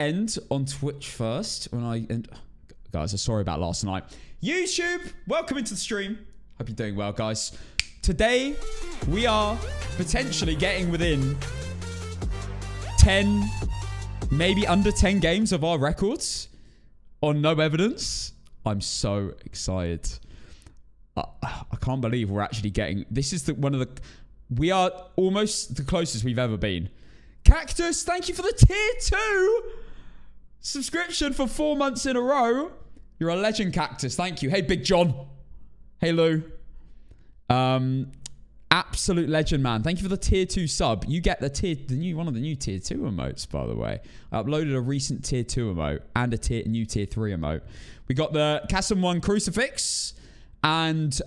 end on Twitch first. Guys, I'm sorry about last night. YouTube, welcome into the stream. Hope you're doing well, guys. Today, we are potentially getting within 10, maybe under 10 games of our records on No Evidence. I'm so excited. I can't believe we're actually getting... This is we are almost the closest we've ever been. Cactus, thank you for the tier 2 subscription for 4 months in a row. You're a legend, Cactus. Thank you. Hey, Big John. Hey, Lou. Absolute legend, man. Thank you for the tier 2 sub. You get one of the new tier 2 emotes, by the way. I uploaded a recent tier 2 emote and a new tier 3 emote. We got the Cassim 1 crucifix and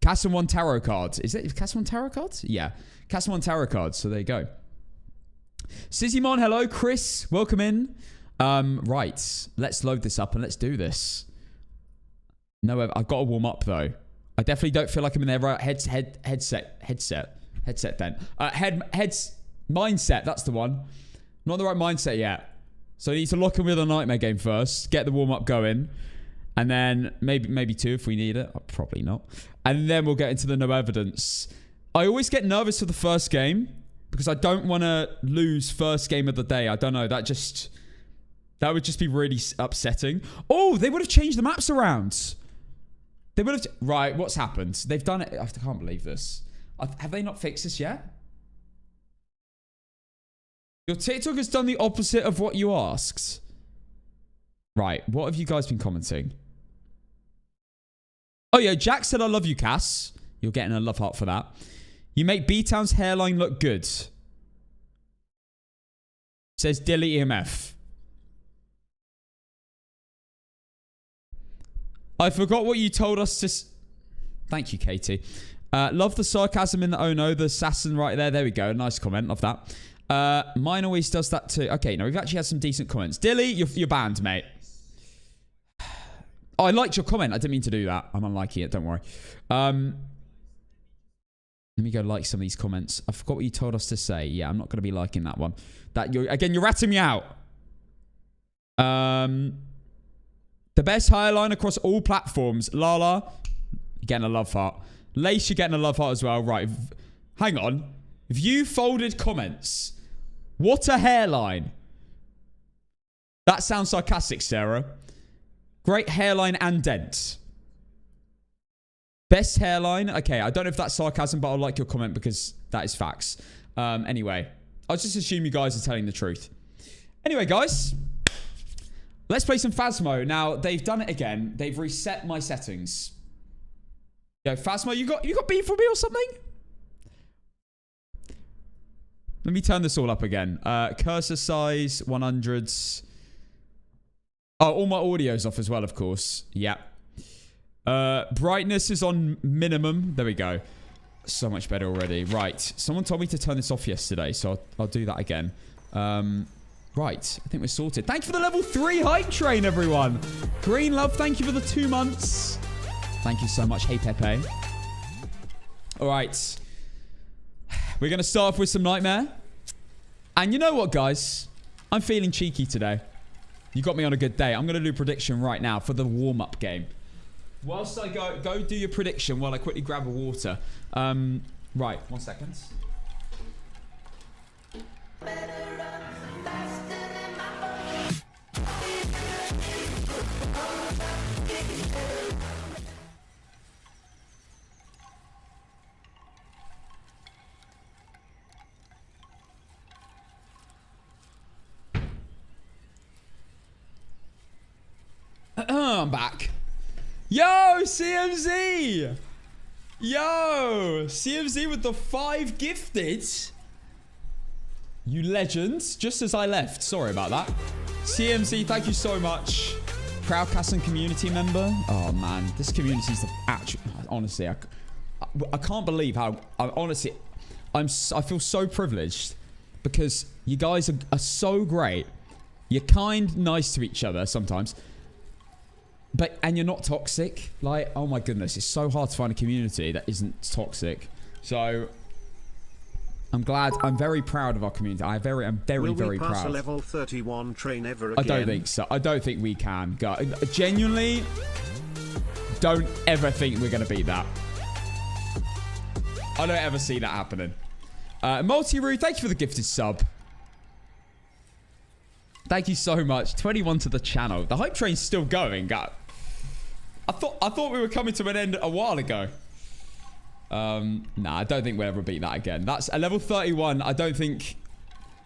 Cassim 1 tarot cards. Is it Cassim 1 tarot cards? Yeah. Cassim 1 tarot cards. So there you go. Sizzymon, hello. Chris, welcome in. Right. Let's load this up and let's do this. No, I've got to warm up though. I definitely don't feel like I'm in their right headset then. Mindset, that's the one. Not the right mindset yet. So I need to lock in with a Nightmare game first. Get the warm-up going. And then maybe 2 if we need it. Probably not. And then we'll get into the No Evidence. I always get nervous for the first game because I don't want to lose first game of the day. I don't know. That would just be really upsetting. Oh, they would have changed the maps around. They would have... Right, what's happened? They've done it... I can't believe this. Have they not fixed this yet? Your TikTok has done the opposite of what you asked. Right, what have you guys been commenting? Oh, yeah, Jack said, I love you, Cass. You're getting a love heart for that. You make B-Town's hairline look good. Says Dilly EMF. I forgot what you told us to... Thank you, Katie. Love the sarcasm in the oh no, the assassin right there. There we go. Nice comment. Love that. Mine always does that too. Okay, now we've actually had some decent comments. Dilly, you're banned, mate. Oh, I liked your comment. I didn't mean to do that. I'm unliking it. Don't worry. Let me go like some of these comments. I forgot what you told us to say. Yeah, I'm not going to be liking that one. You're ratting me out. The best hairline across all platforms. Lala, you're getting a love heart. Lace, you're getting a love heart as well. Right. Hang on. View folded comments. What a hairline. That sounds sarcastic, Sarah. Great hairline and dent. Best hairline. Okay, I don't know if that's sarcasm, but I'll like your comment because that is facts. Anyway, I'll just assume you guys are telling the truth. Anyway, guys. Let's play some Phasmo. Now, they've done it again. They've reset my settings. Yo, Phasmo, you got beef with me or something? Let me turn this all up again. Cursor size, 100s. Oh, all my audio's off as well, of course. Yeah. Brightness is on minimum. There we go. So much better already. Right. Someone told me to turn this off yesterday, so I'll do that again. Right, I think we're sorted. Thank you for the level 3 hype train, everyone. Green Love, thank you for the 2 months. Thank you so much. Hey, Pepe. All right. We're going to start off with some Nightmare. And you know what, guys? I'm feeling cheeky today. You got me on a good day. I'm going to do a prediction right now for the warm-up game. Whilst I go do your prediction while I quickly grab a water. Right, 1 second. I'm back. Yo, CMZ! Yo! CMZ with the 5 gifted. You legends. Just as I left. Sorry about that. CMZ, thank you so much. Proud Cassim community member. Oh, man. This community is the actual... Honestly, I can't believe how... Honestly, I feel so privileged. Because you guys are so great. You're kind, nice to each other sometimes. And you're not toxic. Like, oh my goodness. It's so hard to find a community that isn't toxic. So, I'm glad. I'm very proud of our community. I'm very Will very we pass proud. a level 31 train ever again? I don't think so. I don't think we can. Genuinely, don't ever think we're going to beat that. I don't ever see that happening. Multi-Roo, thank you for the gifted sub. Thank you so much. 21 to the channel. The hype train's still going. I thought we were coming to an end a while ago. Nah, I don't think we'll ever beat that again. That's a level 31. I don't think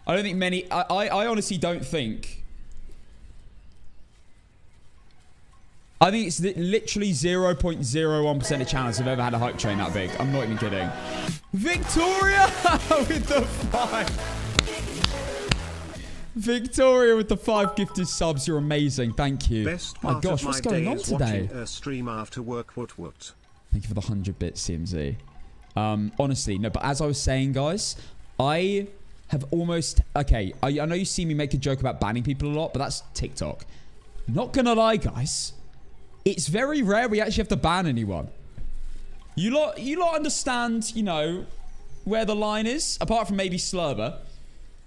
many... I honestly don't think... I think it's literally 0.01% of channels have ever had a hype train that big. I'm not even kidding. Victoria with the 5. Victoria with the 5 gifted subs. You're amazing. Thank you. Best My part gosh, of what's my going day on is today? watching a stream after work. What? Thank you for the 100 bits, CMZ. Honestly, no, but as I was saying, guys, I have almost... Okay, I know you see me make a joke about banning people a lot, but that's TikTok. Not gonna lie, guys. It's very rare we actually have to ban anyone. You lot understand, you know, where the line is? Apart from maybe Slurber,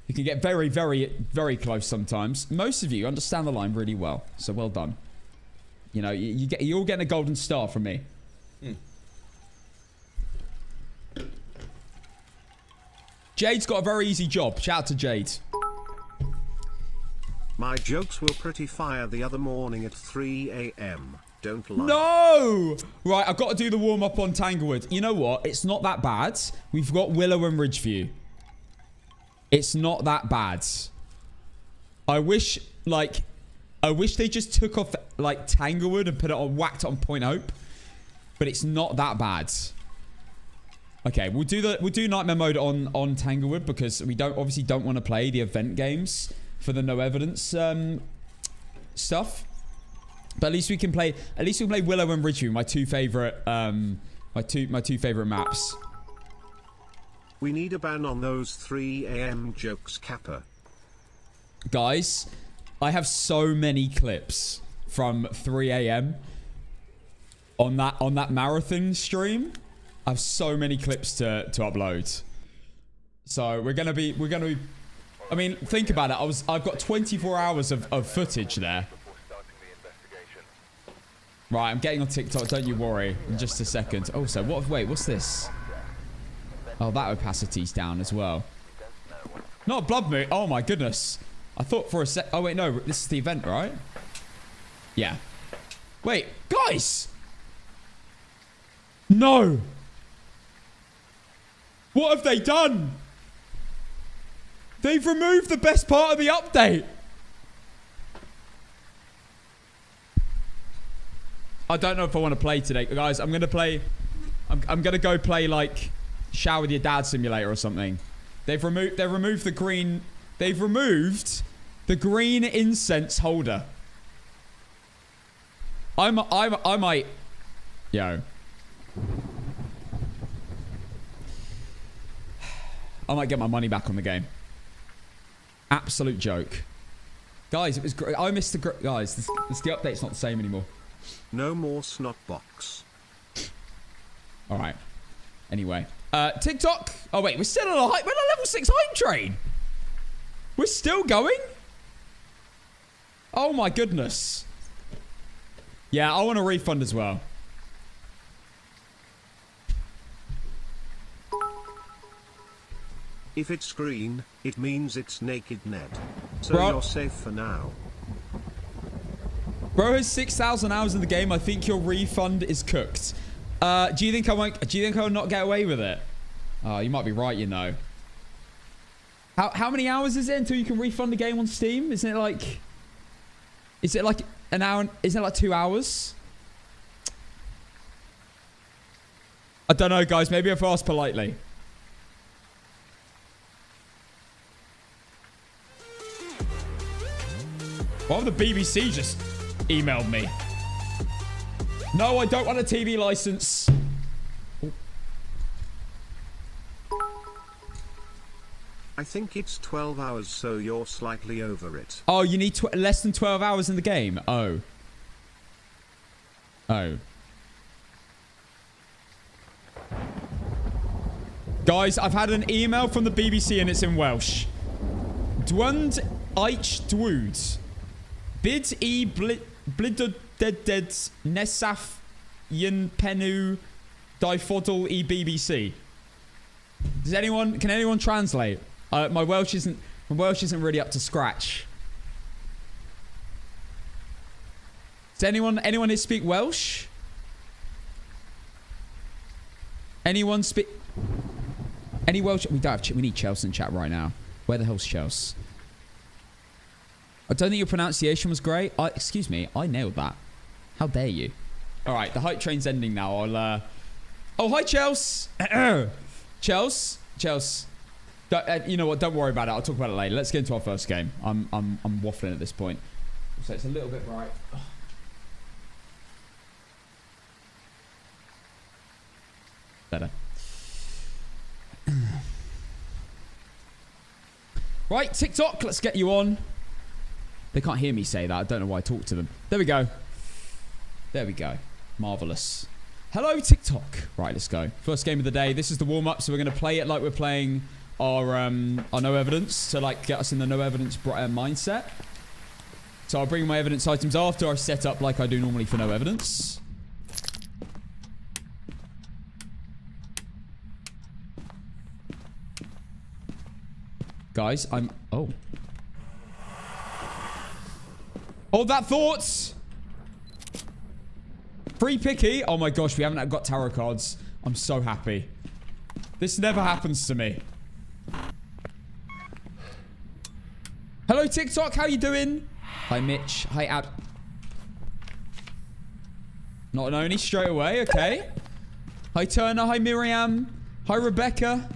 who can get very, very, very close sometimes. Most of you understand the line really well, so well done. You know, you're all getting a golden star from me. Jade's got a very easy job. Shout out to Jade. My jokes were pretty fire the other morning at 3 a.m. Don't lie. No! Right, I've got to do the warm-up on Tanglewood. You know what? It's not that bad. We've got Willow and Ridgeview. It's not that bad. I wish they just took off, like, Tanglewood and put it on, whacked it on Point Hope. But it's not that bad. Okay, we'll do Nightmare Mode on Tanglewood because we obviously don't want to play the event games for the no evidence stuff. But at least we can play Willow and Ridgeview, my two favorite favorite maps. We need a ban on those 3 a.m. jokes, Kappa. Guys, I have so many clips from 3 a.m. on that marathon stream. I have so many clips to upload. So we're gonna be I mean, think about it. I've got 24 hours of footage there. Right, I'm getting on TikTok, don't you worry. In just a second. Also, what's this? Oh, that opacity's down as well. Not Blood Moon. Oh my goodness. I thought for a sec. Oh wait, no, this is the event, right? Yeah. Wait, guys! No! What have they done? They've removed the best part of the update. I don't know if I want to play today. Guys, I'm going to play... I'm going to go play, like, Shower with Your Dad Simulator or something. They've removed the green... They've removed the green incense holder. I might... Yo. I might get my money back on the game. Absolute joke. Guys, it was great. I missed the... Guys, the update's not the same anymore. No more snot box. Alright. Anyway. TikTok. Oh, wait. We're still on a hype. We're on a level 6 hype train. We're still going? Oh, my goodness. Yeah, I want a refund as well. If it's green, it means it's naked Ned. So Bro. you're safe for now. Bro has 6,000 hours in the game. I think your refund is cooked. Do you think I won't? Do you think I will not get away with it? Oh, you might be right. You know. How many hours is it until you can refund the game on Steam? Isn't it like? Is it like an hour? Isn't it like 2 hours? I don't know, guys. Maybe if I ask politely. Why would the BBC just emailed me? No, I don't want a TV license. I think it's 12 hours, so you're slightly over it. Oh, you need less than 12 hours in the game? Oh. Oh. Guys, I've had an email from the BBC and it's in Welsh. Dwund eich dwyd. Bid I blidodeded nesaf yin penw difodl I BBC. Can anyone translate? My Welsh isn't really up to scratch. Does anyone here speak Welsh? Anyone speak any Welsh? We don't have. We need Chelsea in chat right now. Where the hell's Chelsea? I don't think your pronunciation was great. Excuse me. I nailed that. How dare you? All right, the hype train's ending now. Oh, hi, Chelsea. Chelsea. You know what? Don't worry about it. I'll talk about it later. Let's get into our first game. I'm waffling at this point, so it's a little bit bright. Better. Right, TikTok, let's get you on. They can't hear me say that. I don't know why I talk to them. There we go. There we go. Marvelous. Hello, TikTok. Right, let's go. First game of the day. This is the warm-up, so we're going to play it like we're playing our no evidence to like get us in the no evidence mindset. So I'll bring my evidence items after I set up like I do normally for no evidence. Guys, oh. Hold that thoughts. Free picky. Oh my gosh, we haven't got tarot cards. I'm so happy. This never happens to me. Hello, TikTok. How you doing? Hi, Mitch. Hi, Ad. Not an Oni straight away. Okay. Hi, Turner. Hi, Miriam. Hi, Rebecca.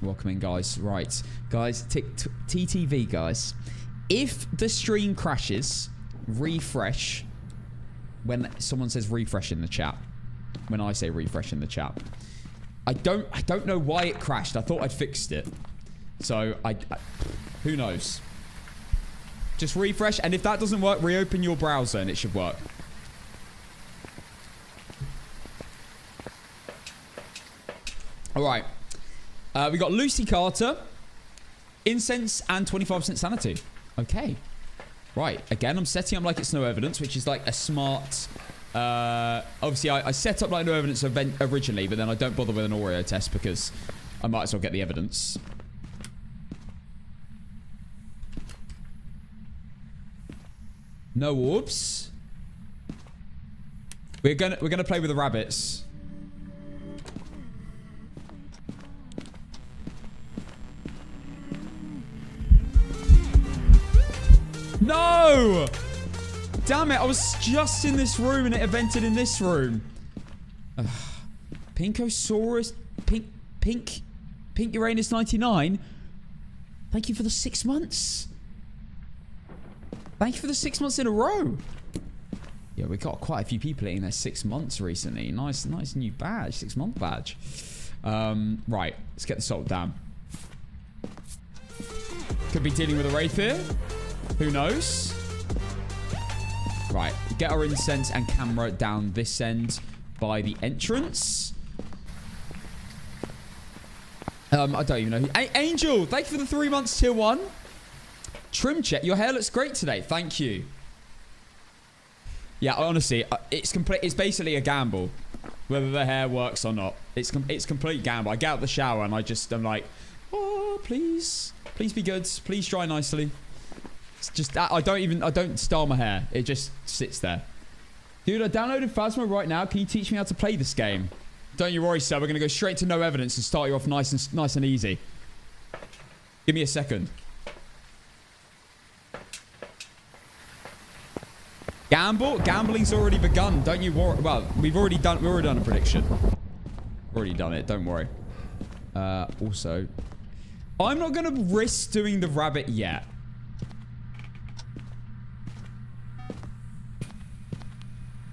Welcome in, guys. Right. Guys, TTV, guys. If the stream crashes, refresh when someone says refresh in the chat. When I say refresh in the chat. I don't know why it crashed. I thought I'd fixed it. So, who knows? Just refresh, and if that doesn't work, reopen your browser and it should work. Alright. We got Lucy Carter, incense, and 25% sanity. Okay. Right. Again, I'm setting up like it's no evidence, which is like a smart... obviously, I set up like no evidence event originally, but then I don't bother with an Oreo test because I might as well get the evidence. No orbs. We're gonna play with the rabbits. No! Damn it, I was just in this room and it evented in this room. Ugh. Pinkosaurus... Pink Uranus 99? Thank you for the 6 months. Thank you for the 6 months in a row. Yeah, we got quite a few people hitting their 6 months recently. Nice new badge. 6 month badge. Right, let's get the salt down. Could be dealing with a wraith here. Who knows? Right, get our incense and camera down this end by the entrance. I don't even know. Angel, thank you for the 3 months tier 1. Trim check. Your hair looks great today. Thank you. Yeah, honestly, it's basically a gamble whether the hair works or not. It's complete gamble. I get out of the shower and I'm like, oh, please be good. Please dry nicely. It's just I don't style my hair. It just sits there. Dude, I downloaded Phasma right now. Can you teach me how to play this game? Don't you worry, sir. We're gonna go straight to no evidence and start you off nice and easy. Give me a second. Gambling's already begun. Don't you worry. Well, we've already done a prediction. Already done it. Don't worry. Also, I'm not gonna risk doing the rabbit yet.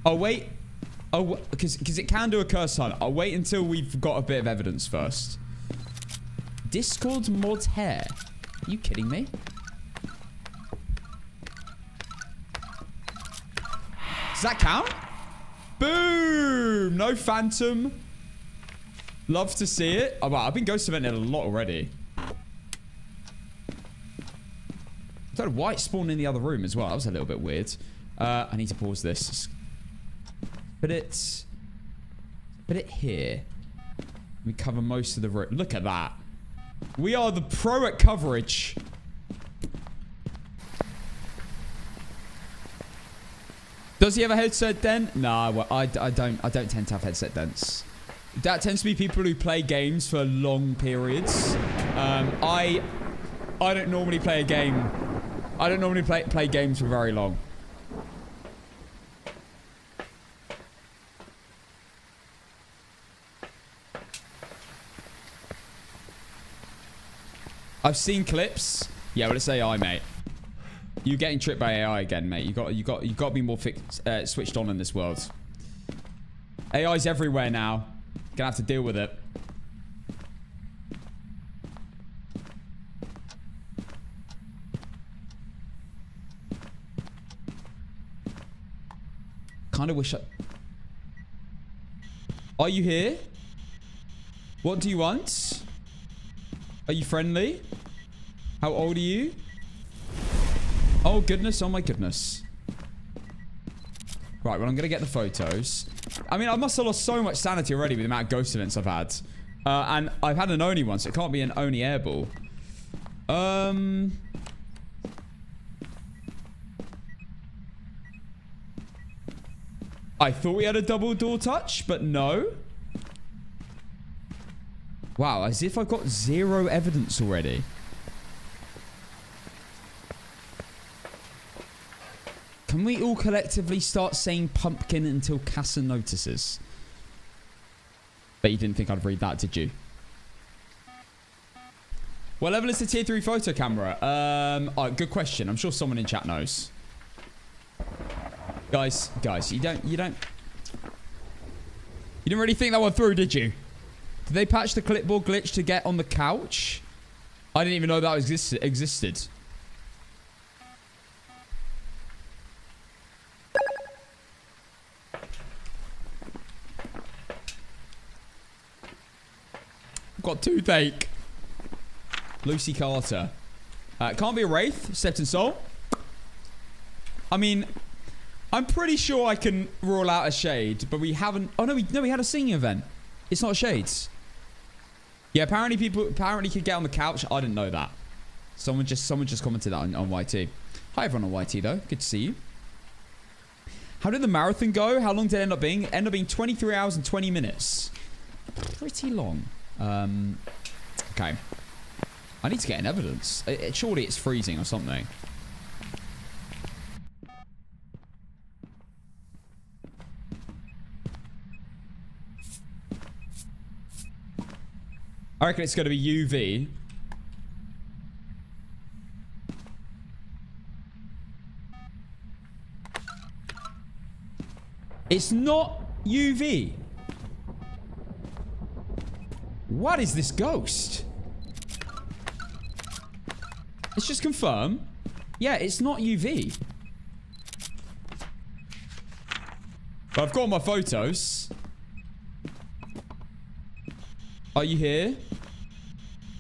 I'll wait. Oh, because it can do a curse hunt. I'll wait until we've got a bit of evidence first. Discord mods hair. Are you kidding me? Does that count? Boom! No phantom. Love to see it. Oh, wow, I've been ghost eventing a lot already. I thought white spawned in the other room as well. That was a little bit weird. I need to pause this. Put it here. We cover most of the room. Look at that. We are the pro at coverage. Does he have a headset dent? No, well, I don't tend to have headset dents. That tends to be people who play games for long periods. I don't normally play a game. I don't normally play games for very long. I've seen clips. Yeah, well, it's AI, mate. You're getting tricked by AI again, mate. You got to be more switched on in this world. AI's everywhere now. Gonna have to deal with it. Kind of wish I... Are you here? What do you want? Are you friendly? How old are you? Oh, goodness. Oh, my goodness. Right, well, I'm going to get the photos. I mean, I must have lost so much sanity already with the amount of ghost events I've had. And I've had an Oni one, so it can't be an Oni airball. I thought we had a double door touch, but no. Wow, as if I've got zero evidence already. Can we all collectively start saying pumpkin until Casa notices? Bet you didn't think I'd read that, did you? What level is the tier 3 photo camera? Good question. I'm sure someone in chat knows. Guys, you didn't really think that one through, did you? Did they patch the clipboard glitch to get on the couch? I didn't even know that existed. Got toothache. Lucy Carter. Can't be a wraith. Stepped in soul. I mean, I'm pretty sure I can rule out a shade, but we haven't. Oh no, we had a singing event. It's not shades. Yeah, apparently people could get on the couch. I didn't know that. Someone just commented that on YT. Hi everyone on YT though. Good to see you. How did the marathon go? How long did it end up being? It ended up being 23 hours and 20 minutes. Pretty long. Okay. I need to get an evidence. Surely it's freezing or something. I reckon it's going to be UV. It's not UV. What is this ghost? Let's just confirm. Yeah, it's not UV. But I've got all my photos. Are you here?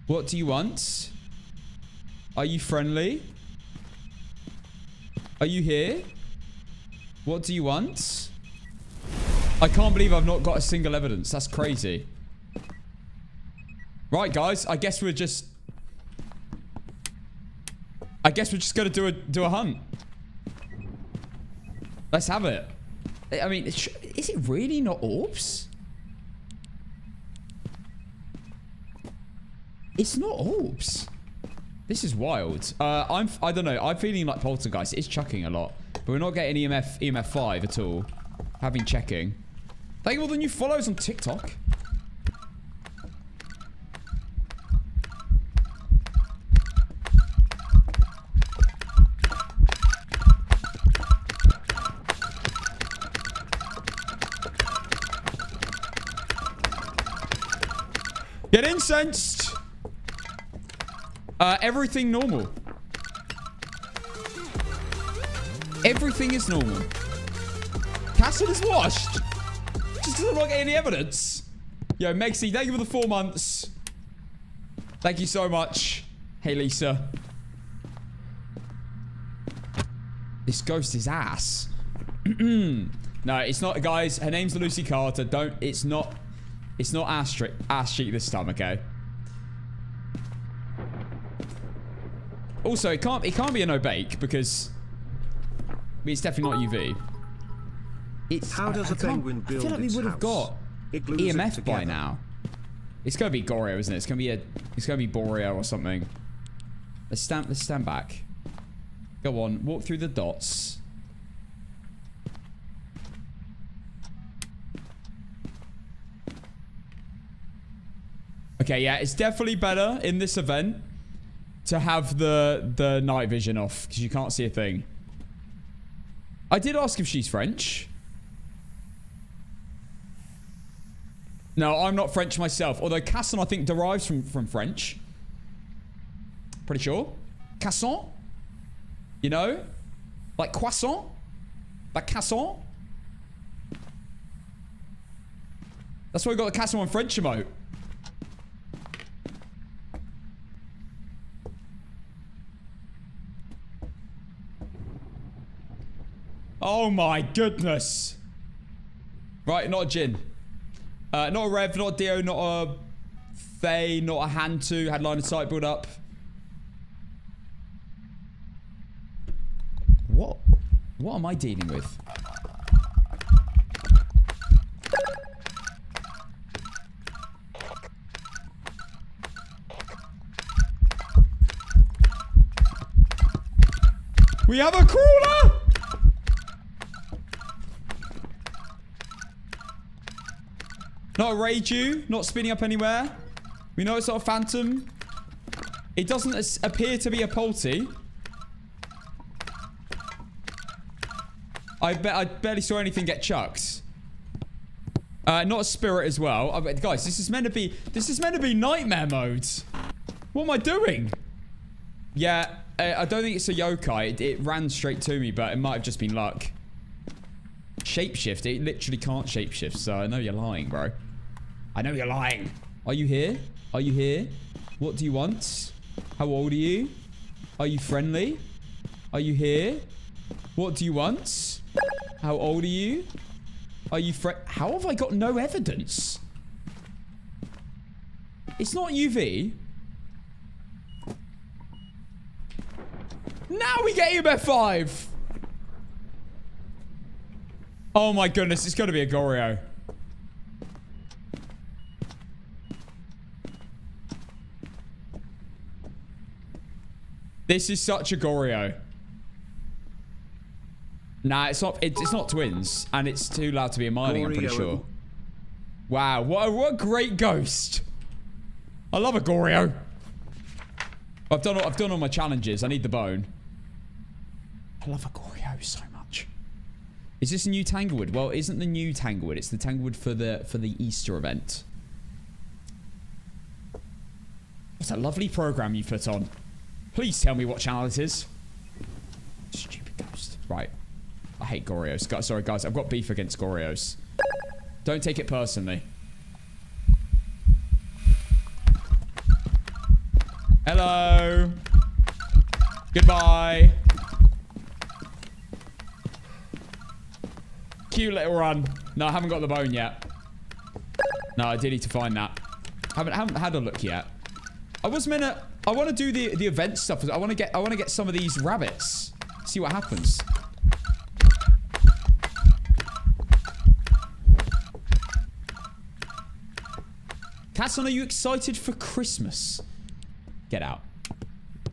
What do you want? Are you friendly? Are you here? What do you want? I can't believe I've not got a single evidence. That's crazy. Right, guys. I guess we're just gonna do a hunt. Let's have it. I mean, is it really not orbs? It's not orbs. This is wild. I don't know. I'm feeling like Poltergeist. It's chucking a lot, but we're not getting EMF 5 at all. I've been checking. Thank you for all the new follows on TikTok. Get incensed. Everything normal. Everything is normal. Castle is washed. Just because I'm not getting any evidence. Yo, Mexi, thank you for the 4 months. Thank you so much. Hey, Lisa. This ghost is ass. No, it's not, guys. Her name's Lucy Carter. Don't, it's not ass cheek this time, okay? Also, it can't be a no bake because it's definitely not UV. It's How does a penguin build I feel like we its would have house? got It glues it EMF by together. now. It's gonna be Goreo, isn't it? It's gonna be Boreo or something. Let's stand back. Go on, walk through the dots. Okay, yeah, it's definitely better in this event to have the night vision off because you can't see a thing. I did ask if she's French. No, I'm not French myself. Although Casson, I think, derives from French. Pretty sure. Casson? You know? Like croissant? Like casson? That's why we got the Casson on French emote. Oh my goodness. Right, not a Jin. Not a Rev, not a Dio, not a Faye, not a Hantu. Had line of sight build up. What? What am I dealing with? We have a crawler! Not a Reiju, not spinning up anywhere. We know it's not a Phantom. It doesn't appear to be a Polty. I barely saw anything get chucked. Not a Spirit as well. Guys, this is meant to be nightmare mode. What am I doing? Yeah, I don't think it's a yokai. It ran straight to me, but it might have just been luck. Shapeshift. It literally can't shapeshift, so I know you're lying, bro. I know you're lying. Are you here? Are you here? What do you want? How old are you? Are you friendly? Are you here? What do you want? How old are you? Are you How have I got no evidence? It's not UV. Now we get EMF5. Oh my goodness, it's going to be a Goreo. This is such a Goreo. Nah, it's not. It's not twins, and it's too loud to be a mining. I'm pretty sure. Wow, what a great ghost! I love a Goreo. I've done all my challenges. I need the bone. I love a Goreo so much. Is this a new Tanglewood? Well, it isn't the new Tanglewood. It's the Tanglewood for the Easter event. What a lovely program you put on. Please tell me what channel it is. Stupid ghost. Right. I hate Goreos. Sorry, guys. I've got beef against Goreos. Don't take it personally. Hello. Goodbye. Cute little run. No, I haven't got the bone yet. No, I did need to find that. Haven't had a look yet. I was meant to... I want to do the event stuff. I want to get some of these rabbits. See what happens. Casson, are you excited for Christmas? Get out.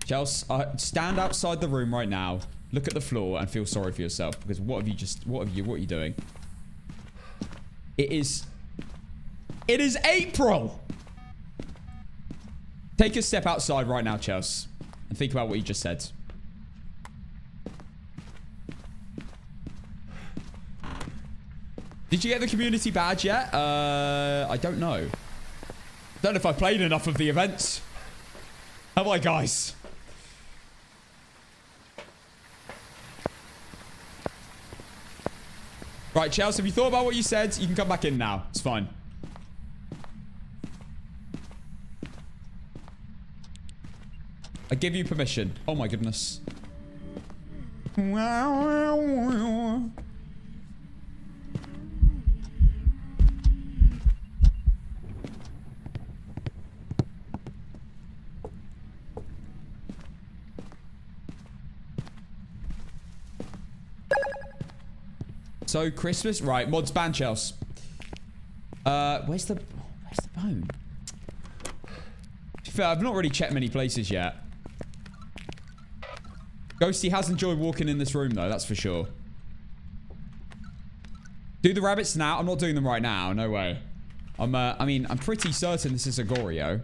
Chelsea, stand outside the room right now. Look at the floor and feel sorry for yourself because what are you doing? It is April. Take a step outside right now, Chelsea, and think about what you just said. Did you get the community badge yet? I don't know. Don't know if I played enough of the events. Have I, guys? Right, Chelsea, have you thought about what you said? You can come back in now. It's fine. I give you permission. Oh my goodness. So Christmas, right? Mods ban Chels. Where's the bone? To be fair, I've not really checked many places yet. Ghosty has enjoyed walking in this room though, that's for sure. Do the rabbits now? I'm not doing them right now. No way. I mean, I'm pretty certain this is a Goryo.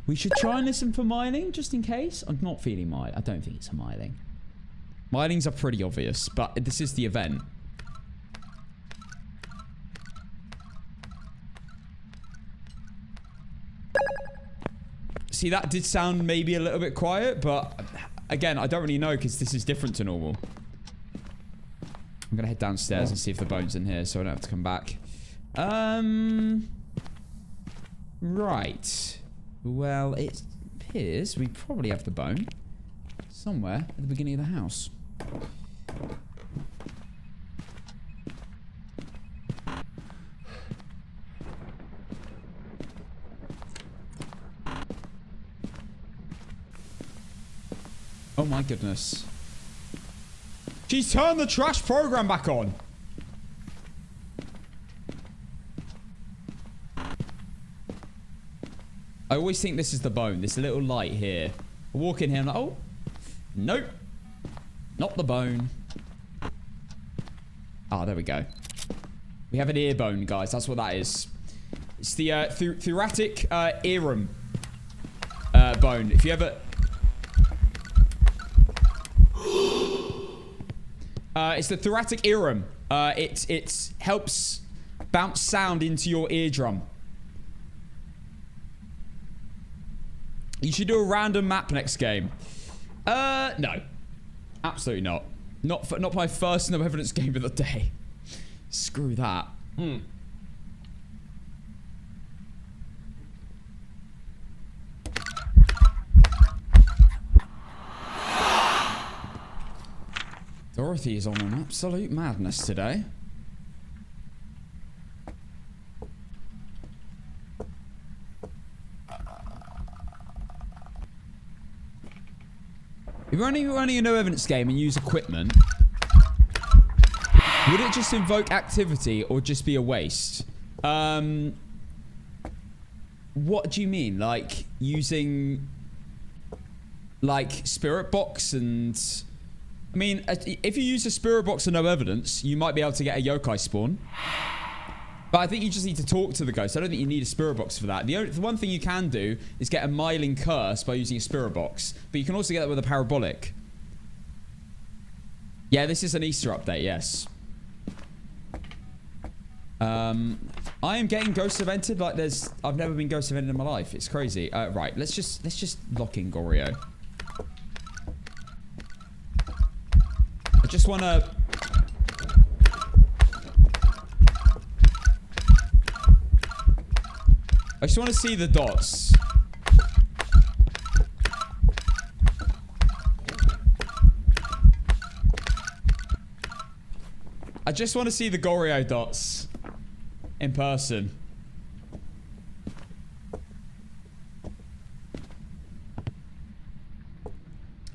We should try and listen for miling just in case. I'm not feeling miling. I don't think it's a miling. Milings are pretty obvious, but this is the event. See, that did sound maybe a little bit quiet, but again, I don't really know because this is different to normal. I'm going to head downstairs and see if the bone's in here so I don't have to come back. Right. Well, it appears we probably have the bone somewhere at the beginning of the house. Oh my goodness. She's turned the trash program back on. I always think this is the bone. This little light here. I walk in here and I'm like, oh. Nope. Not the bone. Ah, there we go. We have an ear bone, guys. That's what that is. It's the thoracic earrum bone. If you ever... it's the thoracic earrum. It helps bounce sound into your eardrum. You should do a random map next game. No. Absolutely not. Not my first no evidence game of the day. Screw that. Dorothy is on an absolute madness today. If you're running a no evidence game and use equipment, would it just invoke activity or just be a waste? What do you mean? Like using like spirit box and... I mean, if you use a spirit box and no evidence, you might be able to get a yokai spawn. But I think you just need to talk to the ghost. I don't think you need a spirit box for that. The one thing you can do is get a Myling curse by using a spirit box. But you can also get that with a parabolic. Yeah, this is an Easter update, yes. I am getting ghost evented like I've never been ghost evented in my life. It's crazy. Right, let's just lock in Goryo. I just want to... I just want to see the dots. I just want to see the Goryo dots in person.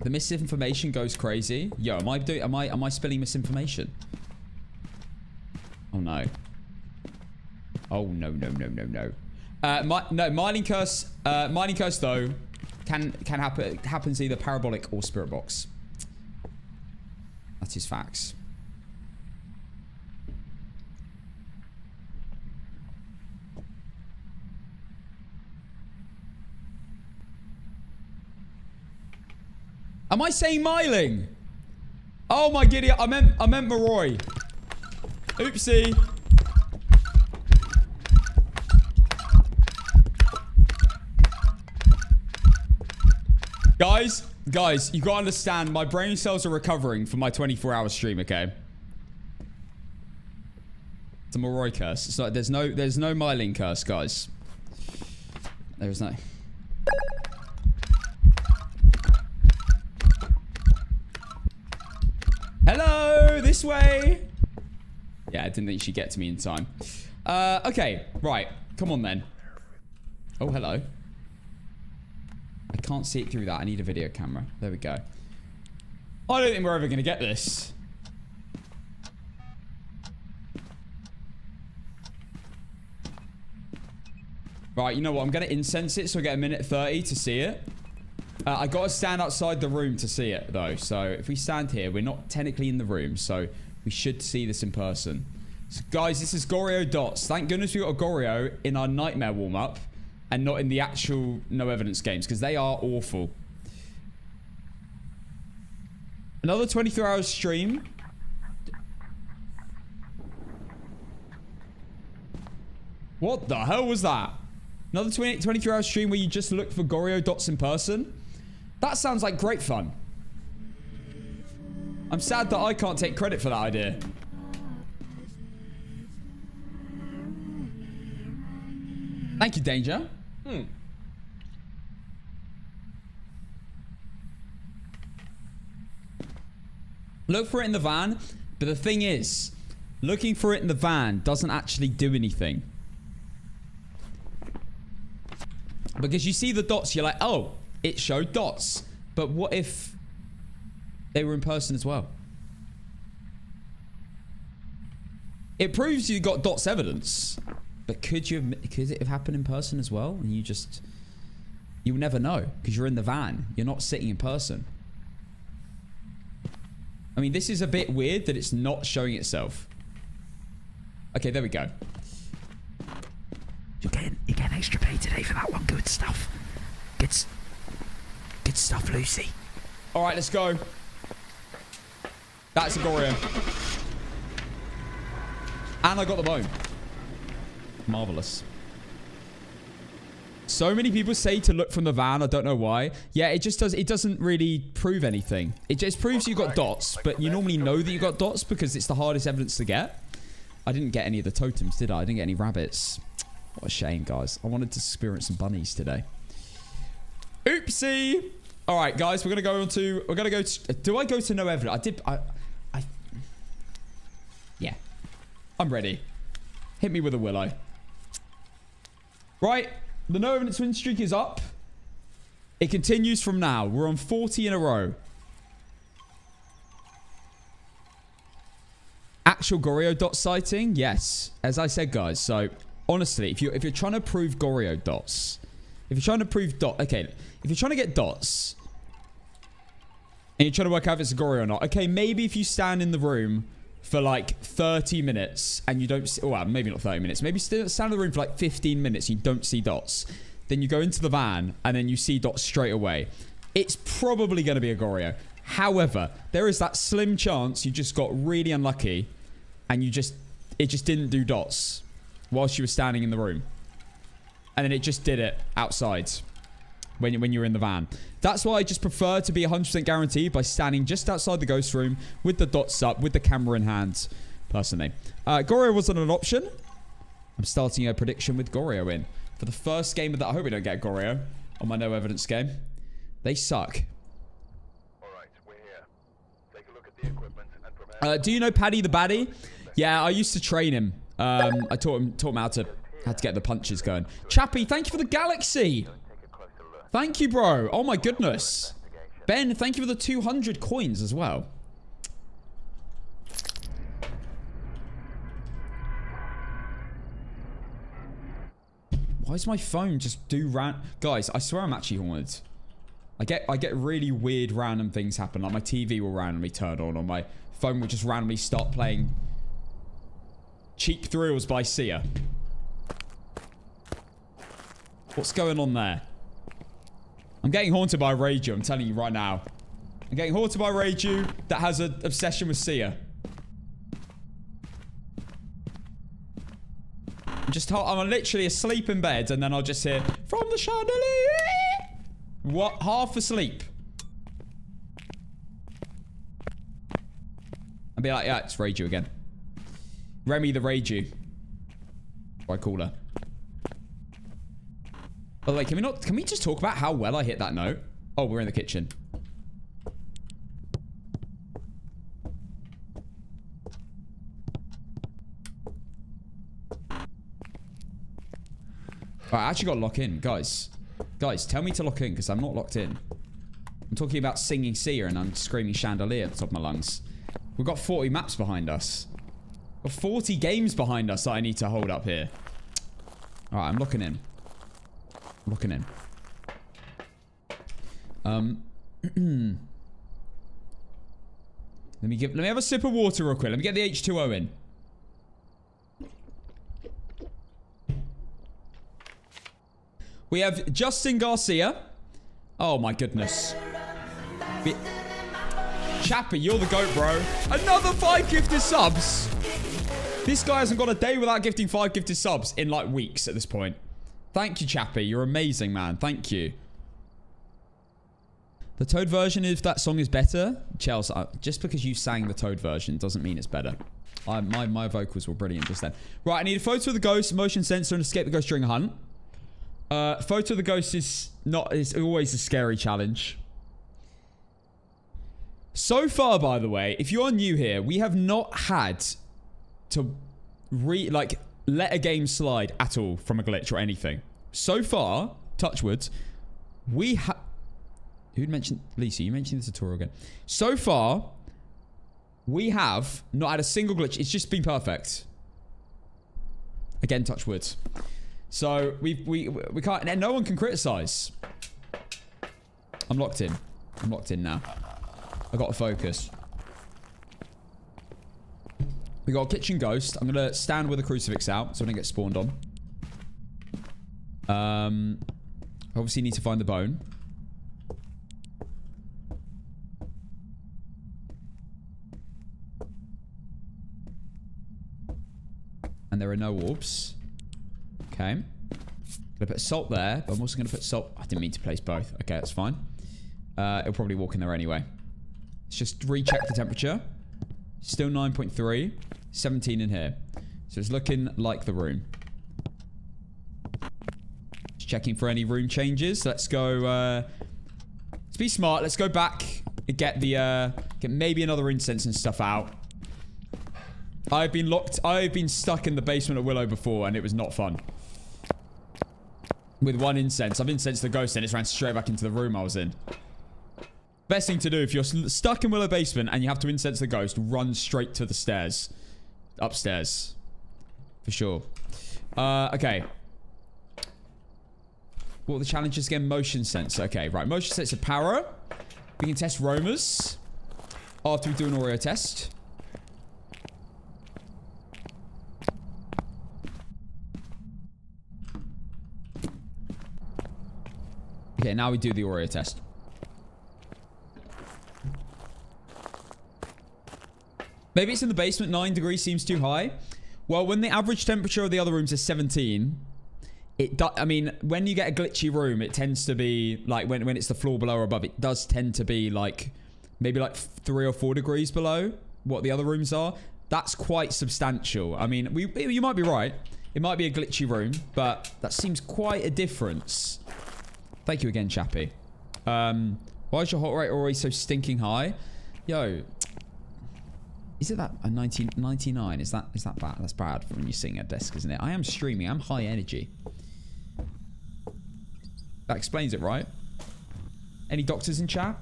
The misinformation goes crazy. Yo, am I spilling misinformation? Oh no. Oh no. Myling curse though can happens either parabolic or spirit box. That is facts. Am I saying Myling? Oh my giddy! I meant Moroi. Oopsie. Guys, you gotta understand, my brain cells are recovering from my 24-hour stream, okay? It's a Moroi curse. It's like there's no Myling curse, guys. There is no. Hello, this way. Yeah, I didn't think she'd get to me in time. Okay, right. Come on then. Oh, hello. I can't see it through that. I need a video camera. There we go. I don't think we're ever going to get this. Right, you know what? I'm going to incense it so I get a minute 30 to see it. I got to stand outside the room to see it, though. So if we stand here, we're not technically in the room. So we should see this in person. So guys, this is Goryo Dots. Thank goodness we got a Goryo in our Nightmare warm-up and not in the actual no evidence games, because they are awful. Another 23-hour stream. What the hell was that? Another 23-hour stream where you just look for Goryo Dots in person? That sounds like great fun. I'm sad that I can't take credit for that idea. Thank you, Danger. Look for it in the van, but the thing is, looking for it in the van doesn't actually do anything. Because you see the dots, you're like, oh, it showed dots. But what if they were in person as well? It proves you got dots evidence. But could it have happened in person as well? And you'll never know because you're in the van. You're not sitting in person. I mean, this is a bit weird that it's not showing itself. Okay, there we go. You're getting extra pay today for that one. Good stuff. Good stuff, Lucy. All right, let's go. That's a Goryo. And I got the bone. Marvelous. So many people say to look from the van. I don't know why. Yeah, it just does. It doesn't really prove anything. It just proves you got dots, but you normally know that you got dots because it's the hardest evidence to get. I didn't get any of the totems, did I? I didn't get any rabbits. What a shame, guys. I wanted to experience some bunnies today. Oopsie. All right, guys, we're gonna go to. Do I go to no evidence? Yeah. I'm ready. Hit me with a willow. Right. The no evidence win streak is up. It continues from now. We're on 40 in a row. Actual Goryo dot sighting? Yes. As I said, guys. So, honestly, if you're trying to prove Goryo dots, if you're trying to prove if you're trying to get dots, and you're trying to work out if it's a Goryo or not, okay, maybe if you stand in the room for like 30 minutes and you don't see, well, maybe not 30 minutes, maybe stand in the room for like 15 minutes and you don't see dots, then you go into the van and then you see dots straight away. It's probably going to be a Goryo. However, there is that slim chance you just got really unlucky and it just didn't do dots whilst you were standing in the room. And then it just did it outside when you're in the van. That's why I just prefer to be 100% guaranteed by standing just outside the ghost room with the dots up, with the camera in hand, personally. Goryo wasn't an option. I'm starting a prediction with Goryo in. For the first game of that, I hope we don't get Goryo on my no evidence game. They suck. Alright, we're here. Take a look at the equipment and prepare. Do you know Paddy the Baddie? Yeah, I used to train him. I taught him how to get the punches going. Chappie, thank you for the galaxy. Thank you, bro. Oh my goodness. Ben, thank you for the 200 coins as well. Why does my phone just do Guys, I swear I'm actually haunted. I get really weird random things happen. Like my TV will randomly turn on, or my phone will just randomly start playing Cheap Thrills by Sia. What's going on there? I'm getting haunted by Reiju, I'm telling you right now. I'm getting haunted by Reiju that has an obsession with Sia. I'm literally asleep in bed and then I'll just hear, from the chandelier. What? Half asleep. I'll be like, yeah, it's Reiju again. Remy the Reiju. What I call her. By the way, can we just talk about how well I hit that note? Oh, we're in the kitchen. Right, I actually got to lock in. Guys, tell me to lock in because I'm not locked in. I'm talking about singing Sia and I'm screaming Chandelier at the top of my lungs. We've got 40 maps behind us. We've got 40 games behind us that I need to hold up here. All right, I'm locking in. I'm locking in. Let me have a sip of water real quick. Let me get the H2O in. We have Justin Garcia. Oh my goodness. Chappy, you're the GOAT, bro. Another 5 gifted subs. This guy hasn't got a day without gifting 5 gifted subs in like weeks at this point. Thank you, Chappy. You're amazing, man. Thank you. The Toad version, if that song is better, Chelsea, just because you sang the Toad version doesn't mean it's better. My vocals were brilliant just then. Right, I need a photo of the ghost, motion sensor, and escape the ghost during a hunt. Photo of the ghost is always a scary challenge. So far, by the way, if you're new here, we have not had to let a game slide at all from a glitch or anything. So far, touch wood, we have... Who'd mentioned... Lisa, you mentioned the tutorial again. So far, we have not had a single glitch. It's just been perfect. Again, touch wood. So, we can't... And no one can criticize. I'm locked in. I'm locked in now. I got to focus. We got a kitchen ghost. I'm going to stand with a crucifix out so I don't get spawned on. Obviously need to find the bone. And there are no orbs. Okay. Gonna put salt there, but I'm also gonna put salt... I didn't mean to place both. Okay, that's fine. It'll probably walk in there anyway. Let's just recheck the temperature. Still 9.3. 17 in here. So it's looking like the room. Just checking for any room changes. Let's go... let's be smart. Let's go back and get the... get maybe another incense and stuff out. I've been stuck in the basement of Willow before and it was not fun. With one incense. I've incensed the ghost and it's ran straight back into the room I was in. Best thing to do if you're stuck in Willow basement and you have to incense the ghost, run straight to the stairs. Upstairs. For sure. Okay. What are the challenges again? Motion sensor. Okay, right. Motion sensor power. We can test roamers. After we do an Oreo test. Okay, now we do the Oreo test. Maybe it's in the basement. 9 degrees seems too high. Well, when the average temperature of the other rooms is 17, I mean, when you get a glitchy room, it tends to be like when it's the floor below or above, it does tend to be like maybe like 3 or 4 degrees below what the other rooms are. That's quite substantial. I mean, you might be right. It might be a glitchy room, but that seems quite a difference. Thank you again, Chappy. Why is your heart rate always so stinking high? Yo, is it that a 99? Is that bad? That's bad for when you're sitting at a desk, isn't it? I am streaming. I'm high energy. That explains it, right? Any doctors in chat?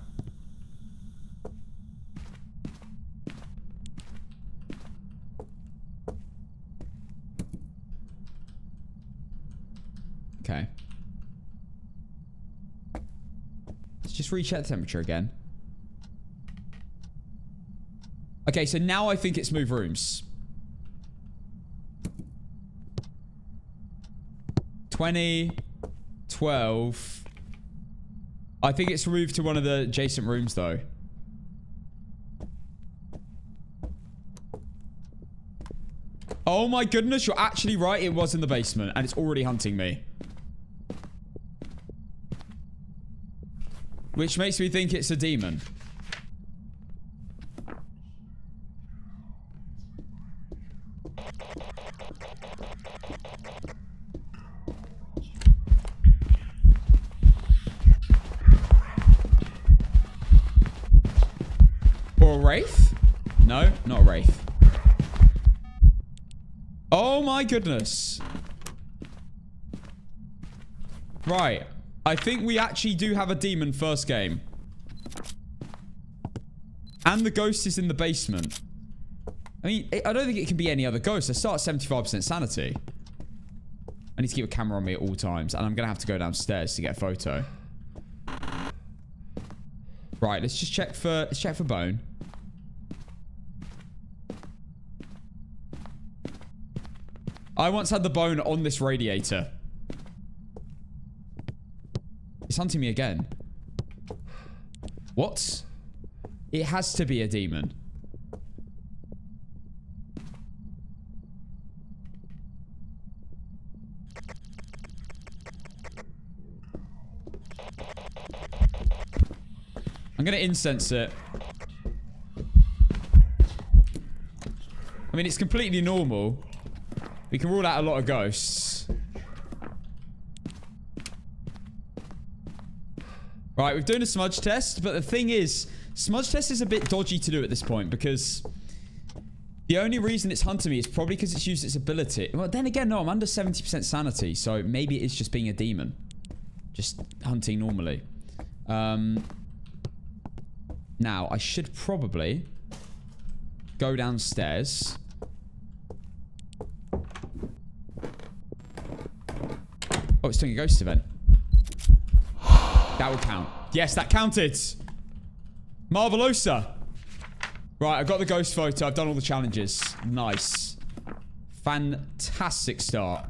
Okay. Let's just recheck the temperature again. Okay, so now I think it's move rooms. 20, 12. I think it's moved to one of the adjacent rooms, though. Oh my goodness, you're actually right. It was in the basement, and it's already hunting me. Which makes me think it's a demon. Or a wraith? No, not a wraith. Oh my goodness. Right. I think we actually do have a demon first game. And the ghost is in the basement. I mean, I don't think it can be any other ghost. I start at 75% sanity. I need to keep a camera on me at all times. And I'm going to have to go downstairs to get a photo. Right, let's just check for bone. I once had the bone on this radiator. It's hunting me again. What? It has to be a demon. I'm gonna incense it. I mean, it's completely normal. We can rule out a lot of ghosts. Right, we're doing a smudge test, but the thing is, smudge test is a bit dodgy to do at this point because the only reason it's hunting me is probably because it's used its ability. Well, then again, no, I'm under 70% sanity, so maybe it's just being a demon. Just hunting normally. Now, I should probably go downstairs. Oh, it's doing a ghost event. That will count. Yes, that counted. Marvelosa. Right, I've got the ghost photo. I've done all the challenges. Nice. Fantastic start.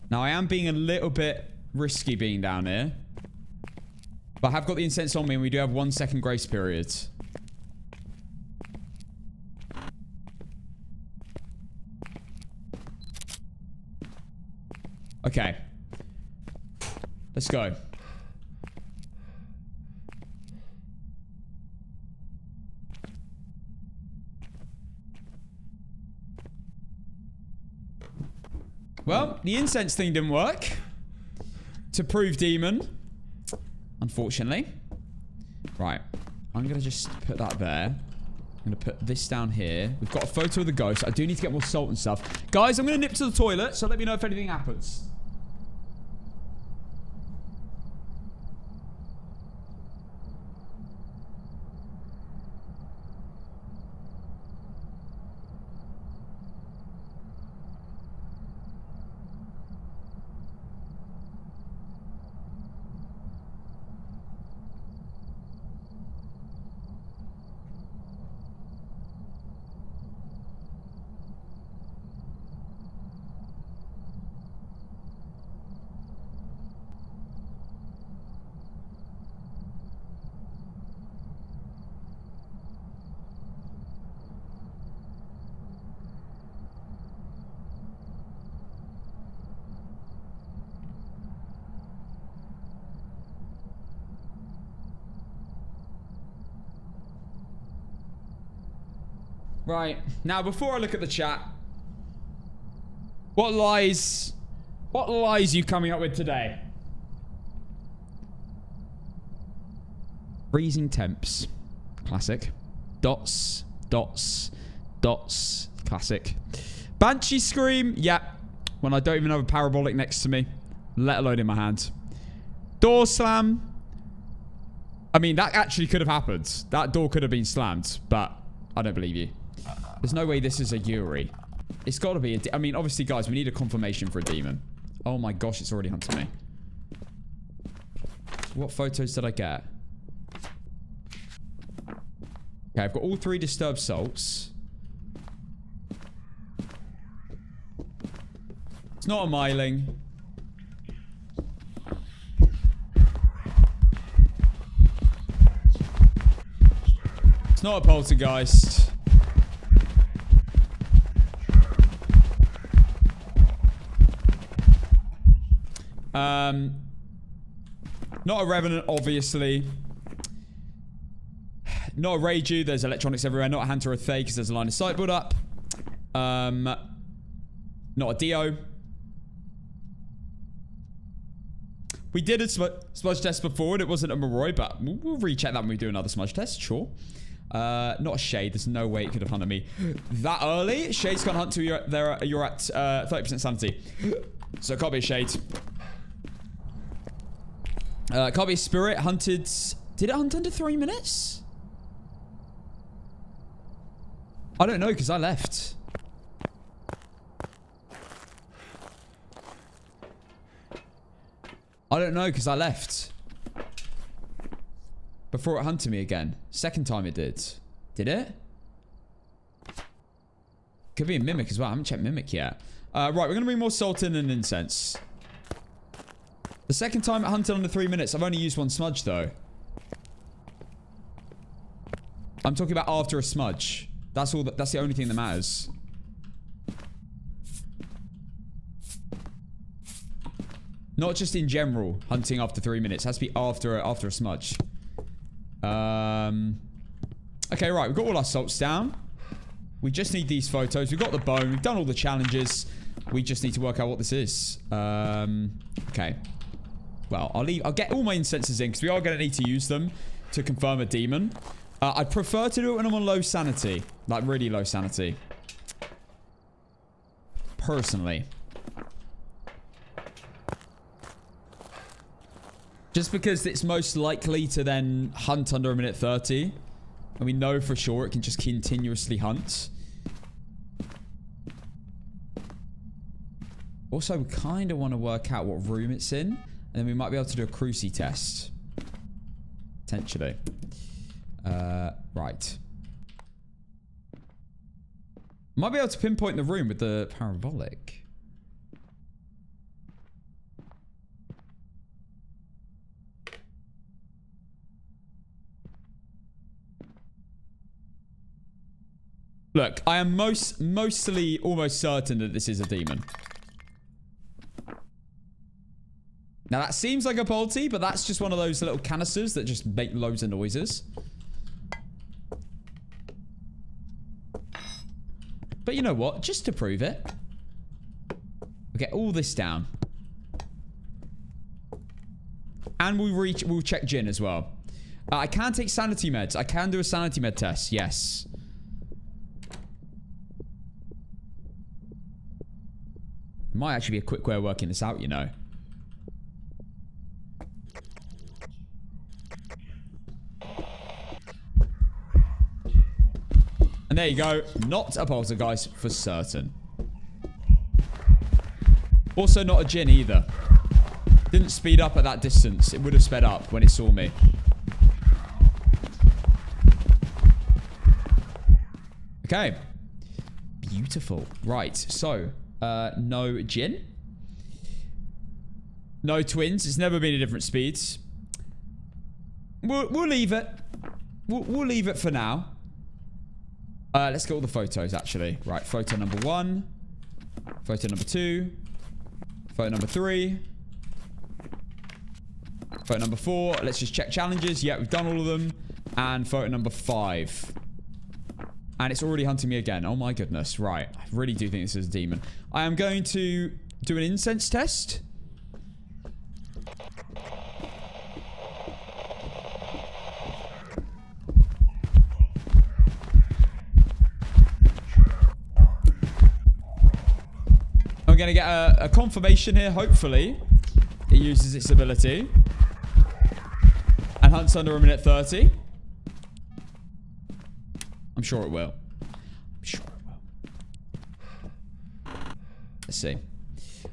Now, I am being a little bit risky being down here. But I have got the incense on me and we do have 1 second grace period. Okay. Let's go. Well, the incense thing didn't work. To prove demon. Unfortunately. Right. I'm going to just put that there. I'm going to put this down here. We've got a photo of the ghost. I do need to get more salt and stuff. Guys, I'm going to nip to the toilet, so let me know if anything happens. Right. Now, before I look at the chat, what lies are you coming up with today? Freezing temps. Classic. Dots. Dots. Dots. Classic. Banshee scream. Yeah. When I don't even have a parabolic next to me, let alone in my hand. Door slam. I mean, that actually could have happened. That door could have been slammed, but I don't believe you. There's no way this is a Yuri. It's got to be I mean, obviously, guys, we need a confirmation for a demon. Oh my gosh, it's already hunting me. What photos did I get? Okay, I've got all 3 disturbed salts. It's not a myling. It's not a poltergeist. Not a Revenant, obviously. Not a Reiju, there's electronics everywhere. Not a Hunter or a Thay, because there's a line of sight build up. Not a Dio. We did a smudge test before and it wasn't a Moroi, but we'll recheck that when we do another smudge test, sure. Not a Shade. There's no way it could have hunted me that early. Shades can't hunt till you're at 30% sanity. So it can't be a Shade. Can't be a Spirit. Hunted... Did it hunt under 3 minutes? I don't know because I left. I don't know because I left. Before it hunted me again. Second time it did. Did it? Could be a Mimic as well. I haven't checked Mimic yet. Right, we're going to bring more Salt in and Incense. The second time it hunted under 3 minutes. I've only used one smudge though. I'm talking about after a smudge. That's all. That's the only thing that matters. Not just in general, hunting after 3 minutes. It has to be after a smudge. Okay, right. We've got all our salts down. We just need these photos. We've got the bone. We've done all the challenges. We just need to work out what this is. Okay. Well, I'll get all my incenses in because we are going to need to use them to confirm a demon. I'd prefer to do it when I'm on low sanity. Like, really low sanity. Personally. Just because it's most likely to then hunt under a minute 30. And we know for sure it can just continuously hunt. Also, we kind of want to work out what room it's in. And then we might be able to do a Cruci test. Potentially. Right. Might be able to pinpoint the room with the parabolic. Look, I am mostly almost certain that this is a demon. Now that seems like a Polty, but that's just one of those little canisters that just make loads of noises. But you know what? Just to prove it, we'll get all this down. And we'll check Jinn as well. I can take sanity meds. I can do a sanity med test. Yes. Might actually be a quick way of working this out, you know. And there you go. Not a poltergeist for certain. Also not a Jinn either. Didn't speed up at that distance. It would have sped up when it saw me. Okay. Beautiful. Right. So, no Jinn. No twins. It's never been a different speeds. We'll leave it. We'll leave it for now. Let's get all the photos, actually. Right, photo number 1. Photo number 2. Photo number 3. Photo number 4. Let's just check challenges. Yeah, we've done all of them. And photo number 5. And it's already hunting me again. Oh my goodness. Right, I really do think this is a demon. I am going to do an incense test. I'm going to get a confirmation here, hopefully. It uses its ability. And hunts under a minute 30. I'm sure it will. I'm sure it will. Let's see.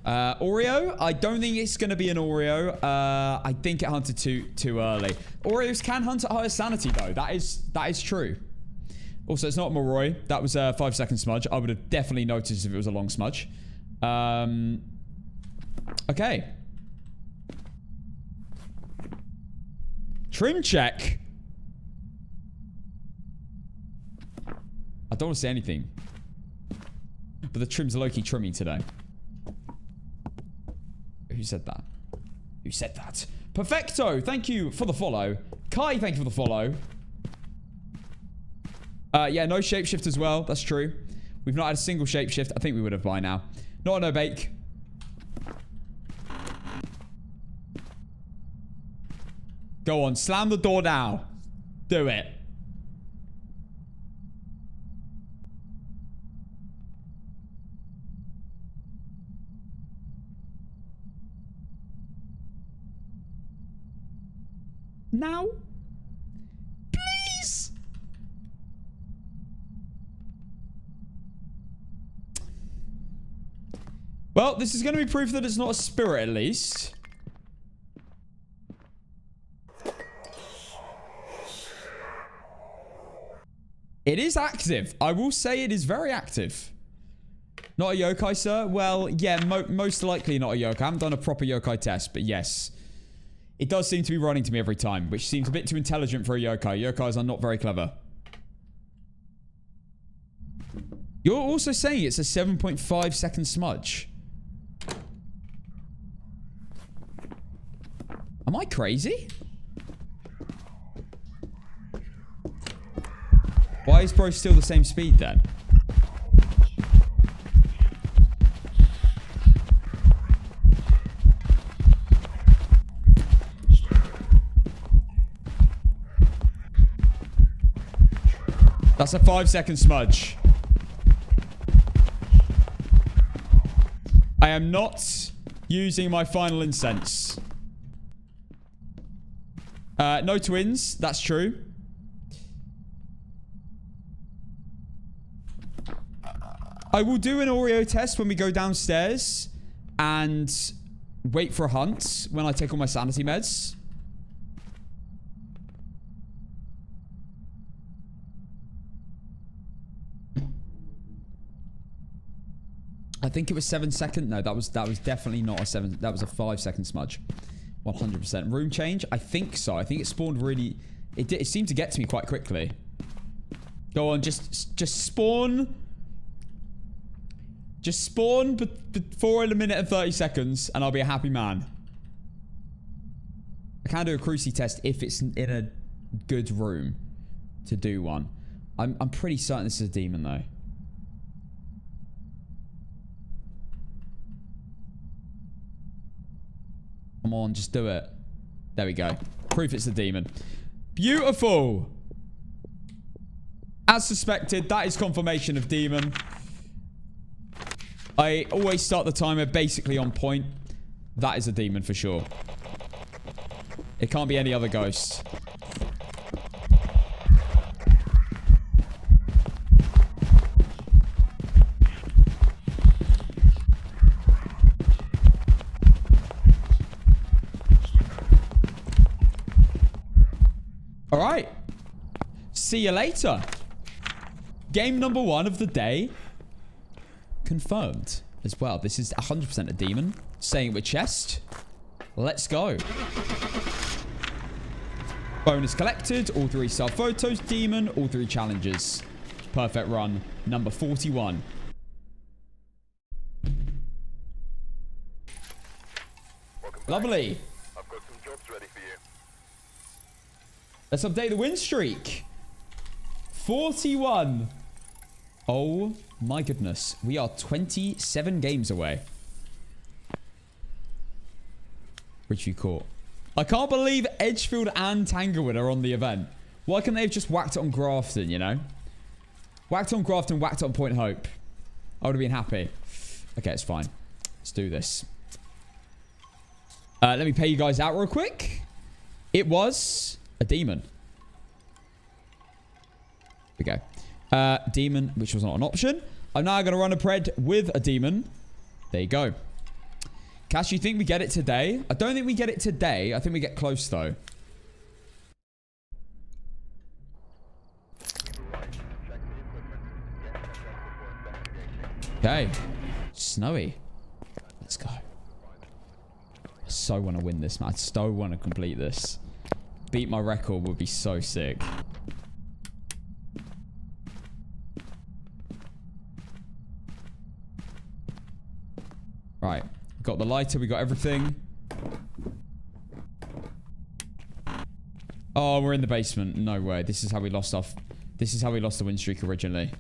Oreo. I don't think it's going to be an Oreo. I think it hunted too early. Oreos can hunt at higher sanity, though. That is true. Also, it's not a Moroi. That was a 5-second smudge. I would have definitely noticed if it was a long smudge. Okay. Trim check. I don't want to say anything. But the trim's low-key trimming today. Who said that? Who said that? Perfecto, thank you for the follow. Kai, thank you for the follow. Yeah, no shapeshift as well. That's true. We've not had a single shapeshift. I think we would have by now. Not a no bake. Go on. Slam the door now. Do it. Now? Please? Well, this is going to be proof that it's not a spirit, at least. It is active. I will say it is very active. Not a yokai, sir? Well, yeah, most likely not a yokai. I haven't done a proper yokai test, but yes. It does seem to be running to me every time, which seems a bit too intelligent for a yokai. Yokais are not very clever. You're also saying it's a 7.5 second smudge. Am I crazy? Why is bro still the same speed then? That's a 5-second smudge. I am not using my final incense. No twins. That's true. I will do an Oreo test when we go downstairs and wait for a hunt when I take all my sanity meds. I think it was 7 seconds. No, that was definitely not a 7. That was a 5-second smudge. 100%. Room change? I think so. I think it spawned really... It seemed to get to me quite quickly. Go on, just spawn. Just spawn before in a minute and 30 seconds, and I'll be a happy man. I can do a cruci test if it's in a good room to do one. I'm pretty certain this is a demon, though. Come on, just do it. There we go. Proof it's a demon. Beautiful. As suspected, that is confirmation of demon. I always start the timer basically on point. That is a demon for sure. It can't be any other ghost. All right. See you later. Game number 1 of the day. Confirmed as well. This is 100% a demon. Saying it with chest. Let's go. Bonus collected. All 3 self-photos. Demon. All 3 challenges. Perfect run. Number 41. Lovely. I've got some jobs ready for you. Let's update the win streak. 41. Oh my goodness. We are 27 games away. Ridgeview Court. I can't believe Edgefield and Tanglewood are on the event. Why can't they have just whacked it on Grafton, you know? Whacked it on Grafton, whacked it on Point Hope. I would have been happy. Okay, it's fine. Let's do this. Let me pay you guys out real quick. It was a demon. Here we go. Demon, which was not an option. I'm now going to run a pred with a demon. There you go. Cash, you think we get it today? I don't think we get it today. I think we get close, though. Okay. Snowy. Let's go. I so want to win this, man. I so want to complete this. Beat my record would be so sick. Right. Got the lighter. We got everything. Oh, we're in the basement. No way. This is how we lost off. This is how we lost the win streak originally.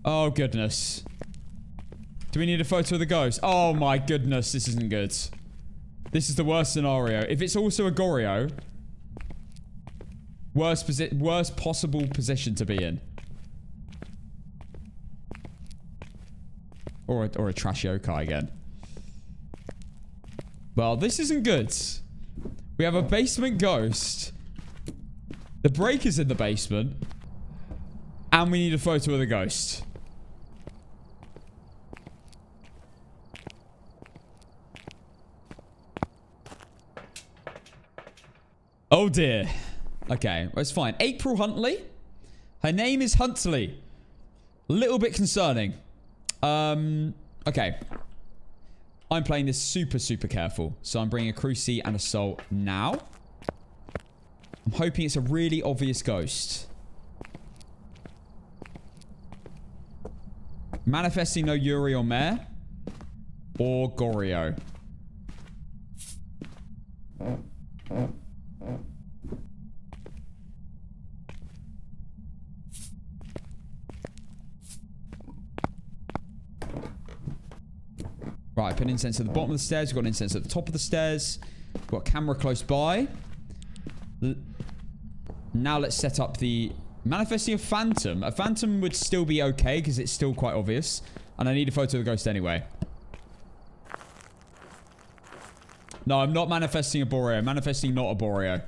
Oh, goodness. Do we need a photo of the ghost? Oh my goodness, this isn't good. This is the worst scenario. If it's also a Goryo, worst possible position to be in. Or a trash yokai again. Well, this isn't good. We have a basement ghost. The breaker's in the basement. And we need a photo of the ghost. Oh dear. Okay, well, it's fine. April Huntley. Her name is Huntley. A little bit concerning. Okay. I'm playing this super, super careful. So I'm bringing a Cruci and Assault now. I'm hoping it's a really obvious ghost. Manifesting no Yuri or Mare. Or Goryo. Right, put an incense at the bottom of the stairs. We've got an incense at the top of the stairs. We've got a camera close by. Now let's set up the... Manifesting a phantom. A phantom would still be okay because it's still quite obvious. And I need a photo of the ghost anyway. No, I'm not manifesting a Boreo. I'm manifesting not a Boreo.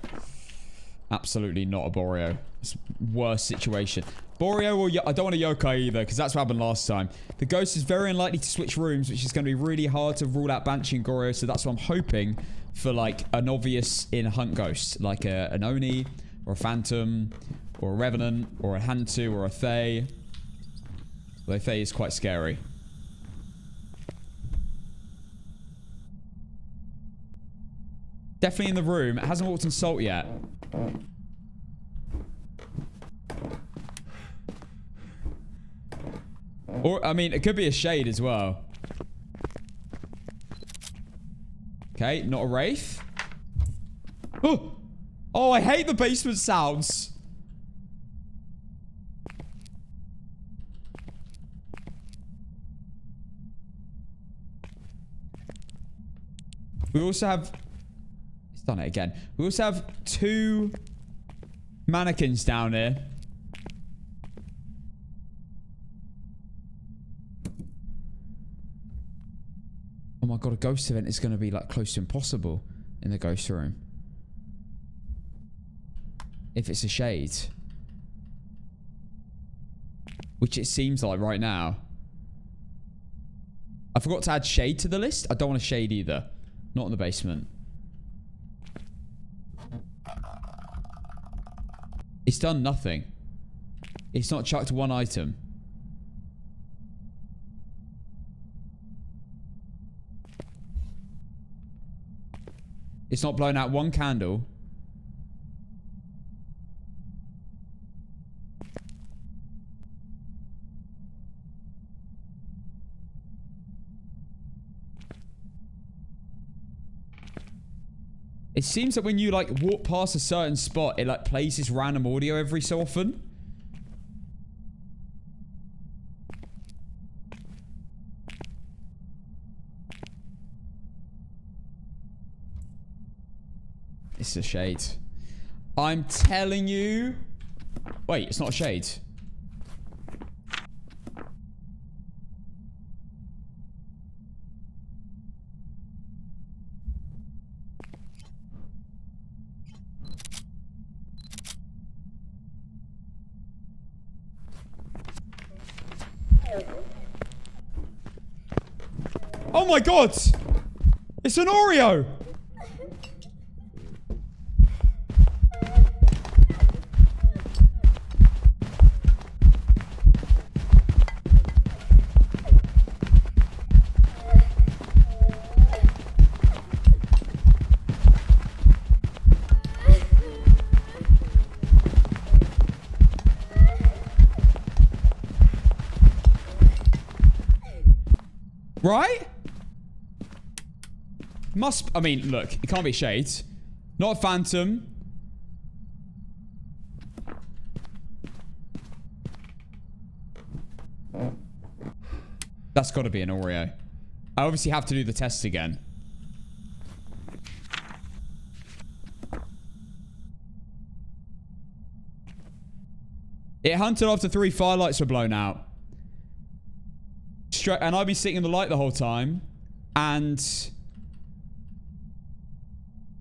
Absolutely not a Boreo. It's worst situation. Boreo or... I don't want a yokai either, because that's what happened last time. The ghost is very unlikely to switch rooms, which is going to be really hard to rule out Banshee and Goryo, so that's what I'm hoping for, like, an obvious in-hunt ghost. Like an Oni, or a Phantom, or a Revenant, or a Hantu, or a Thay. Although Thay is quite scary. Definitely in the room. It hasn't walked in Salt yet. Or, I mean, it could be a shade as well. Okay, not a Wraith. Oh! Oh, I hate the basement sounds. We also have... It's done it again. We also have 2 mannequins down here. Oh my god, a ghost event is going to be like close to impossible in the ghost room. If it's a shade. Which it seems like right now. I forgot to add shade to the list. I don't want a shade either. Not in the basement. It's done nothing. It's not chucked 1 item. It's not blown out 1 candle. It seems that when you, like, walk past a certain spot, it, like, plays this random audio every so often. It's a shade. I'm telling you. Wait, it's not a shade. Oh my god! It's an Oreo! Right? Must... I mean, look. It can't be shades. Not a phantom. That's got to be an Oreo. I obviously have to do the test again. It hunted after 3 firelights were blown out. And I'd be sitting in the light the whole time. And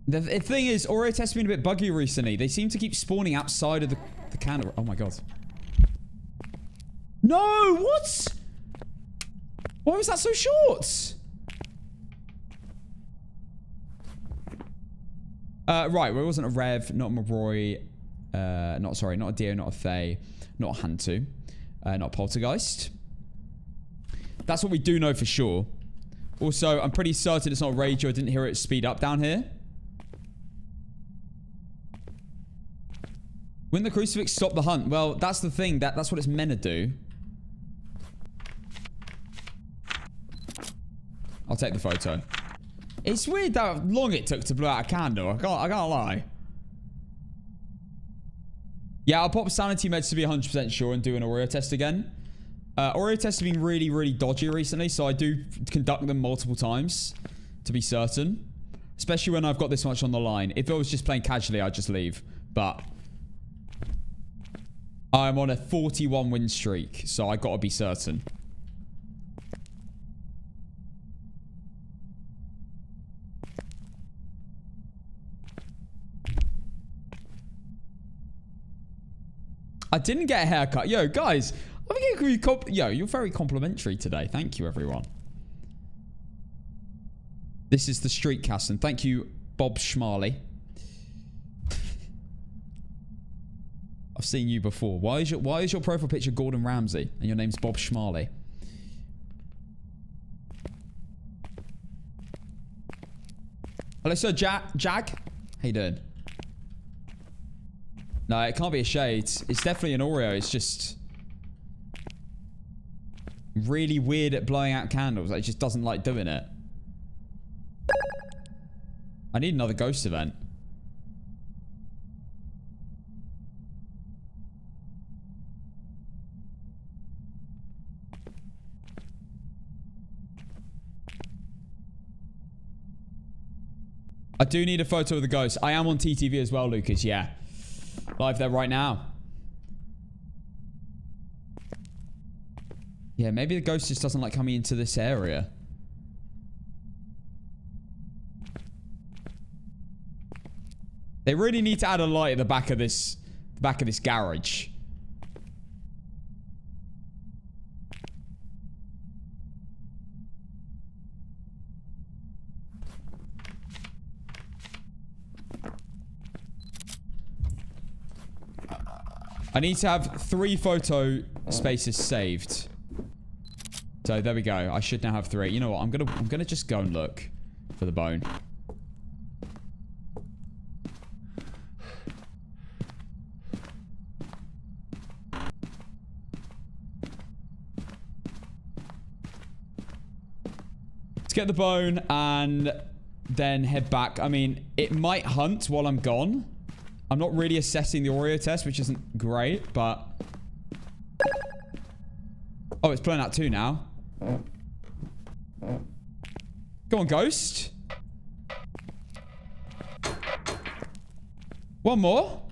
the thing is, Oreo tests have been a bit buggy recently. They seem to keep spawning outside of the candle. Oh my god. No, what? Why was that so short? Right, well, it wasn't a Rev, not a Moroi, not a Dio, not a Fae, not a Hantu, not a Poltergeist. That's what we do know for sure. Also, I'm pretty certain it's not a Rager. I didn't hear it speed up down here. When the Crucifix stop the hunt? Well, that's the thing. That's what it's meant to do. I'll take the photo. It's weird how long it took to blow out a candle. I can't lie. Yeah, I'll pop sanity meds to be 100% sure and do an Oreo test again. Oreo tests have been really, really dodgy recently, so I do conduct them multiple times to be certain. Especially when I've got this much on the line. If I was just playing casually, I'd just leave. But I'm on a 41 win streak, so I gotta be certain. I didn't get a haircut. Yo, guys, I think you're very complimentary today. Thank you, everyone. This is the street cast, and thank you, Bob Schmarley. I've seen you before. Why is your profile picture Gordon Ramsay and your name's Bob Schmarley? Hello, sir. Jag? How you doing? No, it can't be a shade. It's definitely an Oreo. It's just really weird at blowing out candles. It just doesn't like doing it. I need another ghost event. I do need a photo of the ghost. I am on TTV as well, Lucas. Yeah. Live there right now. Yeah, maybe the ghost just doesn't like coming into this area. They really need to add a light at the back of this garage. I need to have 3 photo spaces saved. So there we go. I should now have 3. You know what? I'm gonna just go and look for the bone. Let's get the bone and then head back. I mean, it might hunt while I'm gone. I'm not really assessing the Oreo test, which isn't great, but... Oh, it's blown out 2 now. Go on, ghost. 1 more.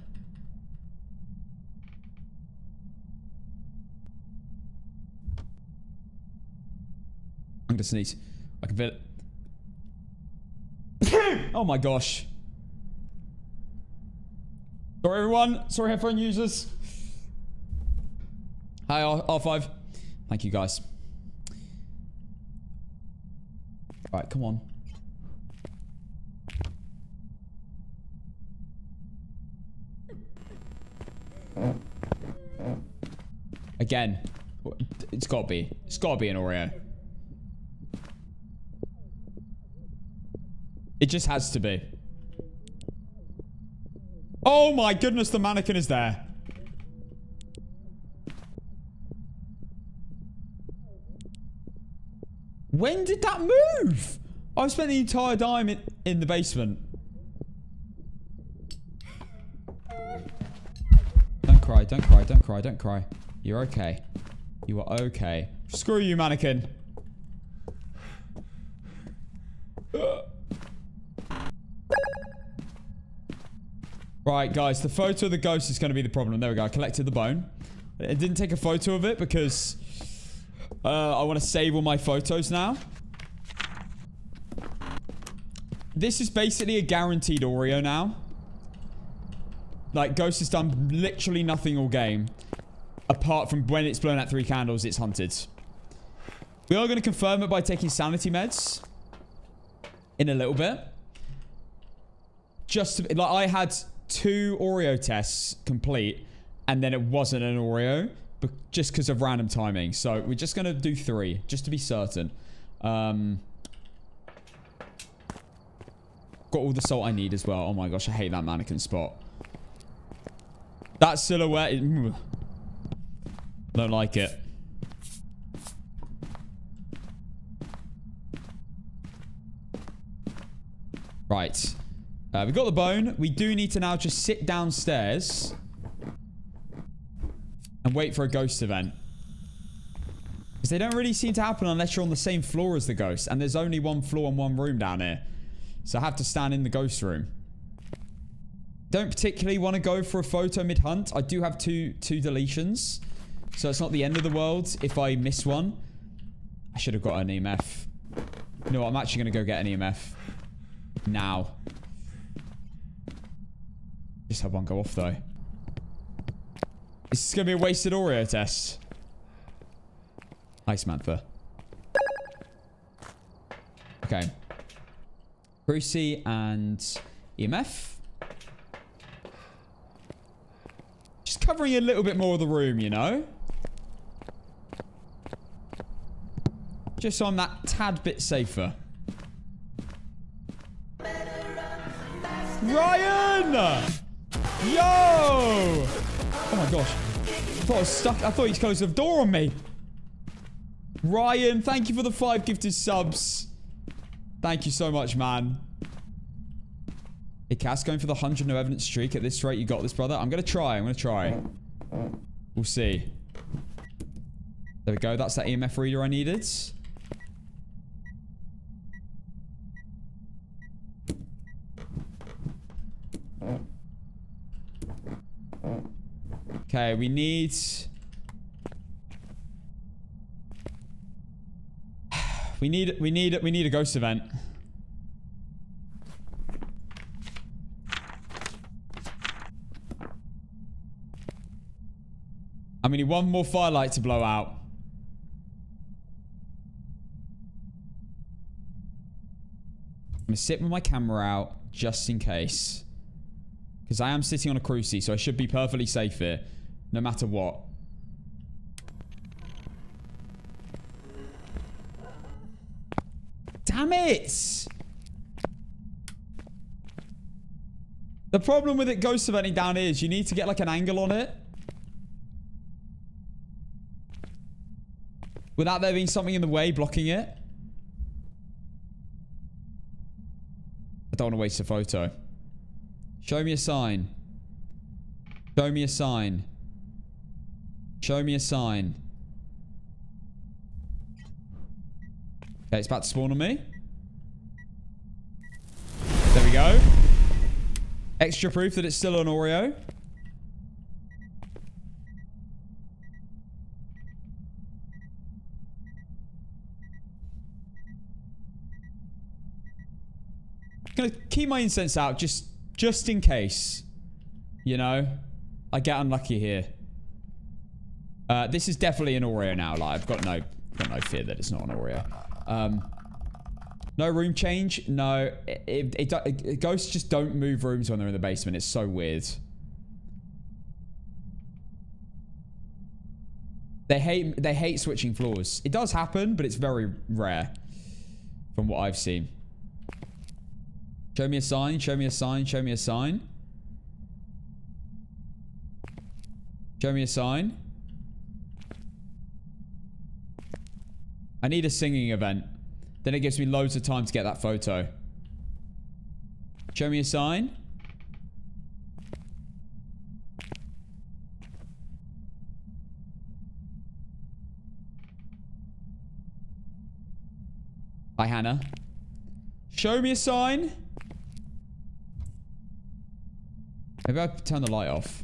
I'm gonna sneeze. I can feel it. Oh my gosh. Sorry, everyone. Sorry, headphone users. Hi, R5. Thank you, guys. All right, come on. Again. It's got to be. It's got to be an Oreo. It just has to be. Oh my goodness, the mannequin is there. When did that move? I've spent the entire time in the basement. Don't cry, don't cry, don't cry, don't cry. You're okay. You are okay. Screw you, mannequin. Right, guys, the photo of the ghost is going to be the problem. There we go. I collected the bone. I didn't take a photo of it because I want to save all my photos now. This is basically a guaranteed Oreo now. Like, Ghost has done literally nothing all game. Apart from when it's blown out 3 candles, it's hunted. We are going to confirm it by taking sanity meds. In a little bit. Just to, like, I had 2 Oreo tests complete. And then it wasn't an Oreo. But just because of random timing. So, we're just going to do 3. Just to be certain. Got all the salt I need as well. Oh my gosh, I hate that mannequin spot. That silhouette is... Don't like it. Right. We got the bone. We do need to now just sit downstairs. And wait for a ghost event. Because they don't really seem to happen unless you're on the same floor as the ghost. And there's only 1 floor and 1 room down here. So I have to stand in the ghost room. Don't particularly want to go for a photo mid-hunt. I do have two deletions. So it's not the end of the world if I miss one. I should have got an EMF. You know what? I'm actually going to go get an EMF. Now. Just have one go off though. This is going to be a wasted Oreo test. Hi, Samantha. Okay. Brucey and EMF. Just covering a little bit more of the room, you know? Just so I'm that tad bit safer. Ryan! Yo! Oh my gosh. I thought I was stuck. I thought he'd closed the door on me. Ryan, thank you for the 5 gifted subs. Thank you so much, man. Hey, Cass, going for the 100 no evidence streak. At this rate, you got this, brother. I'm going to try. We'll see. There we go. That's that EMF reader I needed. Okay, we need... We need a ghost event. And we need 1 more firelight to blow out. I'm gonna sit with my camera out just in case. Because I am sitting on a crucie, so I should be perfectly safe here. No matter what. Damn it! The problem with it ghost eventing down here is you need to get like an angle on it. Without there being something in the way blocking it. I don't want to waste a photo. Show me a sign. Show me a sign. Show me a sign. Okay, it's about to spawn on me. There we go. Extra proof that it's still an Oreo. Gonna keep my incense out just in case. You know? I get unlucky here. This is definitely an Oreo now. Like, I've got no fear that it's not an Oreo. No room change. No. Ghosts just don't move rooms when they're in the basement. It's so weird. They hate switching floors. It does happen, but it's very rare. From what I've seen. Show me a sign. Show me a sign. Show me a sign. Show me a sign. I need a singing event. Then it gives me loads of time to get that photo. Show me a sign. Hi, Hannah. Show me a sign. Maybe I turn the light off.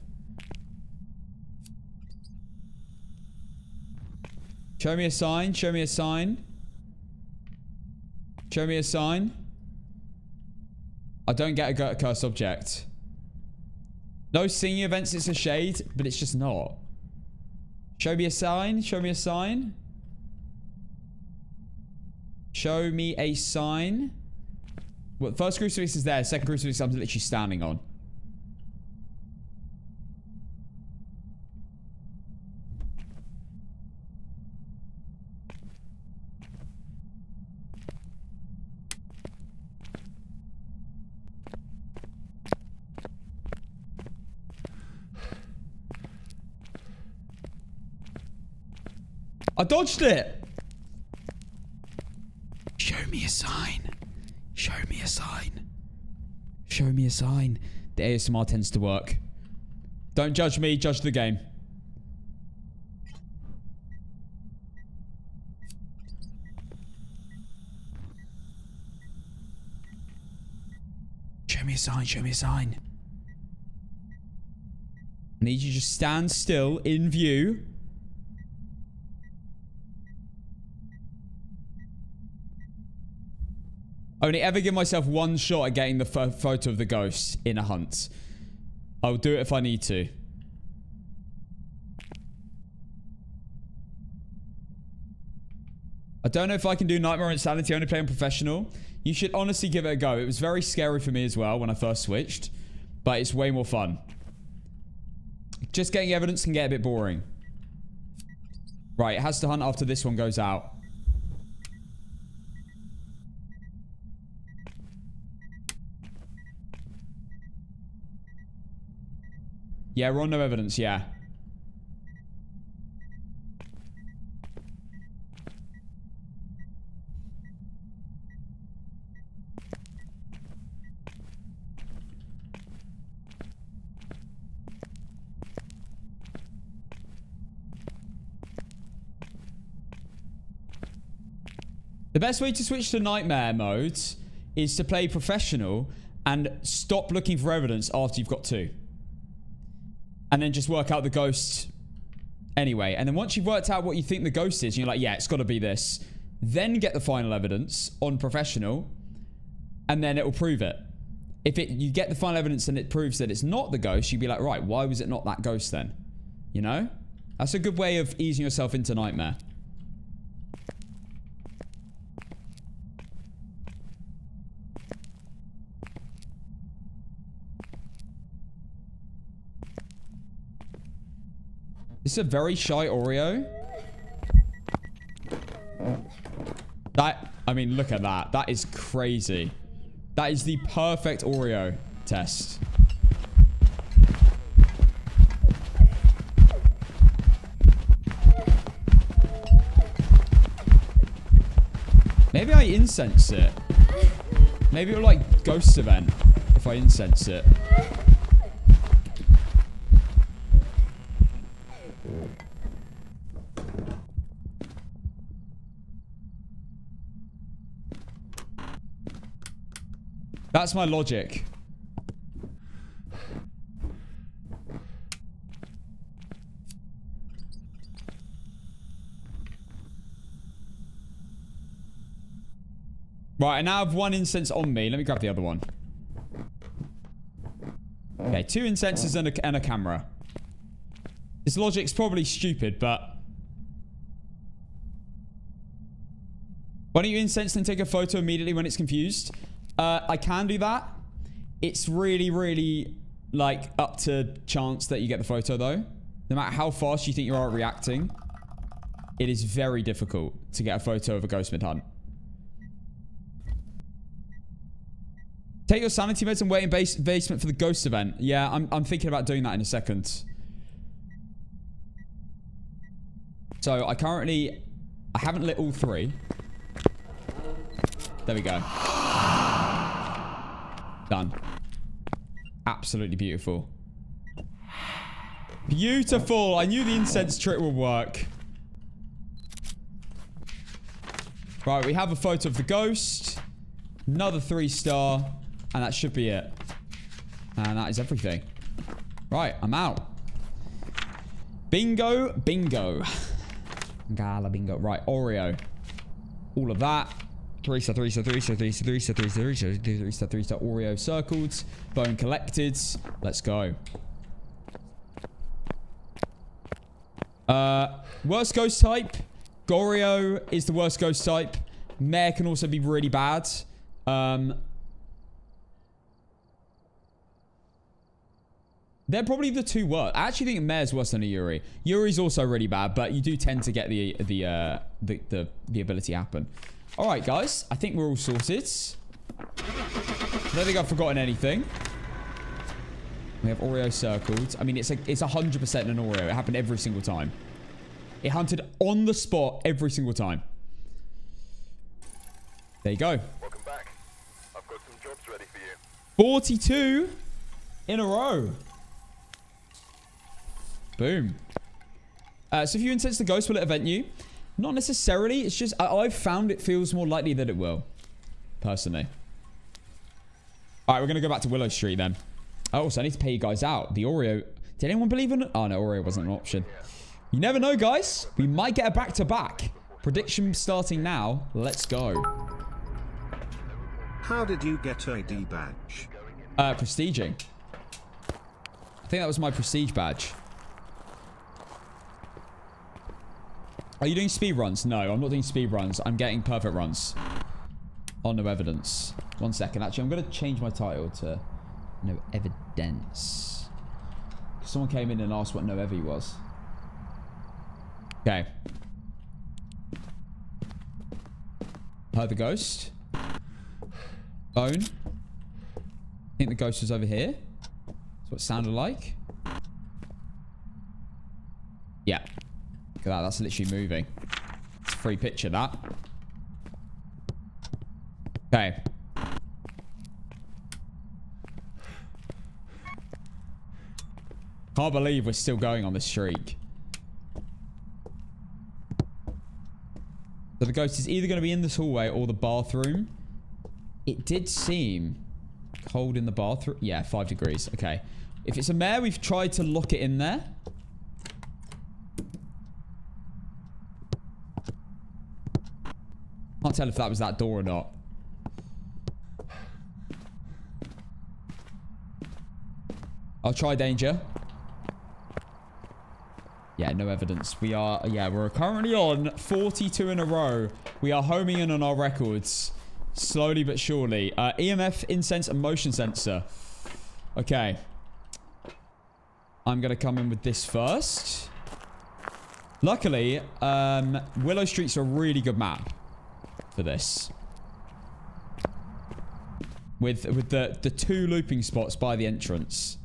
Show me a sign. Show me a sign. Show me a sign. I don't get a cursed object. No singing events, it's a shade, but it's just not. Show me a sign. Show me a sign. Show me a sign. Well, first crucifix is there. Second crucifix I'm literally standing on. I dodged it. Show me a sign. Show me a sign. Show me a sign. The ASMR tends to work. Don't judge me, judge the game. Show me a sign. Show me a sign. I need you to just stand still in view. Only ever give myself one shot at getting the photo of the ghost in a hunt. I'll do it if I need to. I don't know if I can do Nightmare on Insanity only playing professional. You should honestly give it a go. It was very scary for me as well when I first switched. But it's way more fun. Just getting evidence can get a bit boring. Right, it has to hunt after this one goes out. Yeah, we're on no evidence, yeah. The best way to switch to nightmare mode is to play professional and stop looking for evidence after you've got two. And then just work out the ghost anyway. And then once you've worked out what you think the ghost is, and you're like, yeah, it's got to be this. Then get the final evidence on professional. And then it will prove it. If you get the final evidence and it proves that it's not the ghost, you'd be like, right, why was it not that ghost then? You know? That's a good way of easing yourself into nightmare. This is a very shy Oreo. I mean, look at that. That is crazy. That is the perfect Oreo test. Maybe I incense it. Maybe it'll like ghost event if I incense it. That's my logic. Right, I now have one incense on me. Let me grab the other one. Okay, 2 incenses and a camera. This logic's probably stupid, but... Why don't you incense and take a photo immediately when it's confused? I can do that. It's really, really, like, up to chance that you get the photo, though. No matter how fast you think you are at reacting, it is very difficult to get a photo of a ghost mid-hunt. Take your sanity meds and wait in basement for the ghost event. Yeah, I'm thinking about doing that in a second. So, I haven't lit all 3. There we go. Done. Absolutely beautiful. Beautiful. I knew the incense trick would work. Right, we have a photo of the ghost. Another 3-star. And that should be it. And that is everything. Right, I'm out. Bingo, bingo. Gala bingo. Right, Oreo. All of that. 3-star, 3-star, 3-star, 3-star, 3-star, 3-star, 3-star, 3-star, 3-star, Oreo circled. Bone collected. Let's go. Worst ghost type. Goryo is the worst ghost type. Mare can also be really bad. They're probably the two worst. I actually think Mare's worse than a Yuri. Yuri's also really bad, but you do tend to get the ability happen. All right, guys. I think we're all sorted. I don't think I've forgotten anything. We have Oreo circled. I mean, it's 100% an Oreo. It happened every single time. It hunted on the spot every single time. There you go. Welcome back. I've got some jobs ready for you. 42 in a row. Boom. So if you incense the ghost, will it event you? Not necessarily. It's just I've found it feels more likely that it will. Personally. All right, we're going to go back to Willow Street then. Oh, so I need to pay you guys out. The Oreo. Did anyone believe in it? Oh, no, Oreo wasn't an option. You never know, guys. We might get a back-to-back. Prediction starting now. Let's go. How did you get a D badge? Prestiging. I think that was my prestige badge. Are you doing speed runs? No, I'm not doing speed runs. I'm getting perfect runs. On no evidence. 1 second. Actually, I'm going to change my title to no evidence. Someone came in and asked what no evi was. Okay. Heard the ghost. Bone. I think the ghost was over here. That's what it sounded like. Yeah. Look at that. That's literally moving. It's a free picture, that. Okay. Can't believe we're still going on this streak. So the ghost is either going to be in this hallway or the bathroom. It did seem cold in the bathroom. Yeah, 5 degrees. Okay. If it's a mare, we've tried to lock it in there. Can't tell if that was that door or not. I'll try danger. Yeah, no evidence. We're currently on 42 in a row. We are homing in on our records. Slowly but surely. EMF, incense, and motion sensor. Okay. I'm going to come in with this first. Luckily, Willow Street's a really good map for this. With the 2 looping spots by the entrance.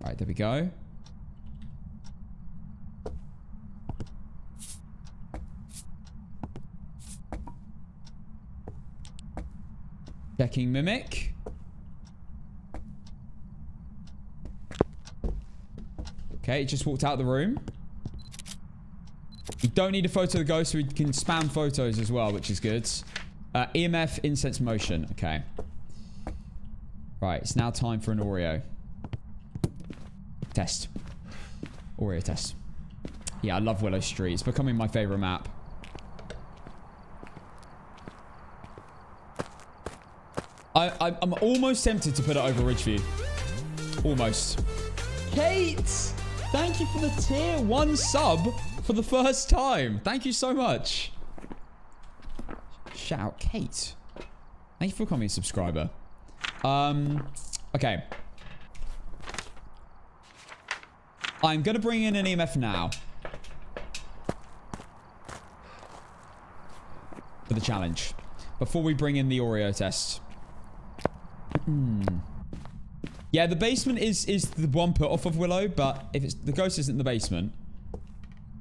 Right, there we go. Checking Mimic. Okay, it just walked out the room. We don't need a photo of the ghost, so we can spam photos as well, which is good. EMF, incense, motion. Okay. Right, it's now time for an Oreo. Test. Oreo test. Yeah, I love Willow Street. It's becoming my favorite map. I'm almost tempted to put it over Ridgeview. Almost. Kate! Thank you for the tier 1 sub for the first time. Thank you so much. Shout out, Kate. Thank you for becoming a subscriber. Okay. I'm going to bring in an EMF now. For the challenge. Before we bring in the Oreo test. Yeah, the basement is the one put off of Willow, but if it's the ghost isn't in the basement,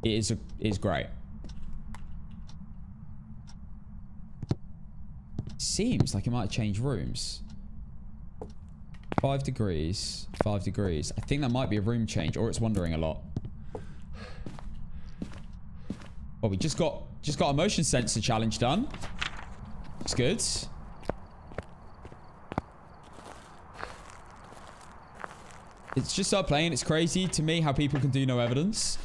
it is great. Seems like it might change rooms. 5 degrees. 5 degrees. I think that might be a room change, or it's wandering a lot. Well, we just got a motion sensor challenge done. It's good. It's just start playing. It's crazy to me how people can do no evidence.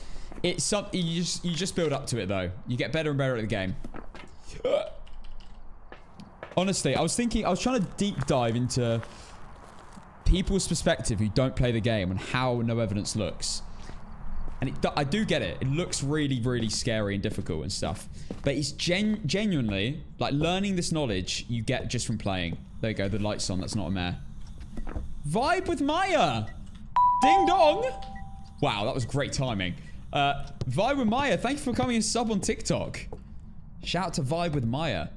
It's something you just build up to it though. You get better and better at the game. Honestly, I was trying to deep dive into people's perspective who don't play the game and how no evidence looks. And I do get it. It looks really, really scary and difficult and stuff. But it's genuinely, like, learning this knowledge you get just from playing. There you go, the light's on. That's not a mare. Vibe with Maya. Ding dong. Wow, that was great timing. Vibe with Maya, thank you for becoming a sub on TikTok. Shout out to Vibe with Maya.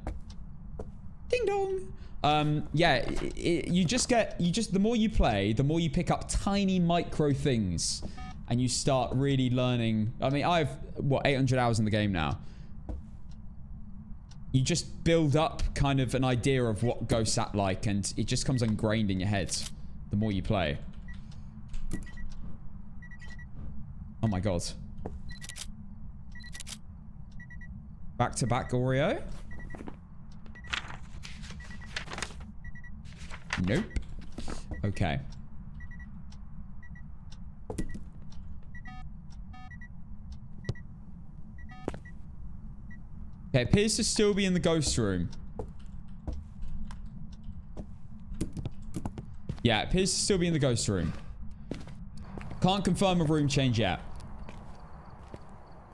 Ding dong. Yeah, the more you play, the more you pick up tiny micro things. And you start really learning. I mean, I have, what, 800 hours in the game now. You just build up kind of an idea of what ghosts act like, and it just comes ingrained in your head the more you play. Oh my god. Back to back Oreo? Nope. Okay. Okay, it appears to still be in the ghost room. Yeah, it appears to still be in the ghost room. Can't confirm a room change yet.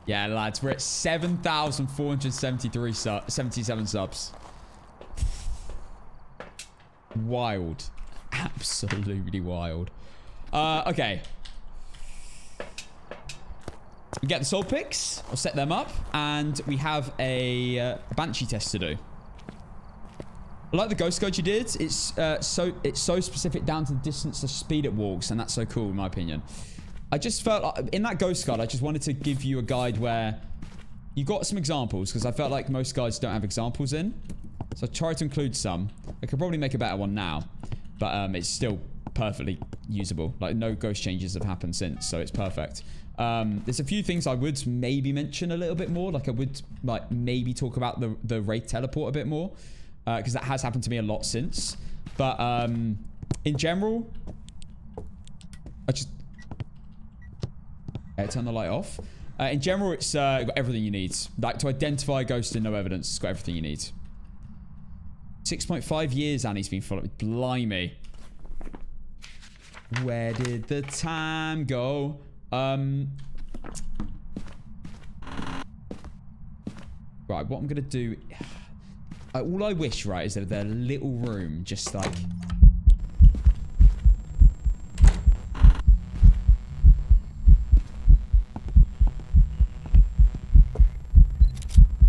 Yeah, lads, we're at 7,477 subs. Wild. Absolutely wild. Okay. We get the soul picks. I'll set them up. And we have a Banshee test to do. I like the ghost code you did. It's so specific down to the distance, the speed it walks. And that's so cool, in my opinion. I just felt like, in that ghost guide, I just wanted to give you a guide where you got some examples. Because I felt like most guides don't have examples in. So I tried to include some. I could probably make a better one now. But it's still perfectly usable. Like, no ghost changes have happened since. So it's perfect. There's a few things I would maybe mention a little bit more. Like I would like maybe talk about the Wraith teleport a bit more. Because that has happened to me a lot since. But in general, I just turn the light off. In general, it's got everything you need. Like to identify a ghost in no evidence, it's got everything you need. 6.5 years Annie's been following. Blimey. Where did the time go? Right, what I'm gonna do. All I wish, right, is that there's a little room just like.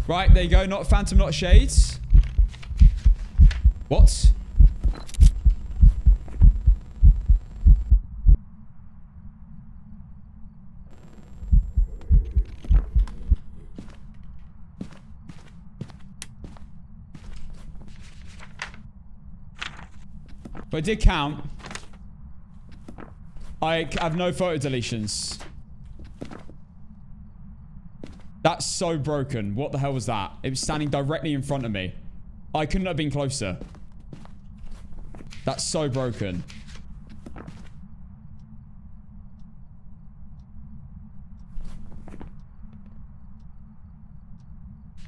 Right, there you go. Not Phantom, not Shades. What? But it did count. I have no photo deletions. That's so broken. What the hell was that? It was standing directly in front of me. I couldn't have been closer. That's so broken.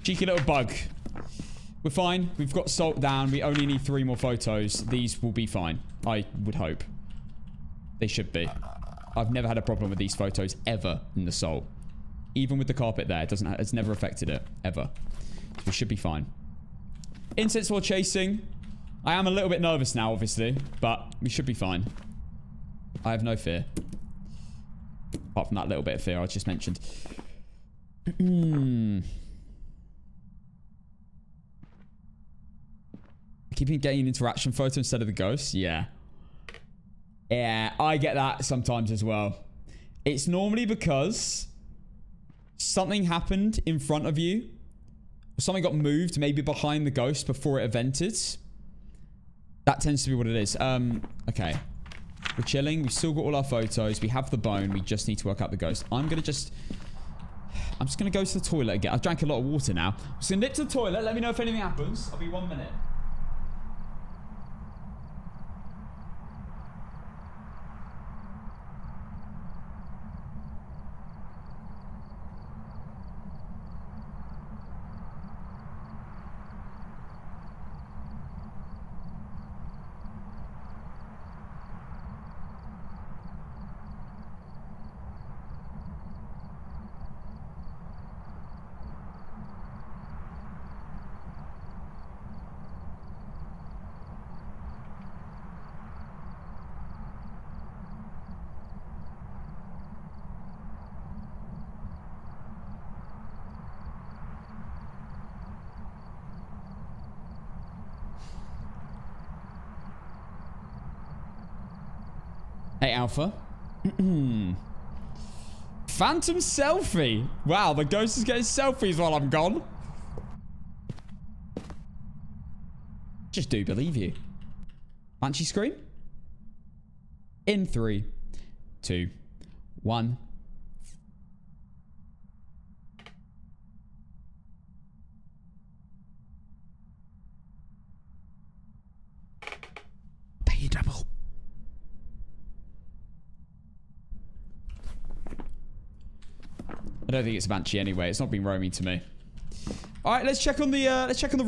Cheeky little bug. We're fine. We've got salt down. We only need 3 more photos. These will be fine. I would hope. They should be. I've never had a problem with these photos ever in the salt. Even with the carpet there. It's never affected it. Ever. So we should be fine. Incense while chasing. I am a little bit nervous now, obviously. But we should be fine. I have no fear. Apart from that little bit of fear I just mentioned. Keeping getting an interaction photo instead of the ghost. Yeah. Yeah, I get that sometimes as well. It's normally because something happened in front of you. Something got moved maybe behind the ghost before it evented. That tends to be what it is. Okay. We're chilling. We've still got all our photos. We have the bone. We just need to work out the ghost. I'm going to just... I'm just going to go to the toilet again. I've drank a lot of water now. I'm just going to nip to the toilet. Let me know if anything happens. I'll be 1 minute. Hey, Alpha. Phantom selfie. Wow, the ghost is getting selfies while I'm gone. Just do believe you. Banshee scream. In 3, 2, 1. Pay you double. I don't think it's a Banshee anyway. It's not been roaming to me. All right, let's check on the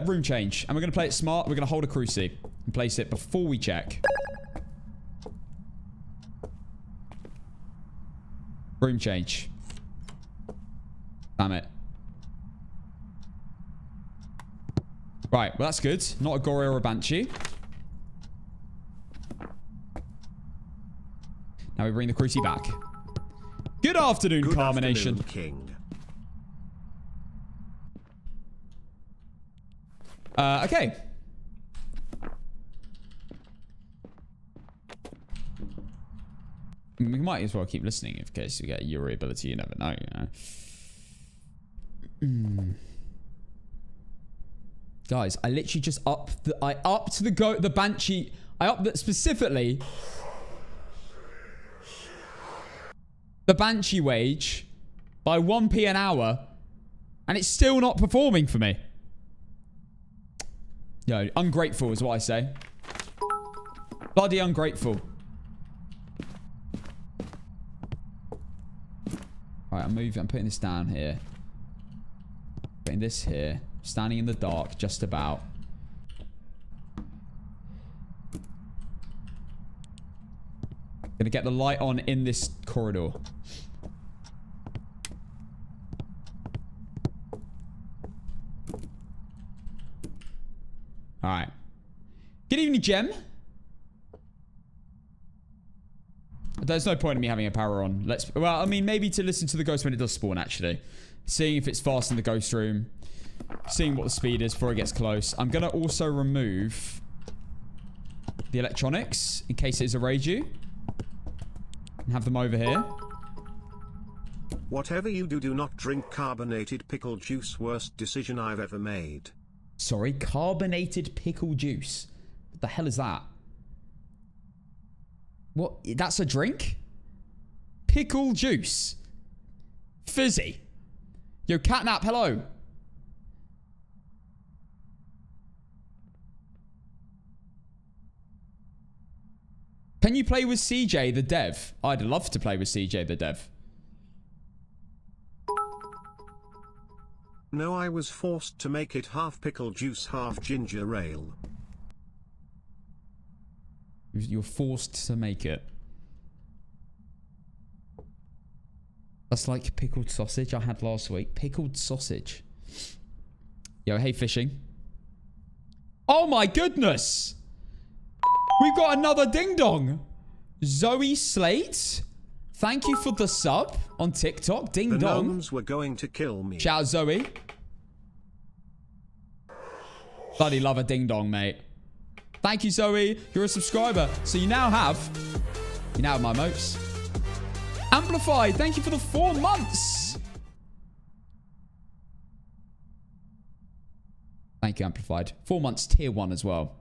room change, and we're gonna play it smart. We're gonna hold a cruci and place it before we check. Room change. Damn it. Right, well that's good. Not a Gorilla or a Banshee. Now we bring the cruci back. Good afternoon, Good Carmination. afternoon, King. Okay. We might as well keep listening in case you get a Yuri ability. You never know, you know. Guys, I literally just upped the Banshee. I upped specifically the Banshee wage by 1p an hour, and it's still not performing for me. Yo, ungrateful is what I say. Bloody ungrateful. Alright, I'm moving. I'm putting this down here. Putting this here. Standing in the dark, just about. Gonna get the light on in this corridor. Alright. Good evening, Gem. There's no point in me having a power on. Well, I mean, maybe to listen to the ghost when it does spawn, actually. Seeing if it's fast in the ghost room. Seeing what the speed is before it gets close. I'm going to also remove the electronics in case it is a Reiju. And have them over here. Whatever you do, do not drink carbonated pickle juice. Worst decision I've ever made. Sorry, carbonated pickle juice. What the hell is that? What? That's a drink? Pickle juice. Fizzy. Yo, Catnap, hello. Can you play with CJ the dev? I'd love to play with CJ the dev. No, I was forced to make it half pickle juice, half ginger ale. You're forced to make it. That's like pickled sausage I had last week. Pickled sausage. Yo, hey, fishing. Oh my goodness! We've got another ding dong. Zoe Slate. Thank you for the sub on TikTok. Ding The dong. gnomes were going to kill me. Shout out, Zoe. Bloody love a ding dong, mate. Thank you, Zoe. You're a subscriber. So you now have my emotes. Amplified. Thank you for the 4 months. Thank you, Amplified. 4 months, tier 1 as well.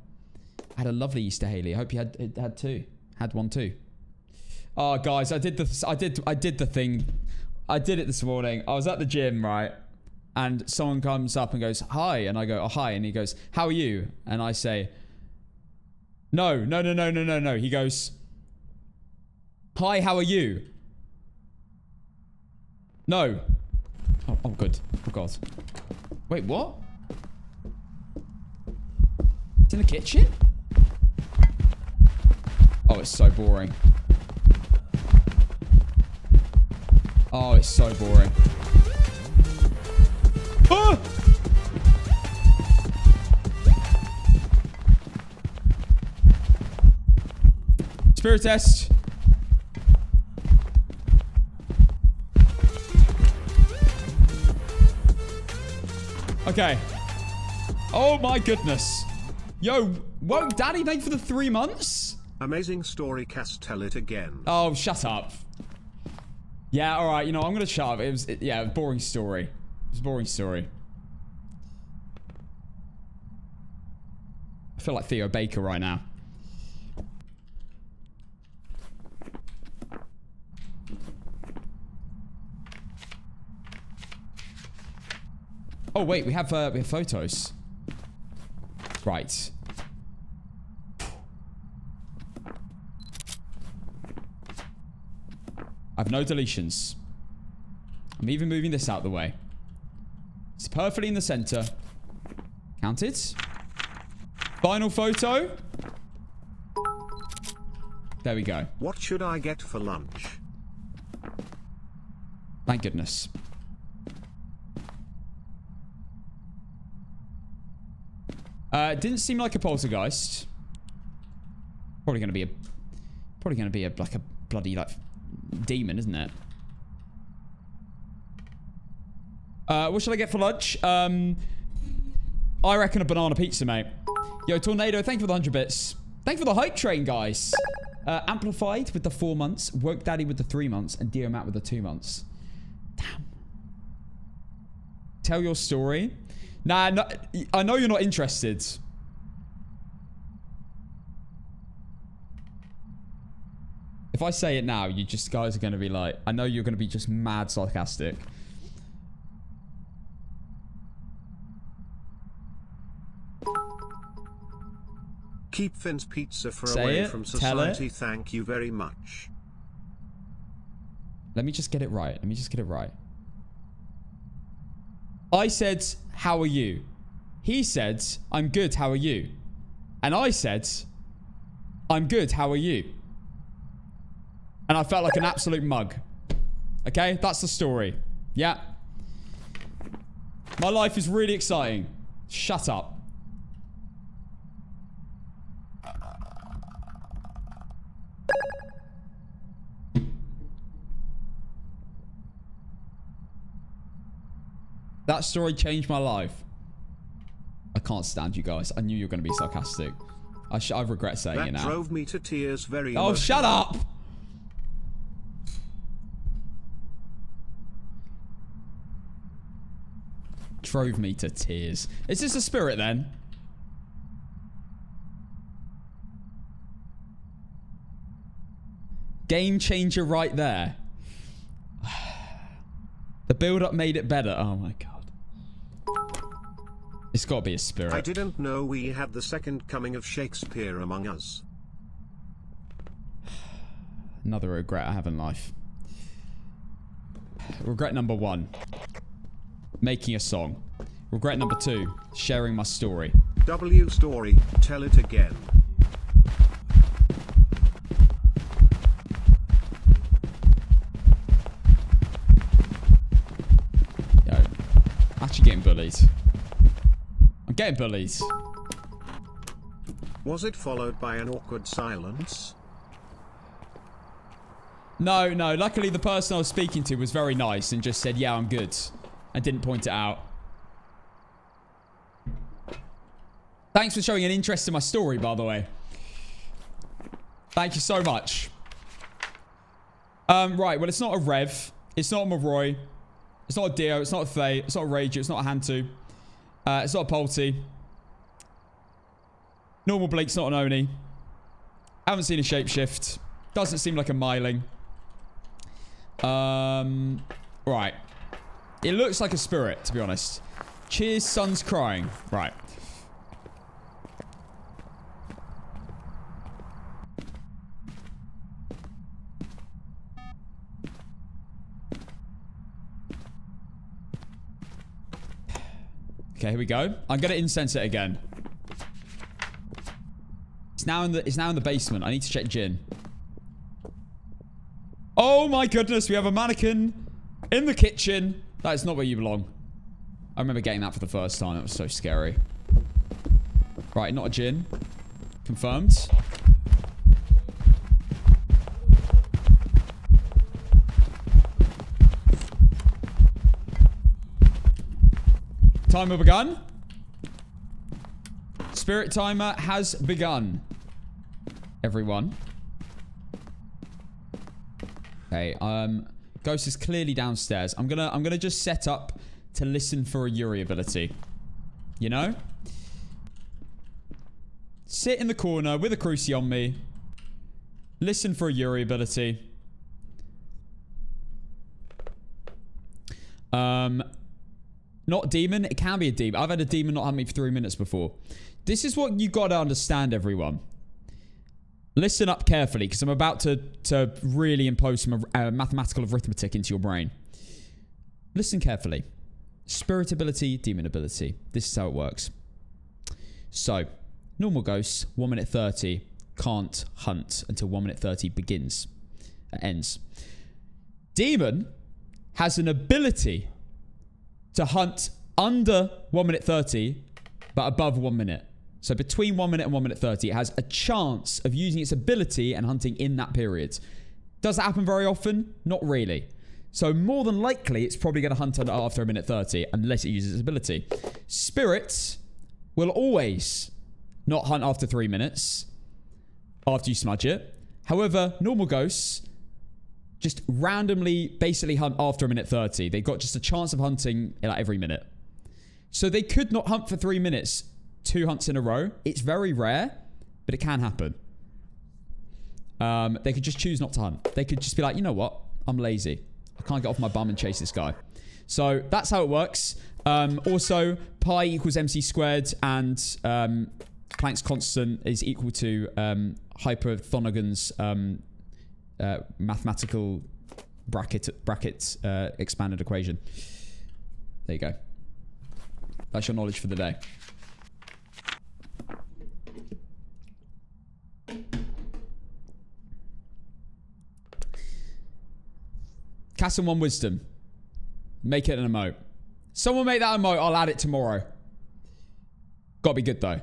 I had a lovely Easter, Haley. I hope you had two. Had one too. Oh, guys, I did the thing. I did it this morning. I was at the gym, right? And someone comes up and goes, hi. And I go, oh, hi. And he goes, how are you? And I say, no. He goes, hi, how are you? No. Oh, good. Oh, God. Wait, what? It's in the kitchen? Oh, it's so boring. Oh, it's so boring. Ah! Spirit test. Okay. Oh my goodness. Yo, won't Daddy thank you for the 3 months? Amazing story, Cass. Tell it again. Oh, shut up. Yeah, all right. You know, I'm gonna shut up. It was, yeah, boring story. It was a boring story. I feel like Theo Baker right now. Oh wait, we have photos. Right. I have no deletions. I'm even moving this out of the way. It's perfectly in the center. Count it. Final photo. There we go. What should I get for lunch? Thank goodness. Didn't seem like a poltergeist. Probably gonna be a like a bloody like demon, isn't it? What should I get for lunch? I reckon a banana pizza, mate. Yo, Tornado, thank you for the 100 bits. Thank you for the hype train, guys. Amplified with the 4 months, Woke Daddy with the 3 months, and Dear Matt with the 2 months. Damn. Tell your story. Nah, no, I know you're not interested. If I say it now, you just guys are going to be like, I know you're going to be just mad sarcastic. Keep Finn's Pizza for Say away it, from tell it. society. Thank you very much. Let me just get it right. Let me just get it right. I said, how are you? He said, I'm good, how are you? And I said, I'm good, how are you? And I felt like an absolute mug. Okay, that's the story. Yeah. My life is really exciting. Shut up. That story changed my life. I can't stand you guys. I knew you were going to be sarcastic. I regret saying it That now. drove me to tears. Very Oh, shut up! Drove me to tears. Is this a spirit then? Game changer right there. The build-up made it better. Oh my god. It's got to be a spirit. I didn't know we had the second coming of Shakespeare among us. Another regret I have in life. Regret number 1. Making a song. Regret number 2. Sharing my story. W story, tell it again. Yo. I'm actually getting bullied. I'm getting bullied. Was it followed by an awkward silence? No. Luckily, the person I was speaking to was very nice and just said, yeah, I'm good. And didn't point it out. Thanks for showing an interest in my story, by the way. Thank you so much. Right, well, it's not a Rev. It's not a Moroi. It's not a Dio. It's not a Faye. It's not a Rager. It's not a Hantu. It's not a Polty. Normal Blake's not an Oni. Haven't seen a Shapeshift. Doesn't seem like a Myling. Right. It looks like a spirit, to be honest. Cheers, son's crying. Right. Okay, here we go. I'm gonna incense it again. It's now in the basement. I need to check Jinn. Oh my goodness, we have a mannequin in the kitchen. That is not where you belong. I remember getting that for the first time. That was so scary. Right, not a Jinn. Confirmed. Timer begun. Spirit timer has begun. Everyone. Okay, Ghost is clearly downstairs. I'm gonna just set up to listen for a Yuri ability. You know? Sit in the corner with a cruci on me. Listen for a Yuri ability. Not demon. It can be a demon. I've had a demon not hunt me for 3 minutes before. This is what you gotta understand, everyone. Listen up carefully, because I'm about to really impose some mathematical arithmetic into your brain. Listen carefully. Spirit ability, demon ability. This is how it works. So, normal ghosts, 1 minute 30, can't hunt until 1 minute 30 begins. Ends. Demon has an ability to hunt under 1 minute 30, but above 1 minute. So between 1 minute and 1 minute 30, it has a chance of using its ability and hunting in that period. Does that happen very often? Not really. So more than likely, it's probably going to hunt after 1 minute 30, unless it uses its ability. Spirits will always not hunt after 3 minutes, after you smudge it. However, normal ghosts just randomly basically hunt after 1 minute 30. They've got just a chance of hunting like every minute. So they could not hunt for 3 minutes, 2 hunts in a row. It's very rare, but it can happen. They could just choose not to hunt. They could just be like, you know what? I'm lazy. I can't get off my bum and chase this guy. So that's how it works. Also, pi equals MC squared, and Planck's constant is equal to Hyperthonigan's mathematical bracket expanded equation. There you go. That's your knowledge for the day. Castle 1 wisdom. Make it an emote. Someone make that emote. I'll add it tomorrow. Gotta be good though.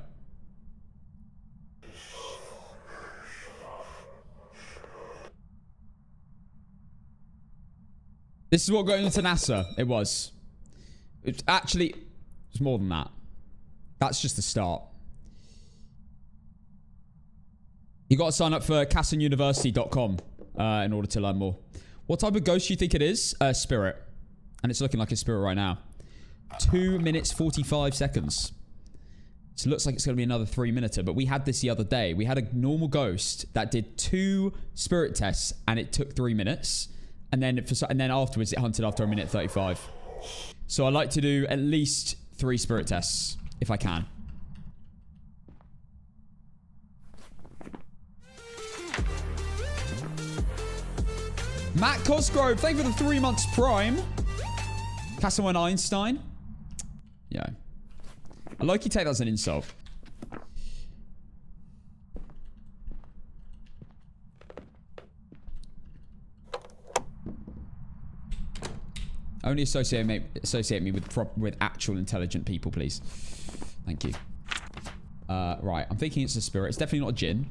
This is what got into NASA. It was. It's actually, it's more than that. That's just the start. You got to sign up for CastonUniversity.com in order to learn more. What type of ghost do you think it is? Spirit. And it's looking like a spirit right now. 2 minutes 45 seconds. So it looks like it's going to be another 3-minuter. But we had this the other day. We had a normal ghost that did 2 spirit tests and it took 3 minutes. And then afterwards it hunted after 1 minute 35. So I like to do at least 3 spirit tests if I can. Matt Cosgrove, thank you for the 3 months prime. Castle Einstein. Yeah. I like you take that as an insult. Only associate me with actual intelligent people, please. Thank you. Right, I'm thinking it's a spirit. It's definitely not a Jinn.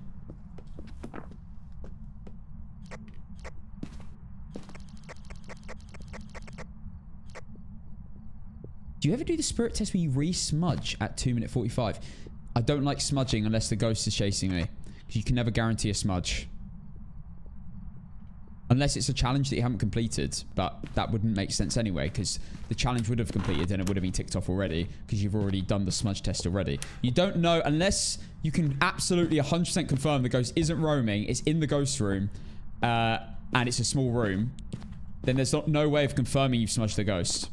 Do you ever do the spirit test where you re-smudge at 2 minute 45? I don't like smudging unless the ghost is chasing me. Because you can never guarantee a smudge. Unless it's a challenge that you haven't completed. But that wouldn't make sense anyway. Because the challenge would have completed and it would have been ticked off already. Because you've already done the smudge test already. You don't know unless you can absolutely 100% confirm the ghost isn't roaming. It's in the ghost room. And it's a small room. then there's no way of confirming you've smudged the ghost.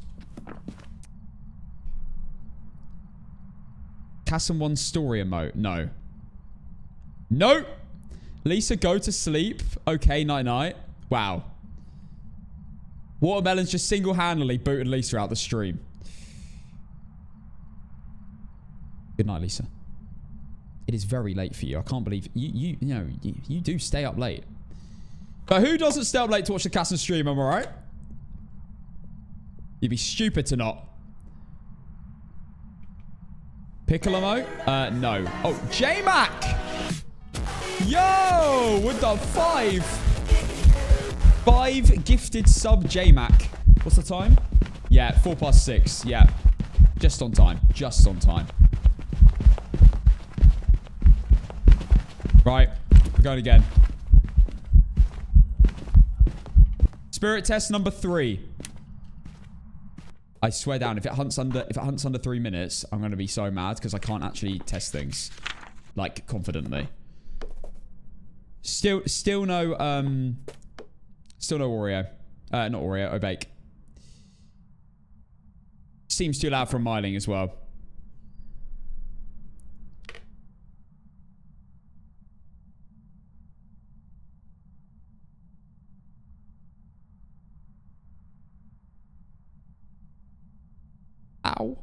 Kassen 1 story emote. No. No. Lisa, go to sleep. Okay, night-night. Wow. Watermelon's just single-handedly booted Lisa out the stream. Good night, Lisa. It is very late for you. I can't believe you do stay up late. But who doesn't stay up late to watch the Kassen stream, am I right? You'd be stupid to not. Piccolo Mo? No. Oh, J-Mac! Yo! With the 5 gifted sub J-Mac. What's the time? Yeah, 6:04. Yeah. Just on time. Just on time. Right. We're going again. Spirit test number 3. I swear down, if it hunts under 3 minutes, I'm gonna be so mad because I can't actually test things like confidently. Still no Oreo. Not Oreo, Obake. Seems too loud for a Myling as well. Ow.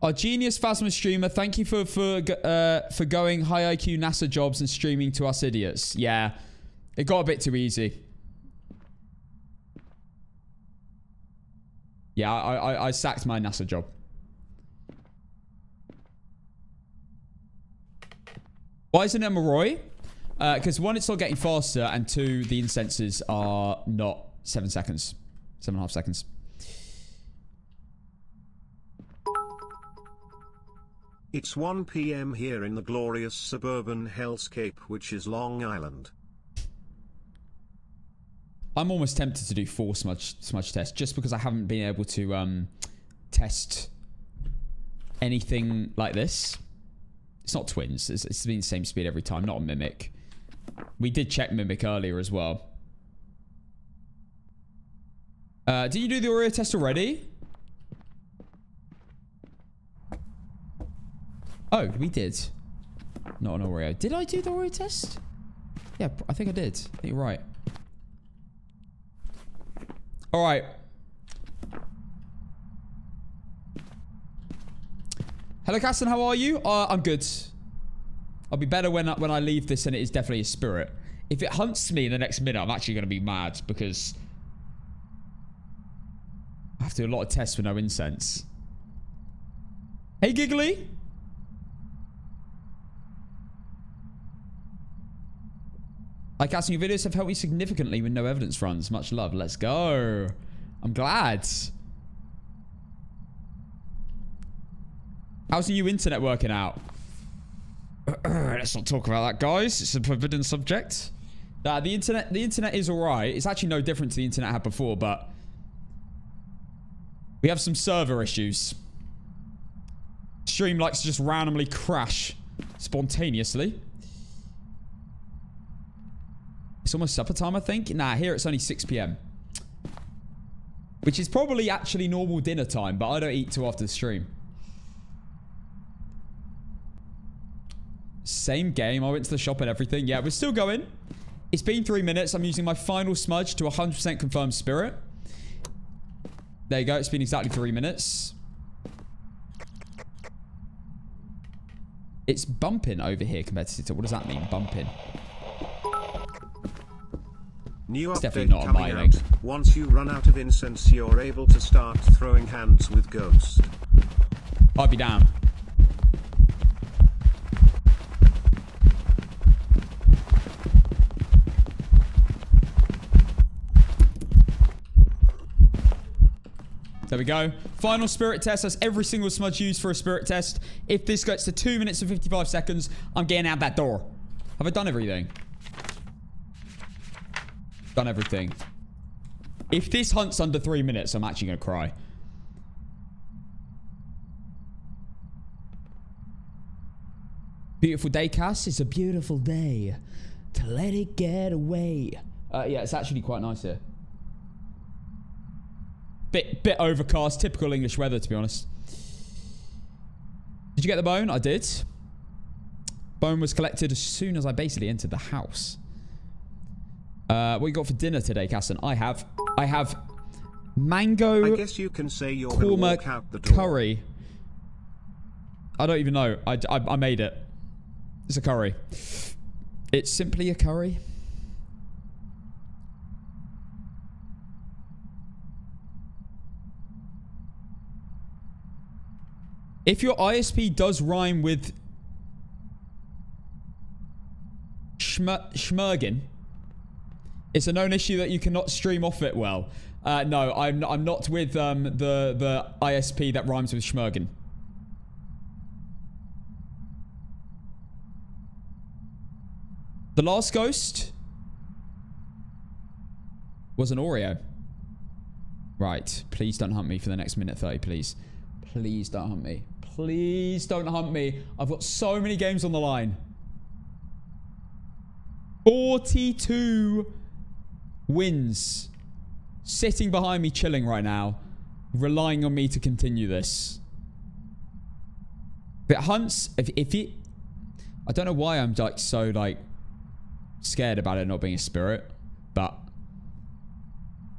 Our genius Phasma streamer, thank you for going high IQ NASA jobs and streaming to us idiots. Yeah, it got a bit too easy. Yeah, I sacked my NASA job. Why isn't it Moroi? Because 1, it's not getting faster, and 2, the incenses are not 7 seconds. 7.5 seconds. It's 1 PM here in the glorious suburban hellscape, which is Long Island. I'm almost tempted to do 4 smudge tests just because I haven't been able to test anything like this. It's not twins. It's been the same speed every time, not a mimic. We did check mimic earlier as well. Did you do the Oreo test already? Oh, we did. Not an Oreo. Did I do the Oreo test? Yeah, I think I did. I think you're right. All right. Hello, Kassen. How are you? I'm good. I'll be better when I leave this, and it is definitely a spirit. If it hunts me in the next minute, I'm actually going to be mad because I have to do a lot of tests with no incense. Hey, Giggly. Kassen, your videos have helped me significantly with no evidence runs. Much love. Let's go. I'm glad. How's the new internet working out? Let's not talk about that, guys. It's a forbidden subject. The internet is alright. It's actually no different to the internet I had before, but we have some server issues. Stream likes to just randomly crash spontaneously. It's almost supper time, I think. Nah, here it's only 6 PM. Which is probably actually normal dinner time, but I don't eat till after the stream. Same game. I went to the shop and everything. Yeah, we're still going. It's been 3 minutes. I'm using my final smudge to 100% confirm spirit. There you go. It's been exactly 3 minutes. It's bumping over here compared to... What does that mean, bumping? New It's update definitely not a coming Myling. out. Once you run out of incense, you're able to start throwing hands with Ghost. I'll be down. There we go. Final spirit test. That's every single smudge used for a spirit test. If this gets to 2 minutes and 55 seconds, I'm getting out that door. Have I done everything? Done everything. If this hunts under 3 minutes, I'm actually going to cry. Beautiful day, Cass. It's a beautiful day to let it get away. Yeah, it's actually quite nice here. Bit overcast. Typical English weather, to be honest. Did you get the bone? I did. Bone was collected as soon as I basically entered the house. What you got for dinner today, Casson? I have mango I guess you can say you're gonna korma walk out the door. curry. I don't even know. I made it. It's a curry. It's simply a curry. If your ISP does rhyme with Schmergen, it's a known issue that you cannot stream off it well. No, I'm not with the ISP that rhymes with Schmergen. The last ghost was an Oreo. Right. Please don't hunt me for the next minute 30, please. Please don't hunt me. Please don't hunt me. I've got so many games on the line. 42 wins. Sitting behind me, chilling right now. Relying on me to continue this. If it hunts, if it... I don't know why I'm like so like scared about it not being a spirit. But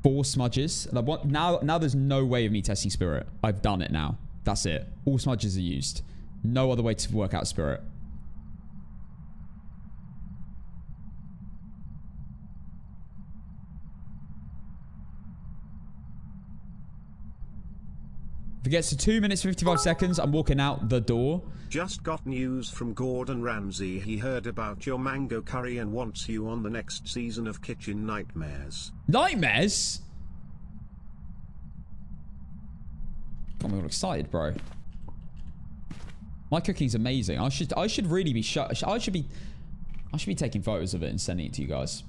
4 smudges. Like what, now there's no way of me testing spirit. I've done it now. That's it. All smudges are used. No other way to work out spirit. If it gets to 2 minutes 55 seconds, I'm walking out the door. Just got news from Gordon Ramsay. He heard about your mango curry and wants you on the next season of Kitchen Nightmares. Nightmares? Got me all excited, bro. My cooking's amazing. I should really be I should be taking photos of it and sending it to you guys.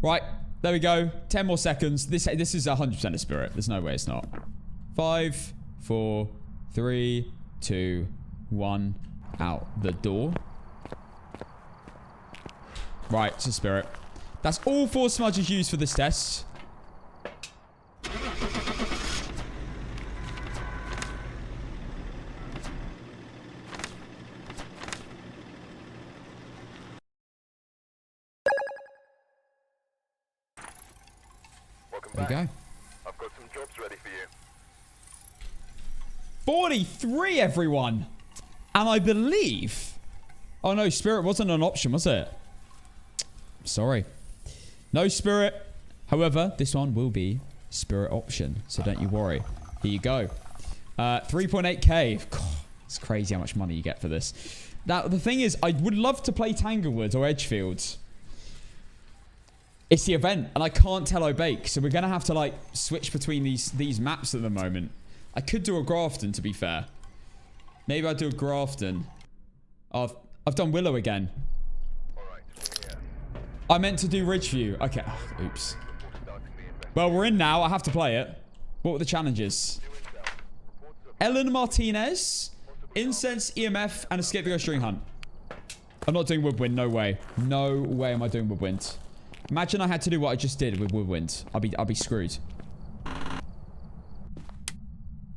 Right, there we go. 10 more seconds. This is 100% a spirit. There's no way it's not. 5, 4, 3, 2, 1. Out the door. Right, it's a spirit. That's all 4 smudges used for this test. There you go. I've got some jobs ready for you. 43, everyone. And I believe... Oh, no, spirit wasn't an option, was it? Sorry. No spirit. However, this one will be spirit option. So don't you worry. Here you go. 3.8k. God, it's crazy how much money you get for this. Now, the thing is, I would love to play Tanglewood or Edgefield. It's the event, and I can't tell Obake, so we're going to have to, like, switch between these maps at the moment. I could do a Grafton, to be fair. Maybe I'll do a Grafton. I've done Willow again. Alright, we're here. I meant to do Ridgeview. Okay. Oh, oops. Well, we're in now. I have to play it. What were the challenges? Ellen Martinez, Incense, EMF, and Escape the Ghost During Hunt. I'm not doing Woodwind. No way. No way am I doing Woodwind. Imagine I had to do what I just did with Woodwind. I'll be screwed.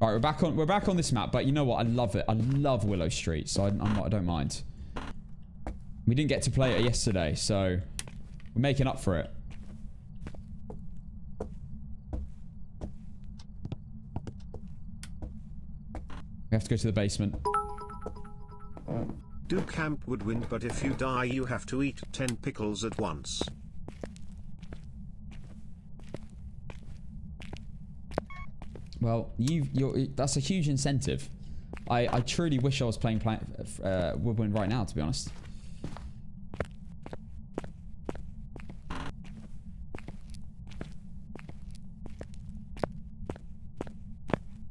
Right, we're back on this map, but you know what? I love it. I love Willow Street, so I don't mind. We didn't get to play it yesterday, so we're making up for it. We have to go to the basement. Do camp Woodwind, but if you die you have to eat 10 pickles at once. Well, that's a huge incentive. I truly wish I was playing Woodwind right now, to be honest.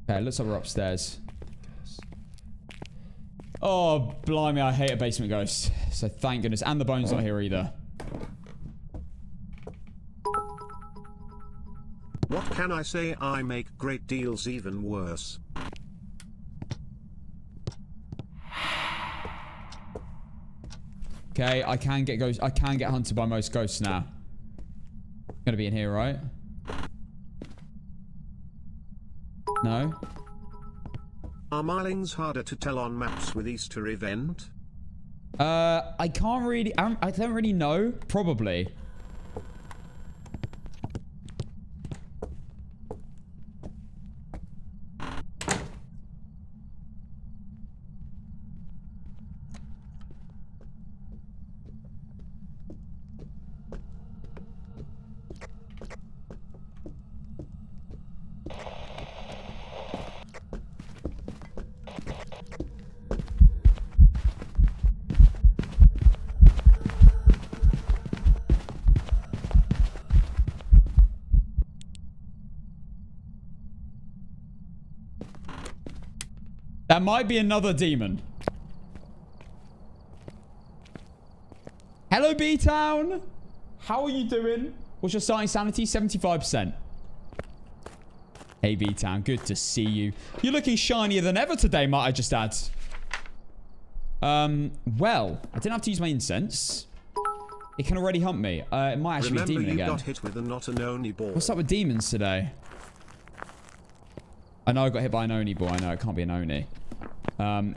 Okay, looks like we're upstairs. Oh, blimey, I hate a basement ghost. So thank goodness. And the bone's not here either. What can I say? I make great deals even worse. Okay, I can get hunted by most ghosts now. Gonna be in here, right? No? Are milings harder to tell on maps with Easter event? I can't really... I don't really know. Probably. That might be another demon. Hello, B-Town. How are you doing? What's your starting sanity? 75%. Hey, B-Town. Good to see you. You're looking shinier than ever today, might I just add. Well, I didn't have to use my incense. It can already hunt me. It might actually be a demon again. Got hit with a not an Oni ball. What's up with demons today? I know I got hit by an Oni ball. I know it can't be an Oni.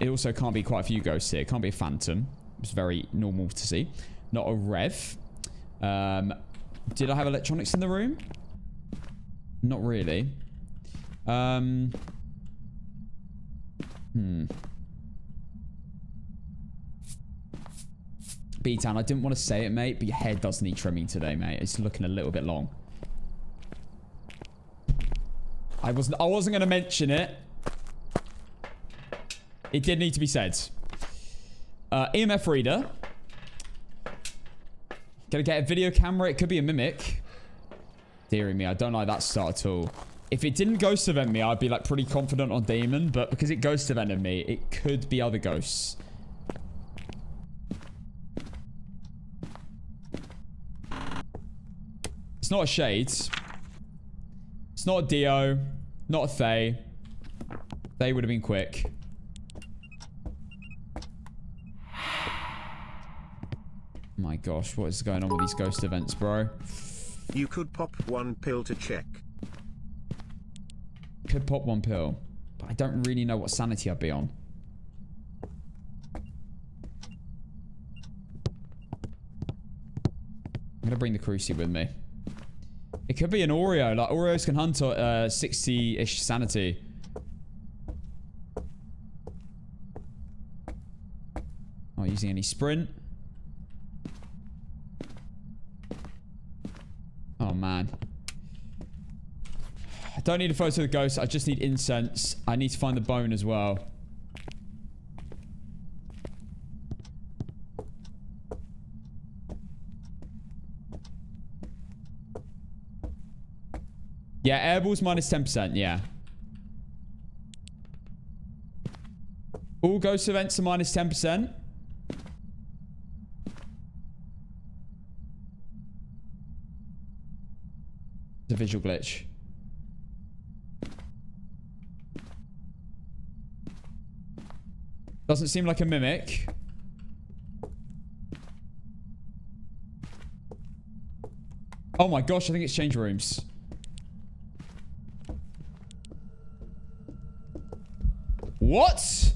It also can't be quite a few ghosts here. It can't be a phantom. It's very normal to see. Not a rev. Did I have electronics in the room? Not really. B-Town, I didn't want to say it, mate, but your hair does need trimming today, mate. It's looking a little bit long. I wasn't going to mention it. It did need to be said. EMF reader. Gonna get a video camera. It could be a mimic. Dearie me, I don't like that start at all. If it didn't ghost event me, I'd be like pretty confident on demon. But because it ghost evented me, it could be other ghosts. It's not a shade. It's not a Dio. Not a Faye. They would have been quick. My gosh, what is going on with these ghost events, bro? You could pop one pill to check. Could pop one pill. But I don't really know what sanity I'd be on. I'm going to bring the Cruci with me. It could be an Oreo. Like, Oreos can hunt at 60-ish sanity. Not using any sprint. Oh, man. I don't need a photo of the ghost. I just need incense. I need to find the bone as well. Yeah, airballs minus 10%, yeah. All ghost events are minus 10%. It's a visual glitch. Doesn't seem like a mimic. Oh my gosh, I think it's change rooms. What?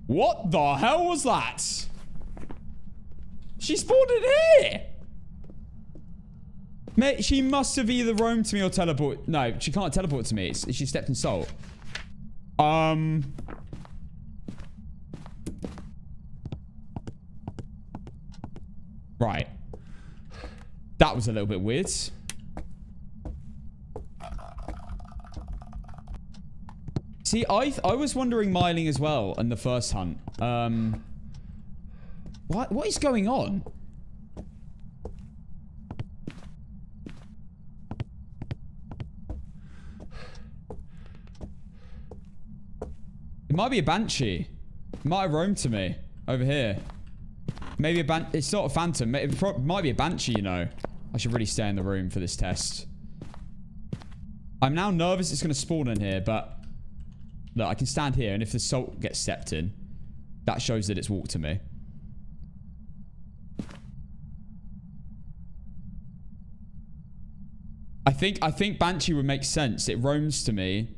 What the hell was that? She spawned in here. Mate, she must have either roamed to me or teleport. No, she can't teleport to me. She stepped in salt. Right. That was a little bit weird. See, I was wondering miling as well in the first hunt. What is going on? It might be a banshee. It might have roamed to me over here. Maybe a it's not a phantom. It might be a banshee, you know. I should really stay in the room for this test. I'm now nervous it's going to spawn in here, but look, I can stand here, and if the salt gets stepped in, that shows that it's walked to me. I think Banshee would make sense. It roams to me.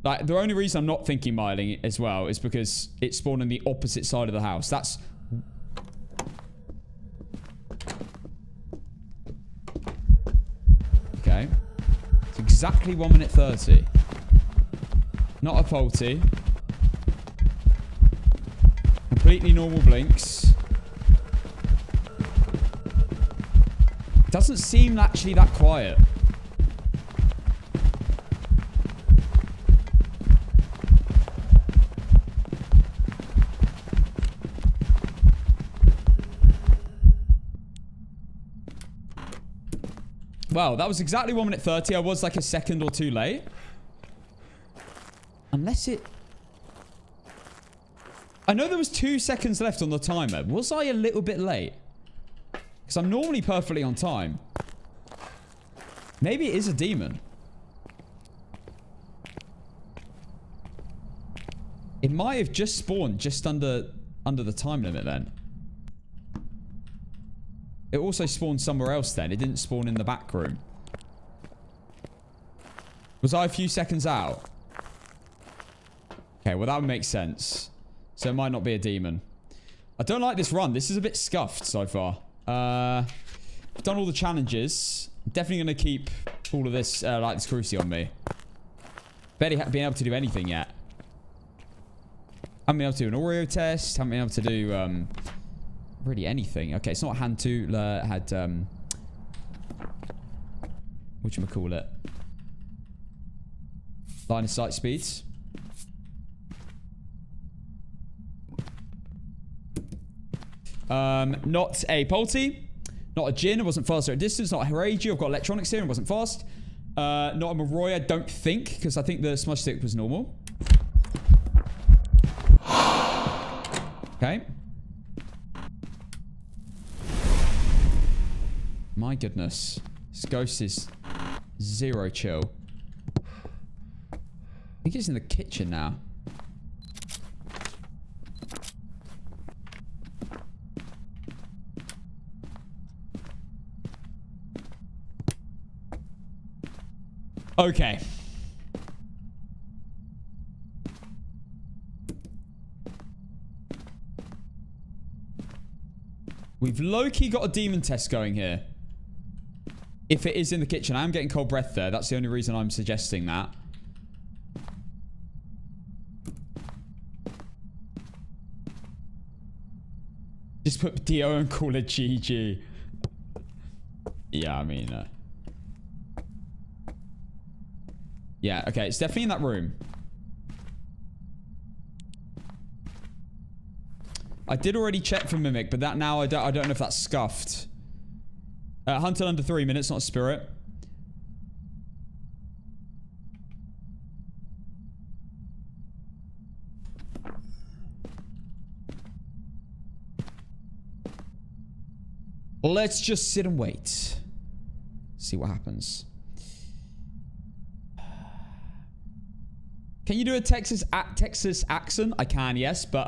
Like, the only reason I'm not thinking Myling as well is because it spawned on the opposite side of the house. That's... Okay. It's exactly 1 minute 30. Not a faulty. Completely normal blinks. Doesn't seem actually that quiet. Wow, that was exactly 1 minute 30. I was like a second or two late. Unless it... I know there was 2 seconds left on the timer. Was I a little bit late? Because I'm normally perfectly on time. Maybe it is a demon. It might have just spawned just under the time limit then. It also spawned somewhere else then. It didn't spawn in the back room. Was I a few seconds out? Okay, well that would make sense. So it might not be a demon. I don't like this run. This is a bit scuffed so far. I've done all the challenges. I'm definitely going to keep all of this, like this cruci on me. Barely been able to do anything yet. Haven't been able to do an Oreo test. Haven't been able to do, really anything. Okay, it's not hand tool. Had, whatchamacallit? Line of sight speeds. Not a Polty. Not a Jin. It wasn't faster at distance. Not a Haraji. I've got electronics here. It wasn't fast. Not a Maroi, I don't think. Because I think the smudge stick was normal. Okay. My goodness. This ghost is zero chill. I think it's in the kitchen now. Okay. We've low-key got a demon test going here. If it is in the kitchen. I am getting cold breath there. That's the only reason I'm suggesting that. Just put Dio and call it GG. Yeah, I mean... yeah, okay. It's definitely in that room. I did already check for Mimic, but that now I don't know if that's scuffed. Hunted under 3 minutes, not a spirit. Let's just sit and wait. See what happens. Can you do a Texas accent? I can, yes, but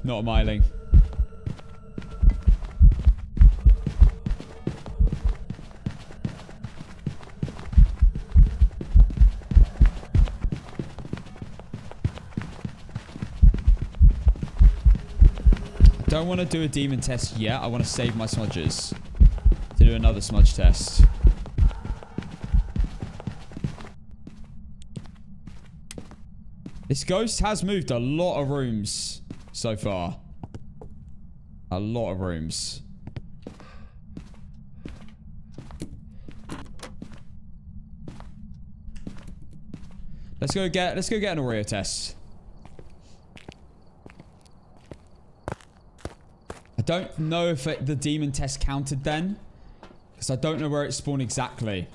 not a Myling. I don't want to do a demon test yet. I want to save my smudges to do another smudge test. This ghost has moved a lot of rooms so far. A lot of rooms. Let's go get an Oreo test. I don't know if the demon test counted then. Because I don't know where it spawned exactly.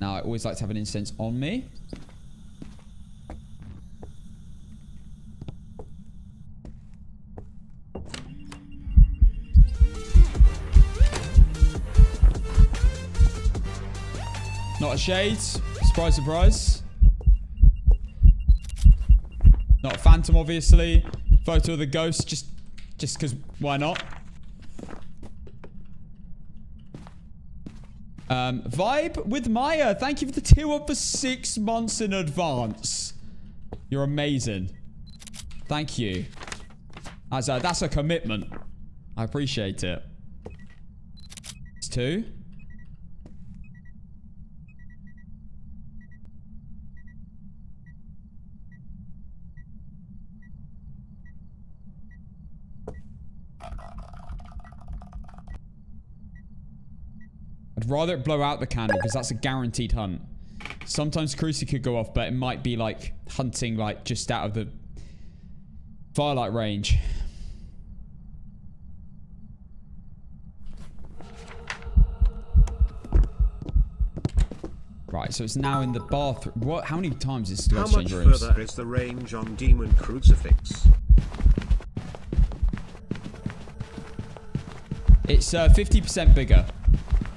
Now, I always like to have an incense on me. Not a shade. Surprise, surprise. Not a phantom, obviously. Photo of the ghost, just because why not? Vibe with Maya. Thank you for the tier 1 for 6 months in advance. You're amazing. Thank you. That's a commitment. I appreciate it. It's 2. I'd rather it blow out the candle because that's a guaranteed hunt. Sometimes Cruci could go off, but it might be like hunting like just out of the firelight range. Right, so it's now in the bathroom. What? How many times is How Ghost much change rooms? further is the range on Demon Crucifix? It's 50% bigger.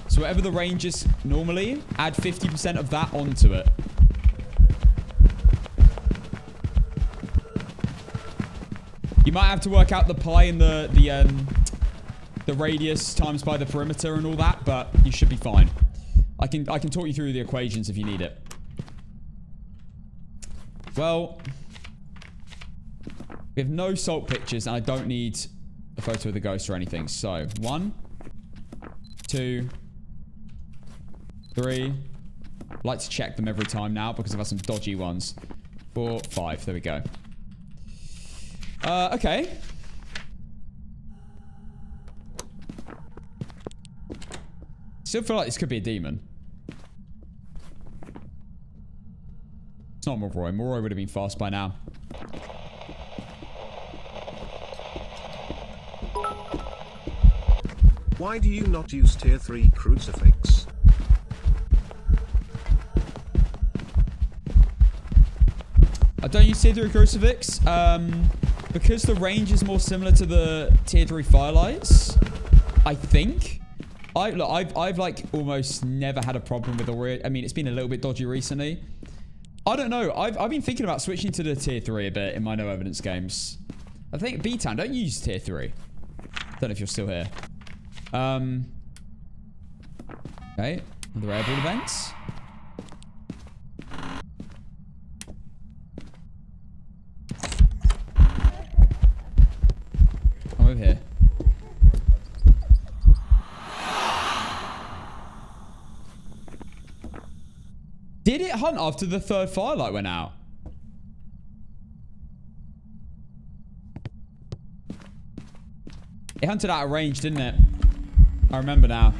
So whatever the range is normally, add 50% of that onto it. You might have to work out the pi and the radius times by the perimeter and all that, but you should be fine. I can talk you through the equations if you need it. Well, we have no salt pictures, and I don't need a photo of the ghost or anything. So 1, 2, 3. I like to check them every time now because I've had some dodgy ones. 4, 5. There we go. Okay. Still feel like this could be a demon. It's not Morroy. Morroy would have been fast by now. Why do you not use tier 3 crucifix? I don't use tier 3 crucifix. Because the range is more similar to the tier 3 firelights. I think. I've like almost never had a problem with the. I mean, it's been a little bit dodgy recently. I don't know. I've been thinking about switching to the tier 3 a bit in my no evidence games. I think B-Town, don't you use tier 3? Don't know if you're still here. Okay. Other airball events. I'm over here. Did it hunt after the 3rd firelight went out? It hunted out of range, didn't it? I remember now.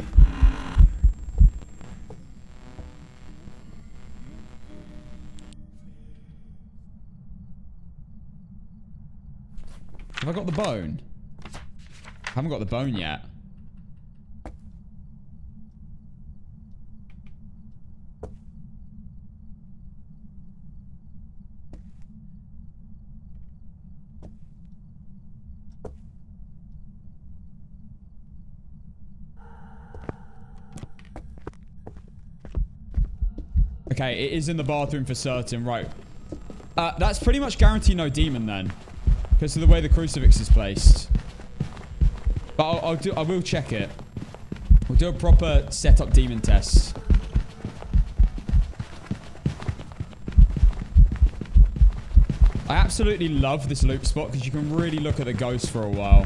Have I got the bone? I haven't got the bone yet. Okay, it is in the bathroom for certain, right. That's pretty much guaranteed no demon then. Because of the way the crucifix is placed. But I will check it. We'll do a proper setup demon test. I absolutely love this loop spot because you can really look at the ghost for a while.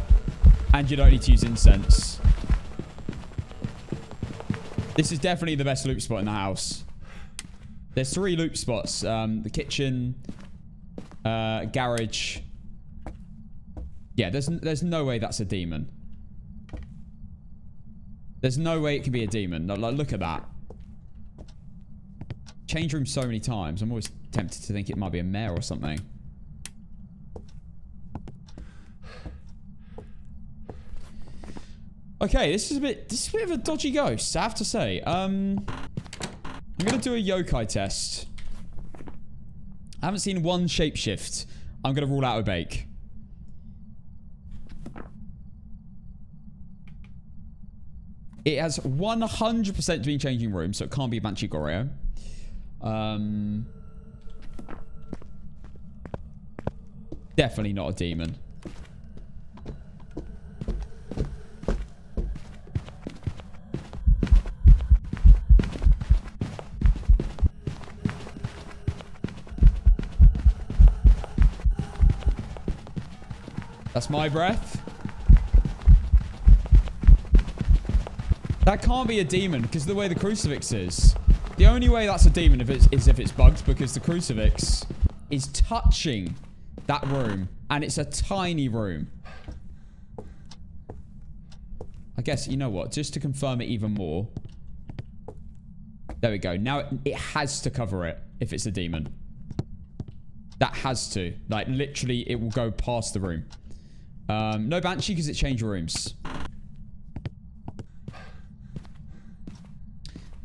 And you don't need to use incense. This is definitely the best loop spot in the house. There's 3 loop spots. The kitchen, garage. Yeah, there's no way that's a demon. There's no way it can be a demon. Like, look at that. Change room so many times. I'm always tempted to think it might be a mare or something. Okay, this is a bit of a dodgy ghost, I have to say. I'm gonna do a yokai test. I haven't seen one shapeshift. I'm gonna rule out a bake. It has 100% been changing rooms, so it can't be Banshee Goryo. Definitely not a demon. That's my breath. That can't be a demon because of the way the crucifix is. The only way that's a demon is if it's bugged, because the crucifix is touching that room and it's a tiny room. I guess, you know what? Just to confirm it even more. There we go. Now it has to cover it if it's a demon. That has to. Like, literally, it will go past the room. No Banshee because it changed rooms.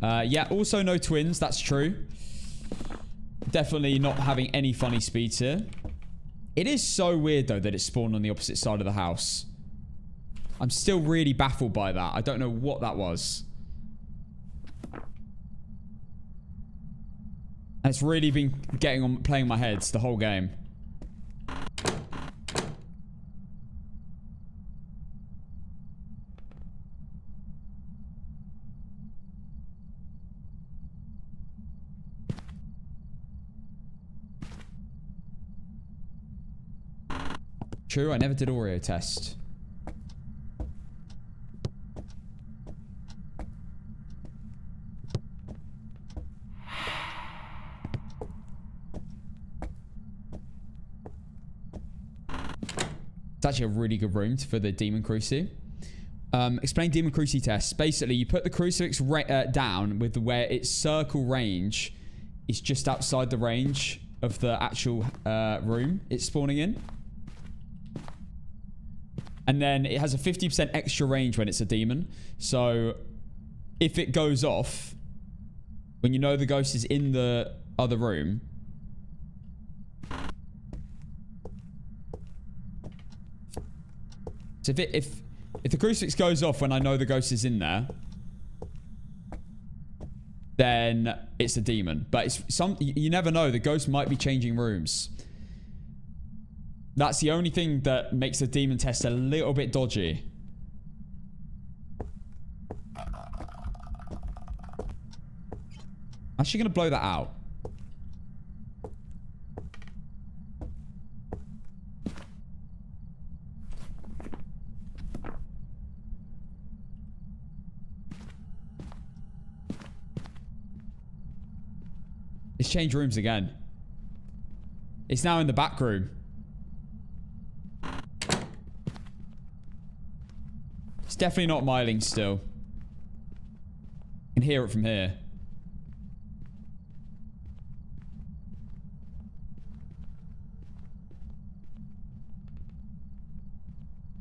Yeah, also no twins. That's true. Definitely not having any funny speeds here. It is so weird, though, that it spawned on the opposite side of the house. I'm still really baffled by that. I don't know what that was. And it's really been playing my heads the whole game. True, I never did Oreo test. It's actually a really good room for the Demon Cruci. Explain Demon Cruci test. Basically, you put the crucifix down with where its circle range is just outside the range of the actual room it's spawning in. And then it has a 50% extra range when it's a demon. So if it goes off, when you know the ghost is in the other room, so if the crucifix goes off when I know the ghost is in there, then it's a demon. But it's you never know. The ghost might be changing rooms. That's the only thing that makes the demon test a little bit dodgy. Actually gonna blow that out. It's changed rooms again. It's now in the back room. It's definitely not Myling still. I can hear it from here.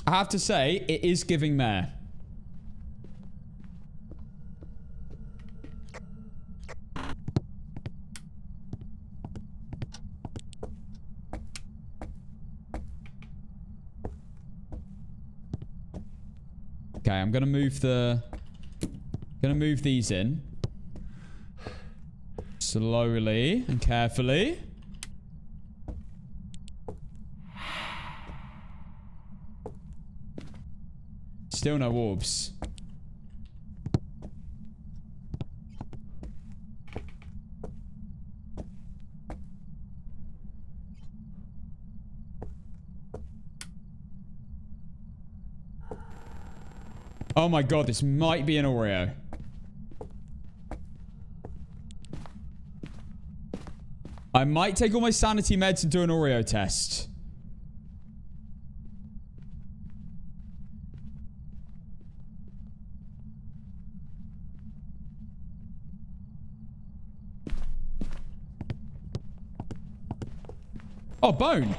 I have to say, it is giving mare. Okay, I'm gonna move these in slowly and carefully. Still no orbs. Oh my god, this might be an Oreo. I might take all my sanity meds and do an Oreo test. Oh, bone.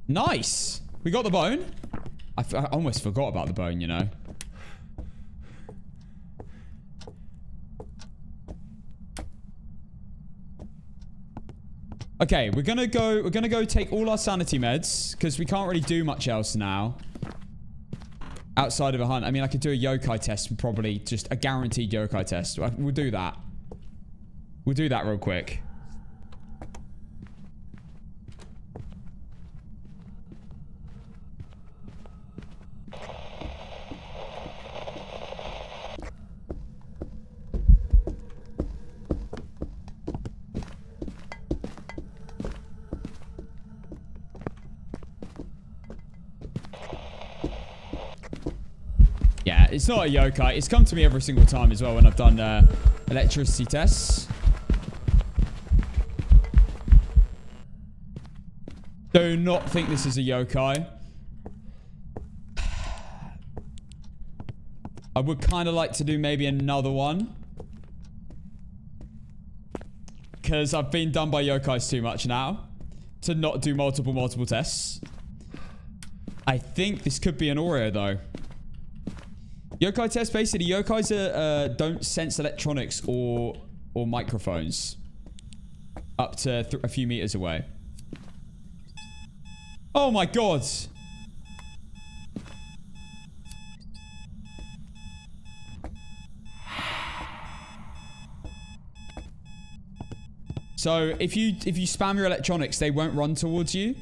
Nice. We got the bone. I almost forgot about the bone, you know. Okay, we're gonna go take all our sanity meds because we can't really do much else now outside of a hunt. I mean, I could do a yokai test, probably just a guaranteed yokai test. We'll do that. We'll do that real quick. Yeah, it's not a yokai. It's come to me every single time as well when I've done electricity tests. Do not think this is a yokai. I would kind of like to do maybe another one. Because I've been done by yokais too much now. To not do multiple tests. I think this could be an Oreo though. Yokai test, basically, yokais don't sense electronics or microphones up to a few meters away. Oh my god! So if you spam your electronics, they won't run towards you.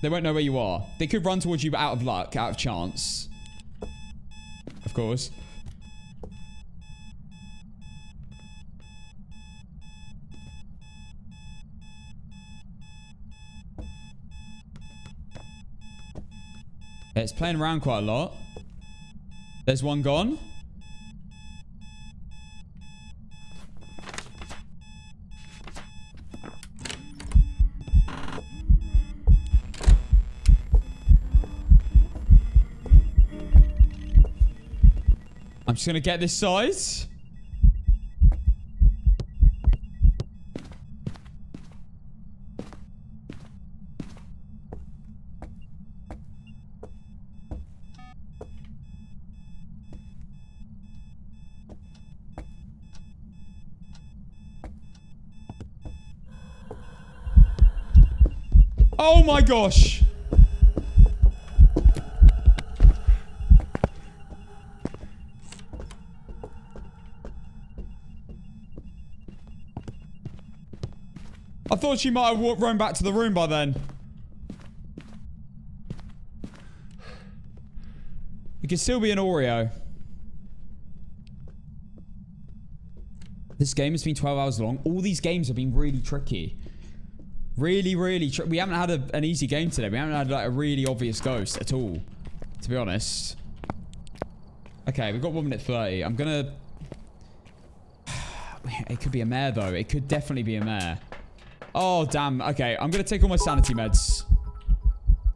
They won't know where you are. They could run towards you, but out of luck, out of chance. Of course. Yeah, it's playing around quite a lot. There's one gone. I'm just gonna get this side. Oh my gosh! I thought she might have run back to the room by then. It could still be an Oreo. This game has been 12 hours long. All these games have been really tricky. Really tricky. We haven't had an easy game today. We haven't had like a really obvious ghost at all, to be honest. Okay, we've got 1 minute 30. I'm gonna... It could be a mare though. It could definitely be a mare. Oh, damn. Okay, I'm going to take all my sanity meds.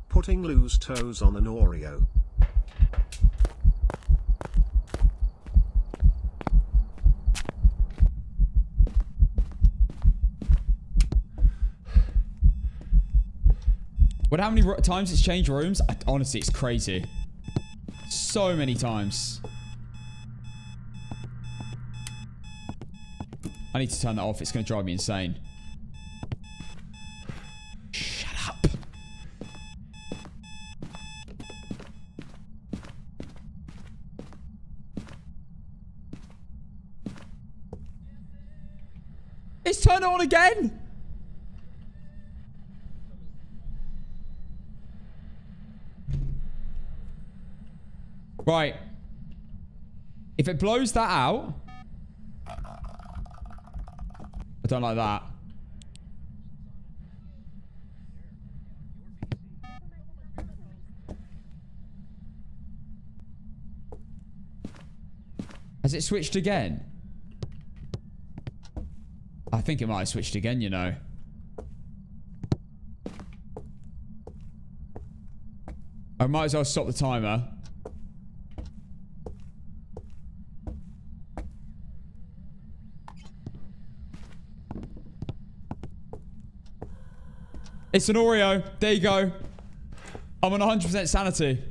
Putting loose toes on an Oreo. What? How many times it's changed rooms? Honestly, it's crazy. So many times. I need to turn that off. It's going to drive me insane. It's turned on again. Right. If it blows that out. I don't like that. Has it switched again? I think it might have switched again, you know. I might as well stop the timer. It's an Oreo. There you go. I'm on 100% sanity.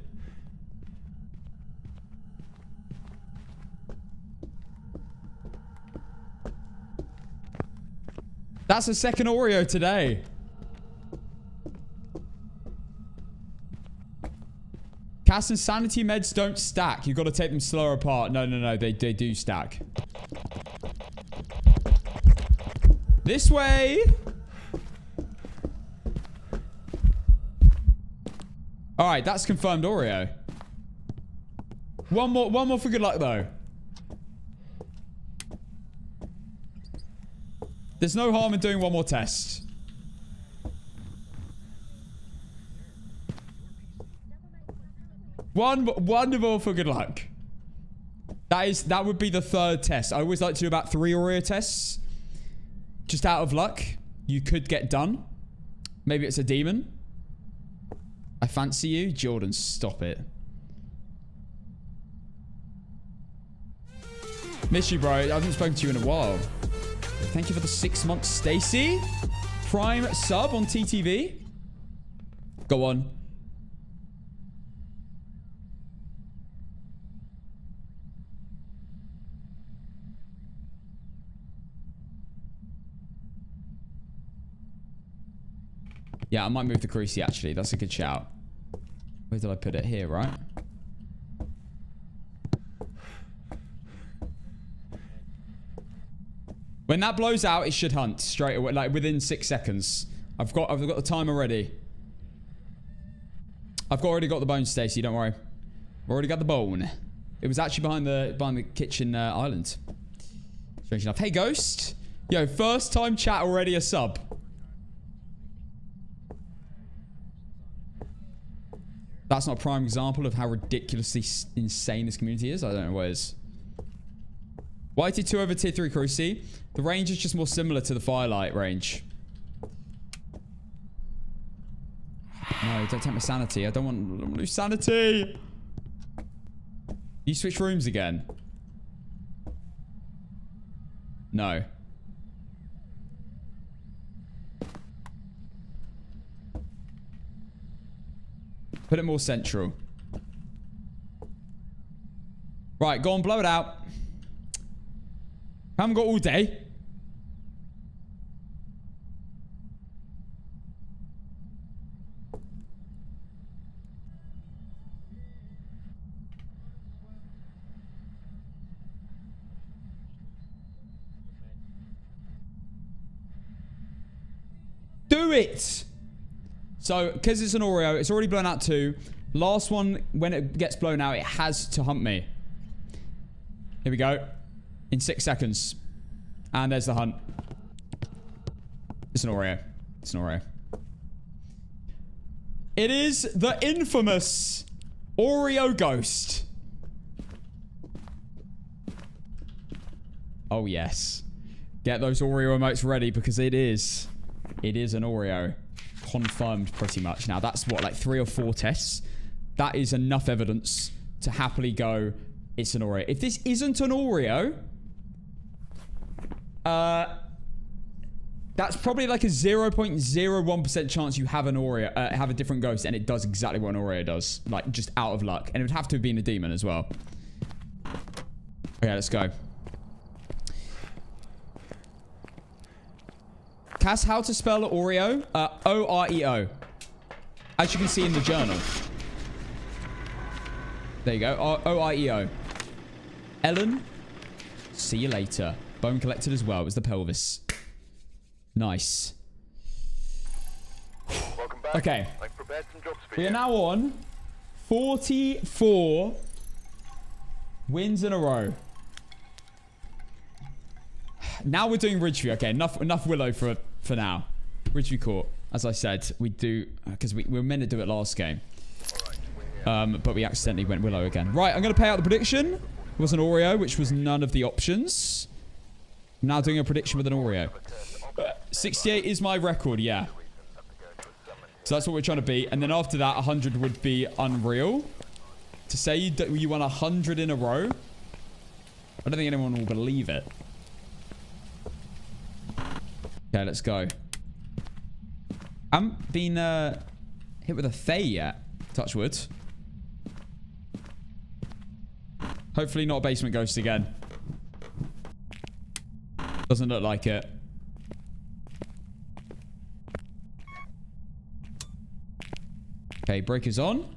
That's the second Oreo today. Cass and sanity meds don't stack. You've got to take them slower apart. No. They do stack. This way. All right, that's confirmed Oreo. One more for good luck, though. There's no harm in doing one more test. One more for good luck. That would be the third test. I always like to do about 3 Oreo tests. Just out of luck, you could get done. Maybe it's a demon. I fancy you. Jordan, stop it. Miss you, bro. I haven't spoken to you in a while. Thank you for the 6 months, Stacy. Prime sub on TTV. Go on. Yeah, I might move the Cruci, actually. That's a good shout. Where did I put it? Here, right? When that blows out, it should hunt straight away, like within 6 seconds. I've got the timer ready. I've already got the bone, Stacy. Don't worry. I've already got the bone. It was actually behind the kitchen island. Strange enough. Hey, Ghost. Yo, first time chat already a sub. That's not a prime example of how ridiculously insane this community is. I don't know what it is. Why tier 2 over tier 3 Cruci? The range is just more similar to the Firelight range. No, don't take my sanity. I don't want to lose sanity. You switch rooms again? No. Put it more central. Right, go on, blow it out. Haven't got all day. Do it! So, because it's an Oreo, it's already blown out 2. Last one, when it gets blown out, it has to hunt me. Here we go. In 6 seconds. And there's the hunt. It's an Oreo. It's an Oreo. It is the infamous Oreo Ghost. Oh, yes. Get those Oreo emotes ready because it is an Oreo. Confirmed pretty much. Now, that's what, like 3 or 4 tests? That is enough evidence to happily go, it's an Oreo. If this isn't an Oreo, that's probably like a 0.01% chance you have an Oreo, have a different ghost, and it does exactly what an Oreo does. Like, just out of luck. And it would have to have been a demon as well. Okay, let's go. Cass, how to spell Oreo? O-R-E-O. As you can see in the journal. There you go. O-I-E-O. Ellen, see you later. Bone collected as well. It was the pelvis. Nice. Welcome back. Okay. I've prepared some jobs for We you. are now on 44 wins in a row. Now we're doing Ridgeview. Okay, enough Willow for now. Ridgeview Court. As I said, we do... Because we were meant to do it last game. But we accidentally went Willow again. Right, I'm going to pay out the prediction. It was an Oreo, which was none of the options. I'm now doing a prediction with an Oreo. 68 is my record, yeah. So that's what we're trying to beat. And then after that, 100 would be unreal. To say you won 100 in a row, I don't think anyone will believe it. Okay, let's go. I haven't been hit with a Thay yet. Touch wood. Hopefully not a basement ghost again. Doesn't look like it. Okay, breaker's on.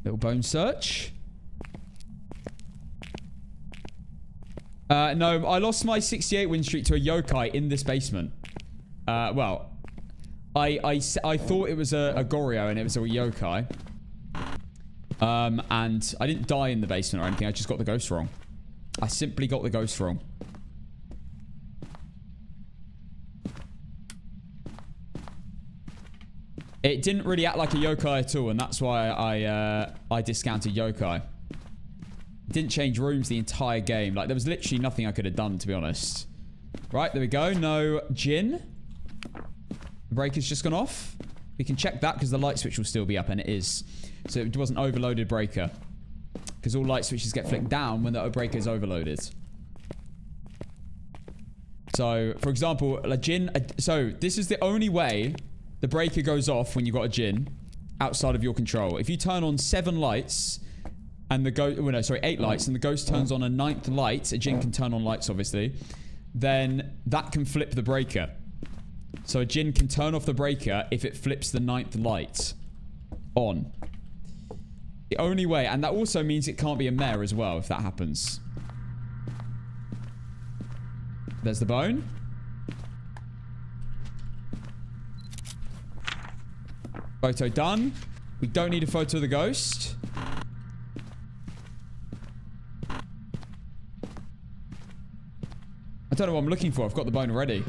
Little bone search. No, I lost my 68 win streak to a yokai in this basement. Well, I thought it was a Goryo and it was a yokai. And I didn't die in the basement or anything. I just got the ghost wrong. I simply got the ghost wrong. It didn't really act like a yokai at all, and that's why I discounted yokai. It didn't change rooms the entire game. Like, there was literally nothing I could have done, to be honest. Right, there we go. No Jinn. The breaker's just gone off. We can check that because the light switch will still be up, and it is. So it wasn't overloaded breaker. Because all light switches get flicked down when the breaker is overloaded. So, for example, a Jinn... So, this is the only way the breaker goes off when you've got a Jinn outside of your control. If you turn on 7 lights and the ghost... Well, no, sorry, 8 lights and the ghost turns on a 9th light, a Jinn can turn on lights, obviously, then that can flip the breaker. So a Jinn can turn off the breaker if it flips the 9th light on. The only way, and that also means it can't be a mare as well if that happens. There's the bone. Photo done. We don't need a photo of the ghost. I don't know what I'm looking for. I've got the bone already.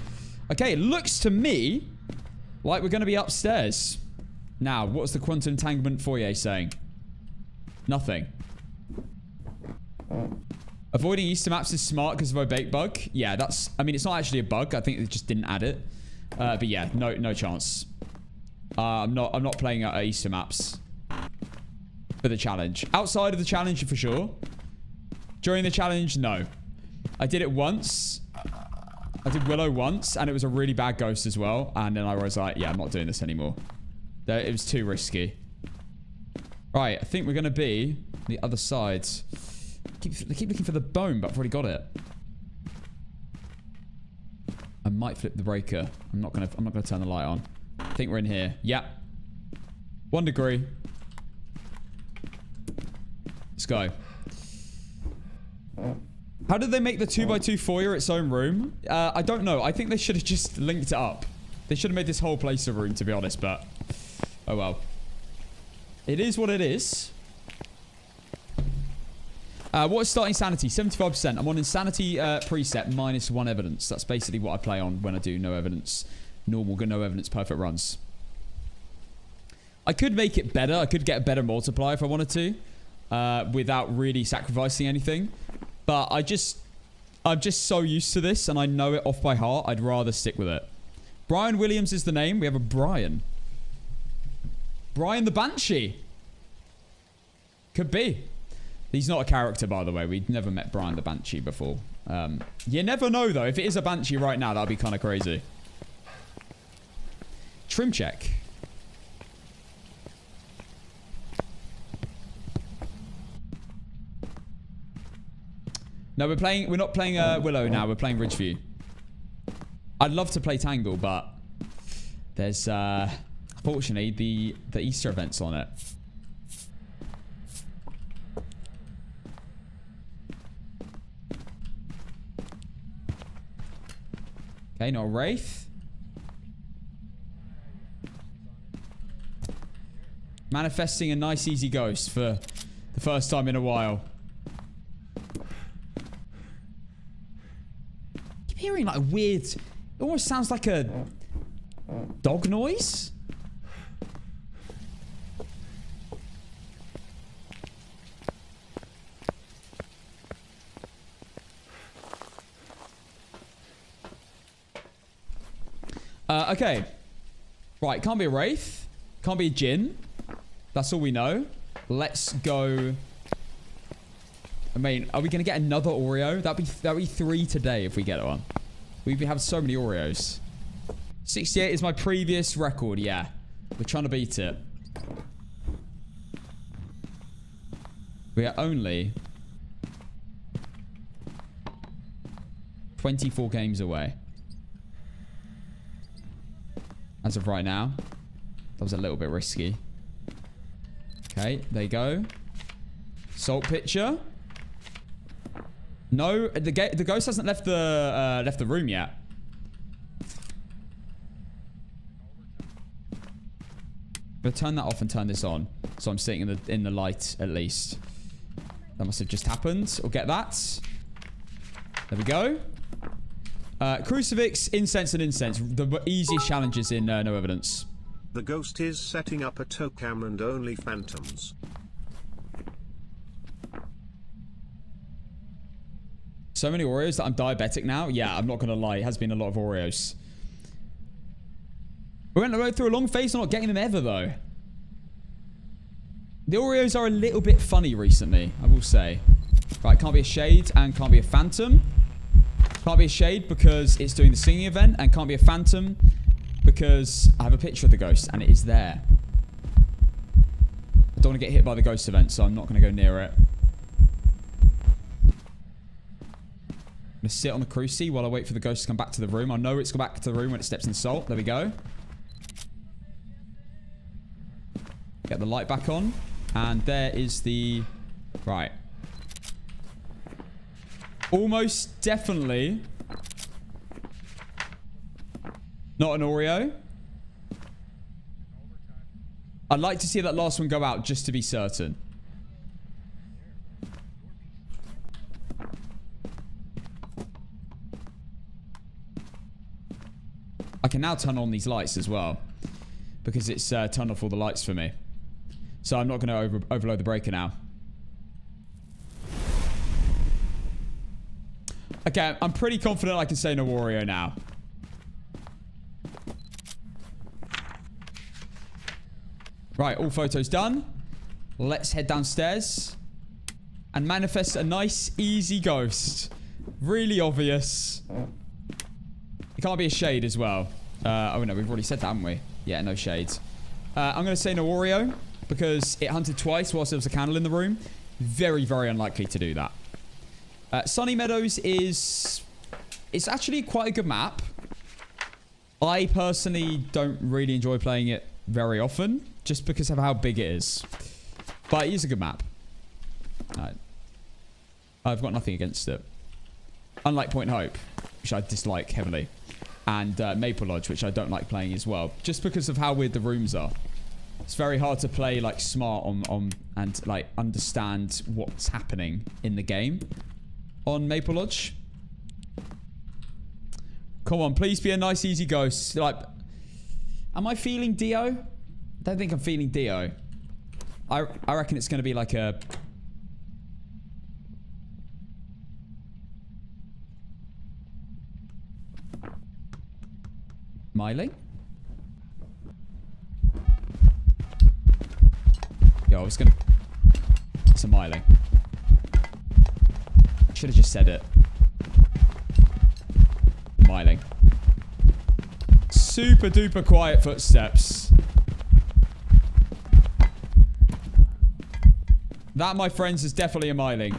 Okay, it looks to me like we're going to be upstairs. Now, what's the quantum entanglement foyer saying? Nothing. Avoiding Easter maps is smart because of a bait bug. Yeah, that's... I mean, it's not actually a bug. I think they just didn't add it. But yeah, no chance. I'm not playing Easter maps for the challenge. Outside of the challenge, for sure. During the challenge, no. I did it once. I did Willow once, and it was a really bad ghost as well. And then I was like, yeah, I'm not doing this anymore. It was too risky. Right, I think we're going to be the other side. I keep looking for the bone, but I've already got it. I might flip the breaker. I'm not gonna turn the light on. I think we're in here. Yeah. 1 degree. Let's go. How did they make the 2x2 foyer its own room? I don't know. I think they should have just linked it up. They should have made this whole place a room, to be honest, but... Oh well. It is what it is. What is starting sanity? 75%. I'm on insanity preset -1 evidence. That's basically what I play on when I do no evidence. Normal, no evidence, perfect runs. I could make it better. I could get a better multiplier if I wanted to. Without really sacrificing anything. But I'm just so used to this and I know it off by heart. I'd rather stick with it. Brian Williams is the name. We have a Brian. Brian the Banshee. Could be. He's not a character, by the way. We'd never met Brian the Banshee before. You never know, though. If it is a Banshee right now, that'd be kind of crazy. Trim check. No, we're not playing Willow now. We're playing Ridgeview. I'd love to play Tangle, but there's unfortunately the Easter events on it. Okay, not a Wraith. Manifesting a nice easy ghost for the first time in a while. Keep hearing like a weird... It almost sounds like a dog noise. Okay. Right, can't be a Wraith. Can't be a Jinn. That's all we know. Let's go. I mean, are we going to get another Oreo? That'd be 3 today if we get one. We have so many Oreos. 68 is my previous record, yeah. We're trying to beat it. We are only 24 games away. as of right now. That was a little bit risky. Okay, there you go. Salt pitcher. No, the ghost hasn't left the room yet. I'm gonna turn that off and turn this on, so I'm sitting in the light at least. That must have just happened. We'll get that. There we go. Crucifix, incense, and incense. The easiest challenges in No Evidence. The ghost is setting up a totem and only phantoms. So many Oreos that I'm diabetic now. Yeah, I'm not going to lie. It has been a lot of Oreos. We went through a long phase of not getting them ever, though. The Oreos are a little bit funny recently, I will say. Right, can't be a shade and can't be a phantom. Can't be a shade because it's doing the singing event, and can't be a phantom because I have a picture of the ghost and it is there. I don't want to get hit by the ghost event, so I'm not going to go near it. I'm going to sit on the cruci while I wait for the ghost to come back to the room. I know it's go back to the room when it steps in salt. There we go. Get the light back on. And there is the... Right. Almost definitely not an Oreo. I'd like to see that last one go out just to be certain. I can now turn on these lights as well, because it's turned off all the lights for me. So I'm not going to overload the breaker now. Okay, I'm pretty confident I can say no Oreo now. Right, all photos done. Let's head downstairs and manifest a nice, easy ghost. Really obvious. It can't be a shade as well. Oh no, we've already said that, haven't we? Yeah, no shades. I'm going to say no Oreo because it hunted twice whilst there was a candle in the room. Very, very unlikely to do that. Sunny Meadows is... It's actually quite a good map. I personally don't really enjoy playing it very often, just because of how big it is. But it is a good map. I've got nothing against it. Unlike Point Hope, which I dislike heavily. And Maple Lodge, which I don't like playing as well. Just because of how weird the rooms are. It's very hard to play like smart on and like understand what's happening in the game on Maple Lodge. Come on, please be a nice, easy ghost. Like, am I feeling Dio? I don't think I'm feeling Dio. I reckon it's going to be like a... Miley? Yo, I was going to... It's a Miley. Should have just said it. Smiling. Super duper quiet footsteps. That, my friends, is definitely a Myling.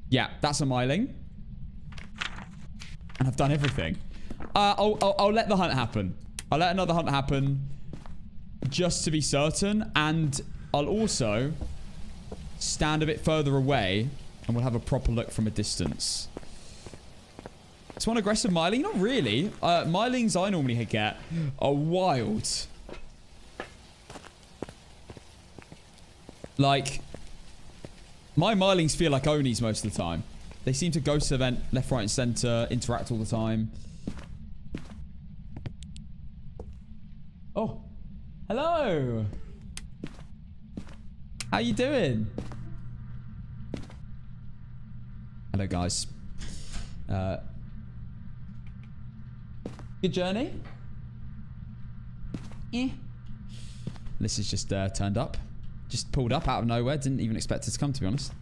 Yeah, that's a Myling. And I've done everything. I'll let the hunt happen. I'll let another hunt happen just to be certain. And I'll also stand a bit further away and we'll have a proper look from a distance. It's one aggressive Myling? Not really. Mylings I normally get are wild. Like, my Mylings feel like Onis most of the time. They seem to ghost event left, right, and center, interact all the time. Oh. Hello. How you doing? Hello, guys. Good journey? Yeah. This is just turned up. Just pulled up out of nowhere. Didn't even expect it to come, to be honest.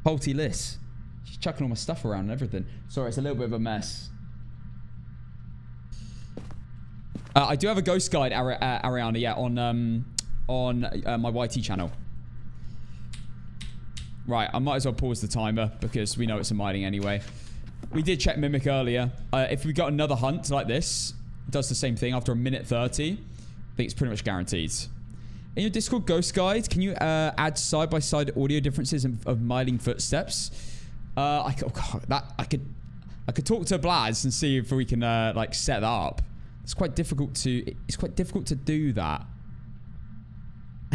Polty Liss. She's chucking all my stuff around and everything. Sorry, it's a little bit of a mess. I do have a ghost guide, Ariana, yeah, on my YT channel. Right, I might as well pause the timer because we know it's a mining anyway. We did check Mimic earlier. If we got another hunt like this, it does the same thing after a minute 30. I think it's pretty much guaranteed. In your Discord Ghost Guide, can you add side-by-side audio differences of miling footsteps? I could talk to Blaz and see if we can like set that up. It's quite difficult to do that.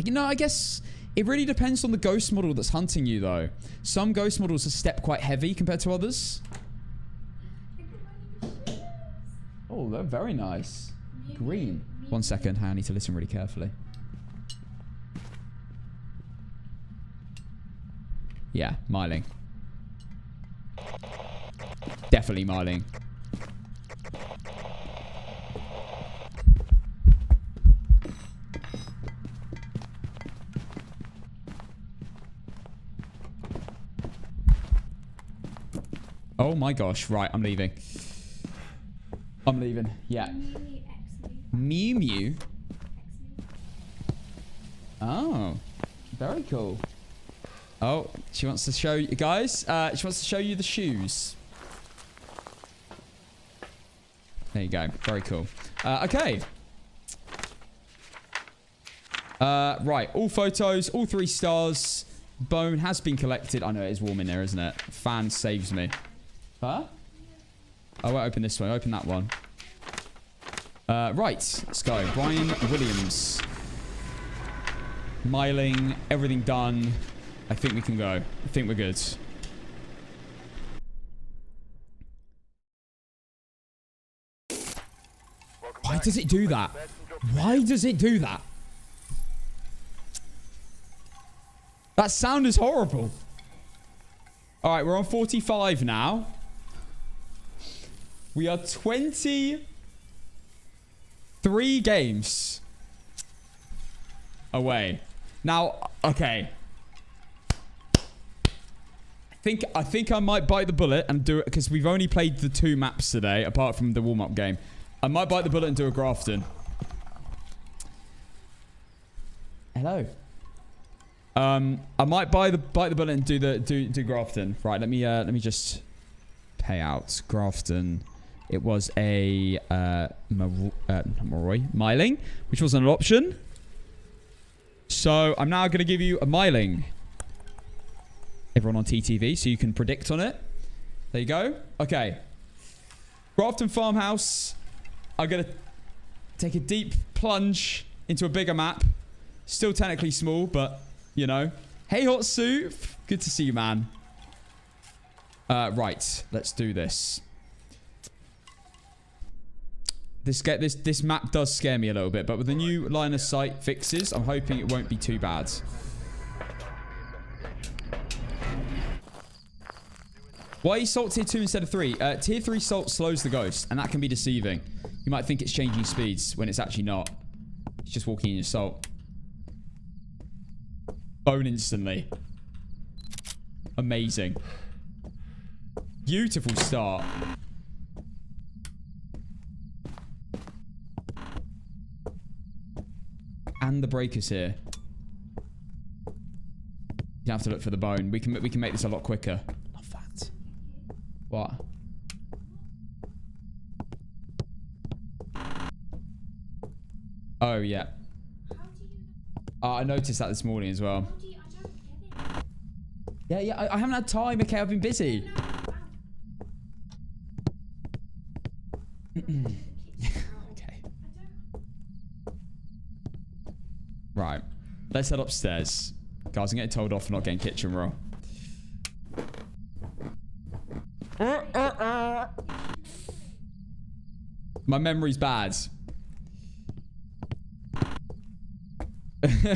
You know, I guess it really depends on the ghost model that's hunting you, though. Some ghost models are step quite heavy compared to others. Oh, they're very nice. Green. 1 second. I need to listen really carefully. Yeah, miling. Definitely miling. Oh my gosh. Right, I'm leaving. I'm leaving. Yeah. Mew Mew. Oh. Very cool. Oh, she wants to show you guys. She wants to show you the shoes. There you go. Very cool. Okay. Right. All photos, all 3 stars. Bone has been collected. I know it is warm in there, isn't it? Fan saves me. Huh? I won't open this one. Open that one. Right. Let's go. Brian Williams. Miling. Everything done. I think we can go. I think we're good. Why does it do that? Why does it do that? That sound is horrible. All right, we're on 45 now. We are 23 games away. Now, okay. I think I might bite the bullet and do it because we've only played the 2 maps today, apart from the warm-up game. I might bite the bullet and do a Grafton. Hello. I might bite the bullet and do Grafton. Right, let me just pay out Grafton. It was a miling, which was an option. So I'm now going to give you a miling. Everyone on TTV, so you can predict on it. There you go. Okay. Grafton Farmhouse. I'm going to take a deep plunge into a bigger map. Still technically small, but, you know. Hey, Hot Soup. Good to see you, man. Right. Let's do this. This map does scare me a little bit, but with the new line of sight fixes, I'm hoping it won't be too bad. Why is salt tier 2 instead of 3? Tier 3 salt slows the ghost, and that can be deceiving. You might think it's changing speeds when it's actually not. It's just walking in your salt. Bone instantly. Amazing. Beautiful start. And the breaker's here. You have to look for the bone. We can make this a lot quicker. Love that. What? Oh yeah. I noticed that this morning as well. Yeah. I haven't had time. Okay, I've been busy. Okay. Right. Let's head upstairs. Guys, I'm getting told off for not getting kitchen roll. My memory's bad.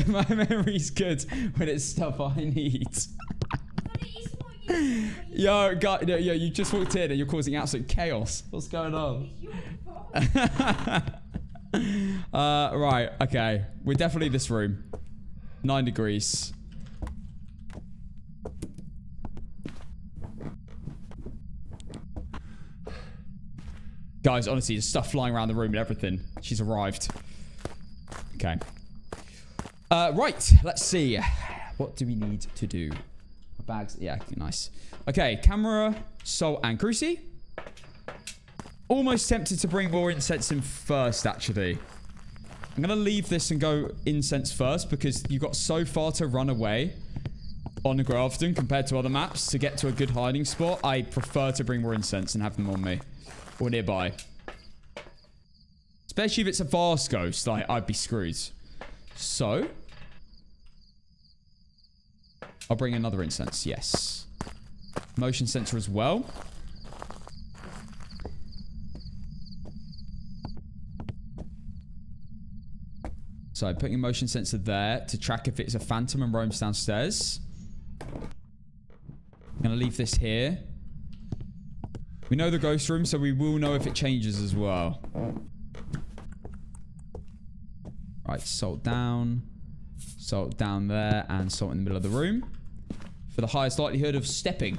My memory's good when it's stuff I need. Yo, God, no, yo, you just walked in and you're causing absolute chaos. What's going on? Right, okay. We're definitely this room. 9 degrees. Guys, honestly, there's stuff flying around the room and everything. She's arrived. Okay. Right, let's see. What do we need to do? bags. Yeah, nice. Okay, camera, salt, and Cruci. Almost tempted to bring more incense in first, actually. I'm going to leave this and go incense first because you got so far to run away on Grafton compared to other maps to get to a good hiding spot. I prefer to bring more incense and have them on me or nearby. Especially if it's a fast ghost, like, I'd be screwed. So, I'll bring another incense, yes. Motion sensor as well. So, putting a motion sensor there to track if it's a phantom and roams downstairs. I'm going to leave this here. We know the ghost room, so we will know if it changes as well. Right, salt down there, and salt in the middle of the room. For the highest likelihood of stepping.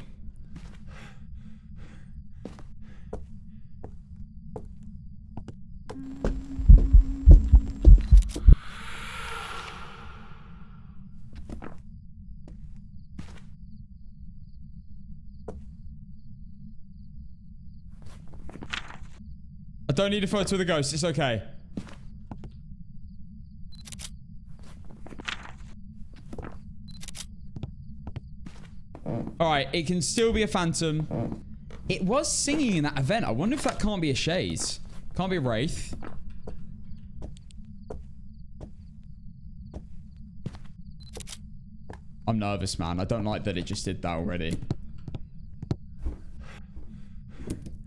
I don't need a photo of the ghost, it's okay. Alright, it can still be a phantom. It was singing in that event. I wonder if that can't be a shade. Can't be a wraith. I'm nervous, man. I don't like that it just did that already.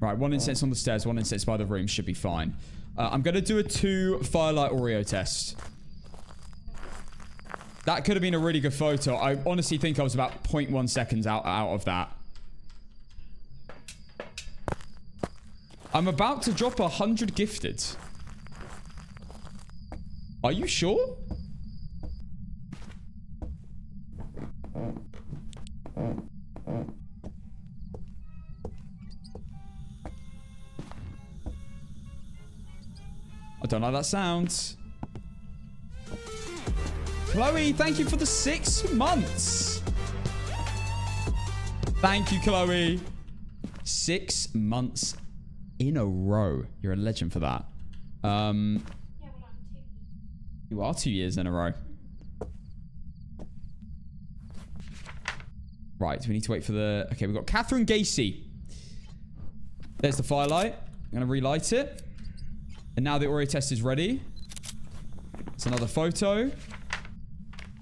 Right, one incense on the stairs, one incense by the room. Should be fine. I'm going to do a 2 Firelight Oreo test. That could have been a really good photo. I honestly think I was about 0.1 seconds out of that. I'm about to drop 100 gifted. Are you sure? I don't like that sound. Chloe, thank you for the 6 months. Thank you, Chloe. 6 months in a row. You're a legend for that. Yeah, well, you are 2 years in a row. Right, we need to wait for the... Okay, we've got Catherine Gacy. There's the firelight. I'm going to relight it. And now the Oreo test is ready. It's another photo.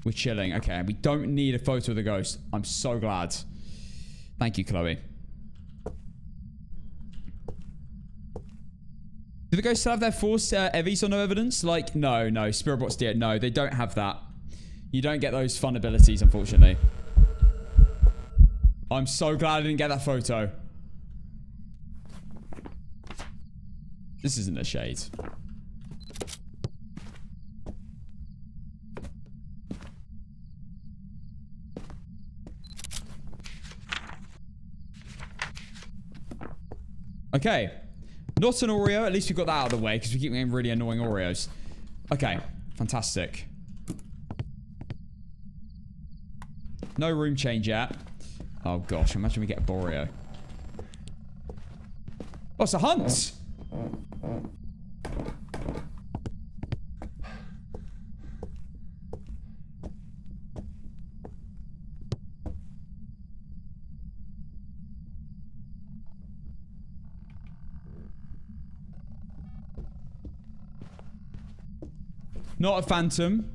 We're chilling. Okay, we don't need a photo of the ghost. I'm so glad. Thank you, Chloe. Do the ghosts still have their forced Evies or no evidence? Like, no. Spiritbox dear. No, they don't have that. You don't get those fun abilities, unfortunately. I'm so glad I didn't get that photo. This isn't a shade. Okay. Not an Oreo. At least we got that out of the way because we keep getting really annoying Oreos. Okay. Fantastic. No room change yet. Oh gosh. Imagine we get a Boreo. Oh, it's a hunt. Not a phantom.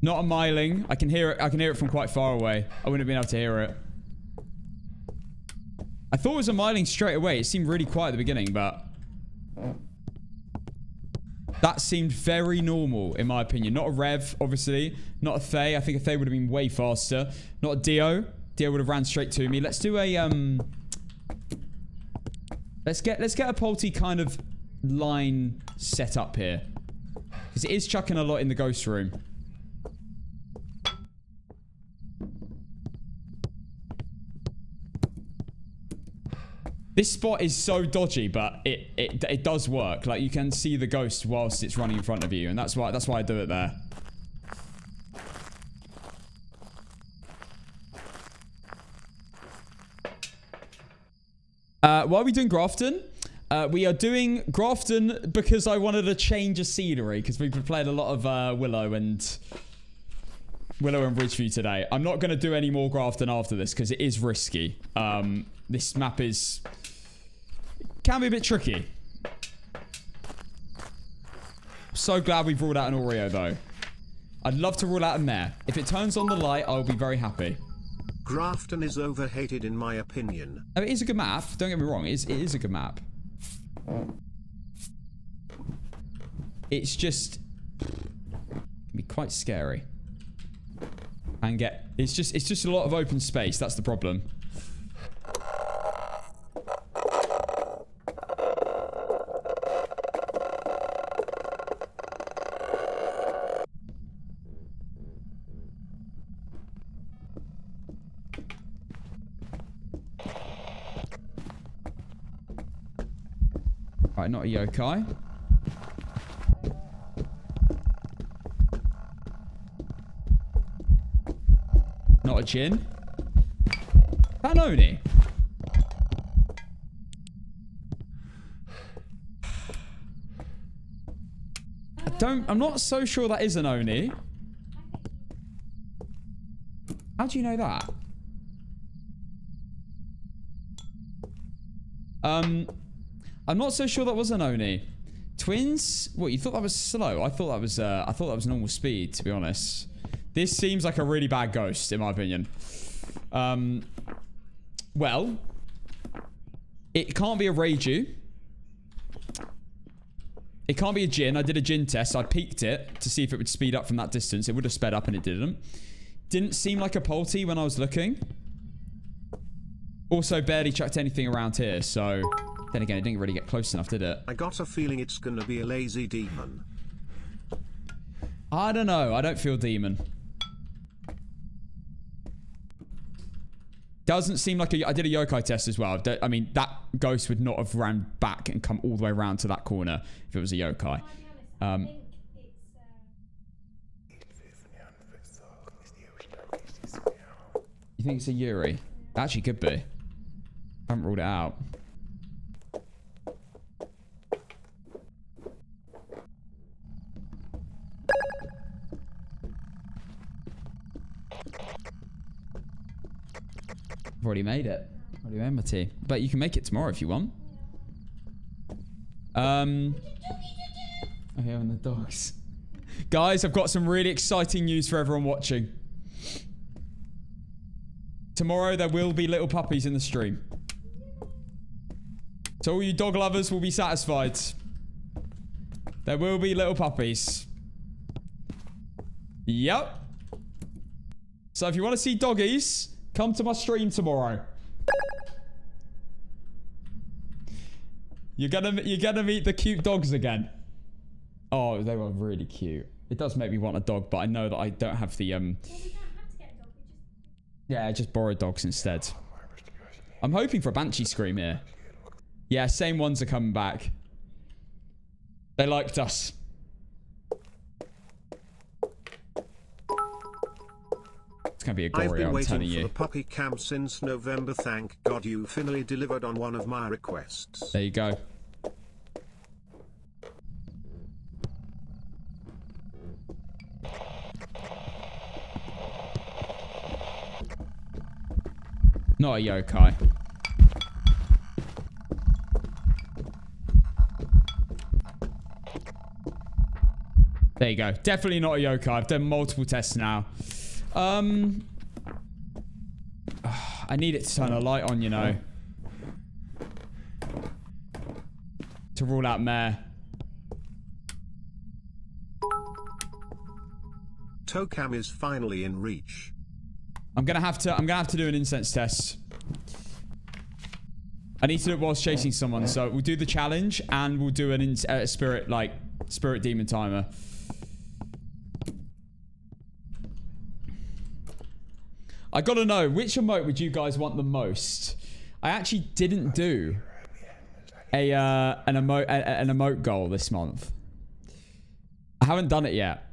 Not a Myling. I can hear it. I can hear it from quite far away. I wouldn't have been able to hear it. I thought it was a Myling straight away. It seemed really quiet at the beginning, but that seemed very normal in my opinion. Not a Rev, obviously. Not a Thay. I think a Thay would have been way faster. Not a Dio. Dio would have ran straight to me. Let's do a Let's get a Polty kind of line set up here. Because it is chucking a lot in the ghost room. This spot is so dodgy, but it does work. Like, you can see the ghost whilst it's running in front of you, and that's why I do it there. Why are we doing Grafton? We are doing Grafton because I wanted a change of scenery, because we've played a lot of Willow and Ridgeview today. I'm not going to do any more Grafton after this because it is risky. This map can be a bit tricky. So glad we've ruled out an Oreo though. I'd love to rule out a mare. If it turns on the light, I'll be very happy. Grafton is overhated in my opinion. Oh, it is a good map. Don't get me wrong. It is a good map. It's just can be quite scary. And it's just a lot of open space. That's the problem. Right, not a yokai. Not a Jin. That Oni. I'm not so sure that is an Oni. How do you know that? I'm not so sure that was an Oni. Twins? What, you thought that was slow? I thought that was normal speed, to be honest. This seems like a really bad ghost, in my opinion. Well, it can't be a Reiju. It can't be a Jin. I did a Jin test. I peeked it to see if it would speed up from that distance. It would have sped up and it didn't. Didn't seem like a Polty when I was looking. Also, barely checked anything around here, so... Then again, it didn't really get close enough, did it? I got a feeling it's gonna be a lazy demon. I don't know. I don't feel demon. Doesn't seem like I did a yokai test as well. I mean, that ghost would not have ran back and come all the way around to that corner if it was a yokai. You think it's a Yuri? Actually, could be. I haven't ruled it out. I've already made it. Already made my tea. But you can make it tomorrow if you want. Okay, on the dogs. Guys, I've got some really exciting news for everyone watching. Tomorrow there will be little puppies in the stream. So all you dog lovers will be satisfied. There will be little puppies. Yep. So if you want to see doggies, come to my stream tomorrow. You're gonna meet the cute dogs again. Oh, they were really cute. It does make me want a dog, but I know that I don't have the Well, we don't have to get a dog. Yeah, just borrow dogs instead. I'm hoping for a Banshee Scream here. Yeah, same ones are coming back. They liked us. It's gonna be a I've Goryo, been I'm waiting telling for you. the puppy cam since November. Thank God you finally delivered on one of my requests. There you go. Not a yokai. There you go. Definitely not a yokai. I've done multiple tests now. I need it to turn a light on, you know. To rule out mare. Tokam is finally in reach. I'm gonna have to do an incense test. I need to do it whilst chasing someone, so we'll do the challenge and we'll do an spirit demon timer. I gotta know, which emote would you guys want the most? I actually didn't do an emote goal this month. I haven't done it yet.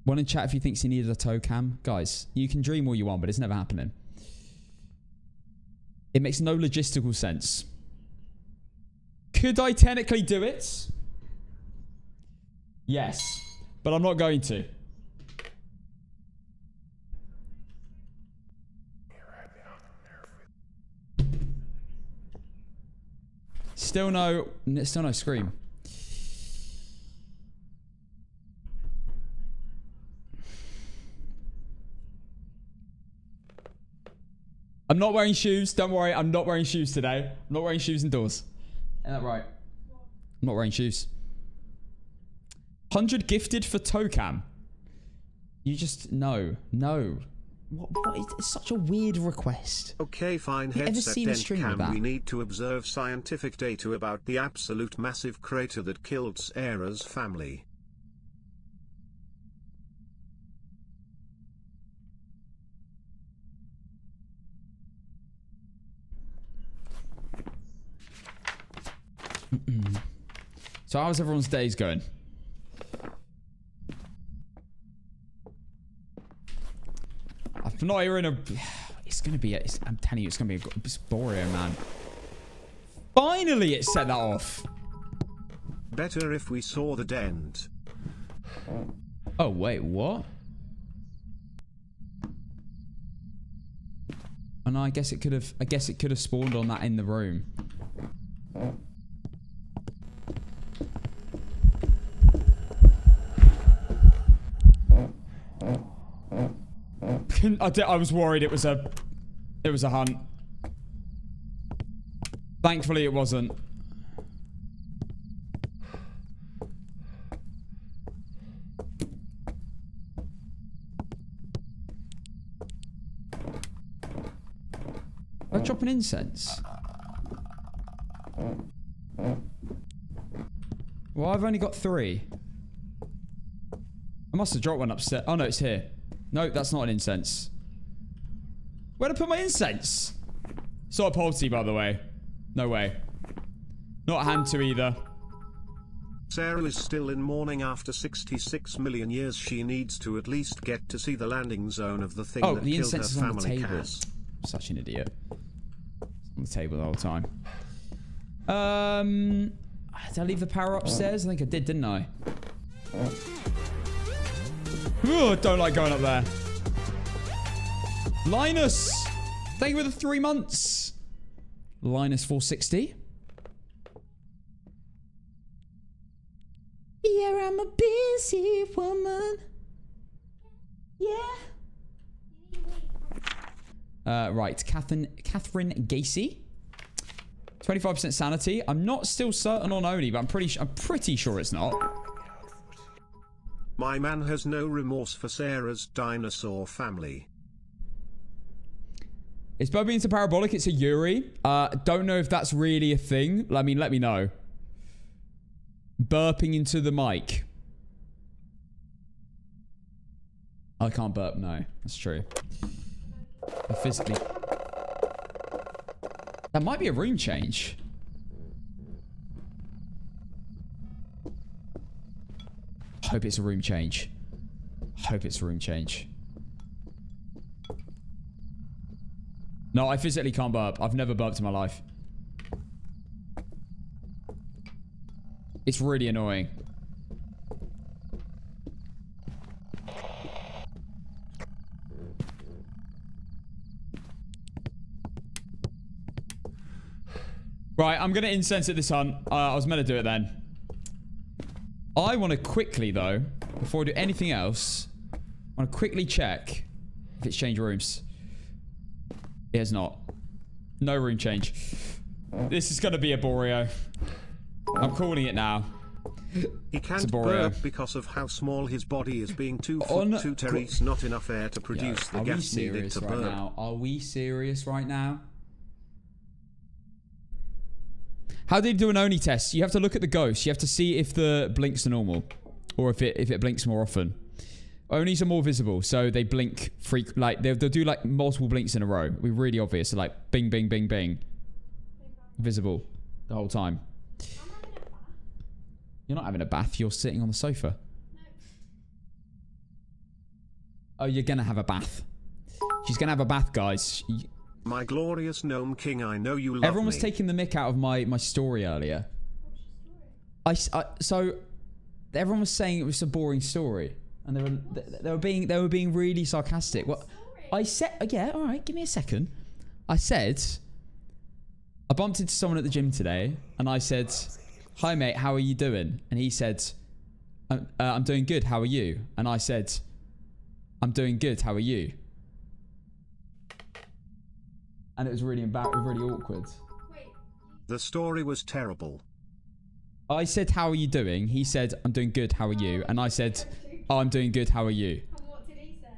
One in chat if he thinks he needed a toe cam. Guys, you can dream all you want, but it's never happening. It makes no logistical sense. Could I technically do it? Yes, but I'm not going to. Still no scream. I'm not wearing shoes. Don't worry, I'm not wearing shoes today. I'm not wearing shoes indoors. Isn't that right? I'm not wearing shoes. 100 gifted for Tocam. You just no. What is it's such a weird request. Okay, fine. Have you ever Headset seen a dent stream of cam. that? We need to observe scientific data about the absolute massive crater that killed Sarah's family. So how's everyone's days going? I'm not hearing a... It's going to be... I'm telling you, it's going to be a Borio, man. Finally, it set that off. Better if we saw the dent. Oh, wait, what? Oh, no, I guess it could have... I guess it could have spawned on that in the room. I was worried it was a hunt. Thankfully, it wasn't. I'm dropping incense. Well, I've only got 3. I must have dropped one upstairs. Oh no, it's here. No, that's not an incense. Where'd I put my incense? Saw a Polty, by the way. No way. Not a hand to either. Sarah is still in mourning after 66 million years. She needs to at least get to see the landing zone of the thing that the killed her incense is on the family. table. Cass. Such an idiot. It's on the table the whole time. Did I leave the power upstairs? I think I did, didn't I? Ugh, don't like going up there. Linus! Thank you for the 3 months. Linus 460. Yeah, I'm a busy woman. Yeah. Right, Catherine Gacy. 25% sanity. I'm not still certain on Oni, but I'm pretty sure it's not. My man has no remorse for Sarah's dinosaur family. It's burping into parabolic. It's a Yuri. Don't know if that's really a thing. I mean, let me know. Burping into the mic. I can't burp. No, that's true. I physically... That might be a room change. Hope it's a room change. Hope it's a room change. No, I physically can't burp. I've never burped in my life. It's really annoying. Right, I'm going to incense at this hunt. I was meant to do it then. I want to quickly, though, before I do anything else, I want to quickly check if it's changed rooms. It has not. No room change. This is going to be a Borio. I'm calling it now. He can't burp because of how small his body is, being 2 foot 2 Terry's not enough air to produce the gas needed to burp. Now? Are we serious right now? How do you do an Oni test? You have to look at the ghost. You have to see if the blinks are normal. Or if it blinks more often. Onlys are more visible, so they blink like they'll do like multiple blinks in a row. We're really obvious. So like bing, bing, bing, bing. Visible the whole time. You're not having a bath. You're sitting on the sofa. Oh, you're gonna have a bath. She's gonna have a bath, guys. My glorious gnome king, I know you love Everyone was me. taking the mick out of my story earlier. So everyone was saying it was a boring story, and they were being really sarcastic. What I said? Yeah, all right. Give me a second. I said I bumped into someone at the gym today, and I said, "Hi mate, how are you doing?" And he said, "I'm doing good. How are you?" And I said, "I'm doing good. How are you?" And it was really really awkward. The story was terrible. I said, "How are you doing?" He said, "I'm doing good. How are you?" And I said, "Oh, I'm doing good. How are you?" And what did he say?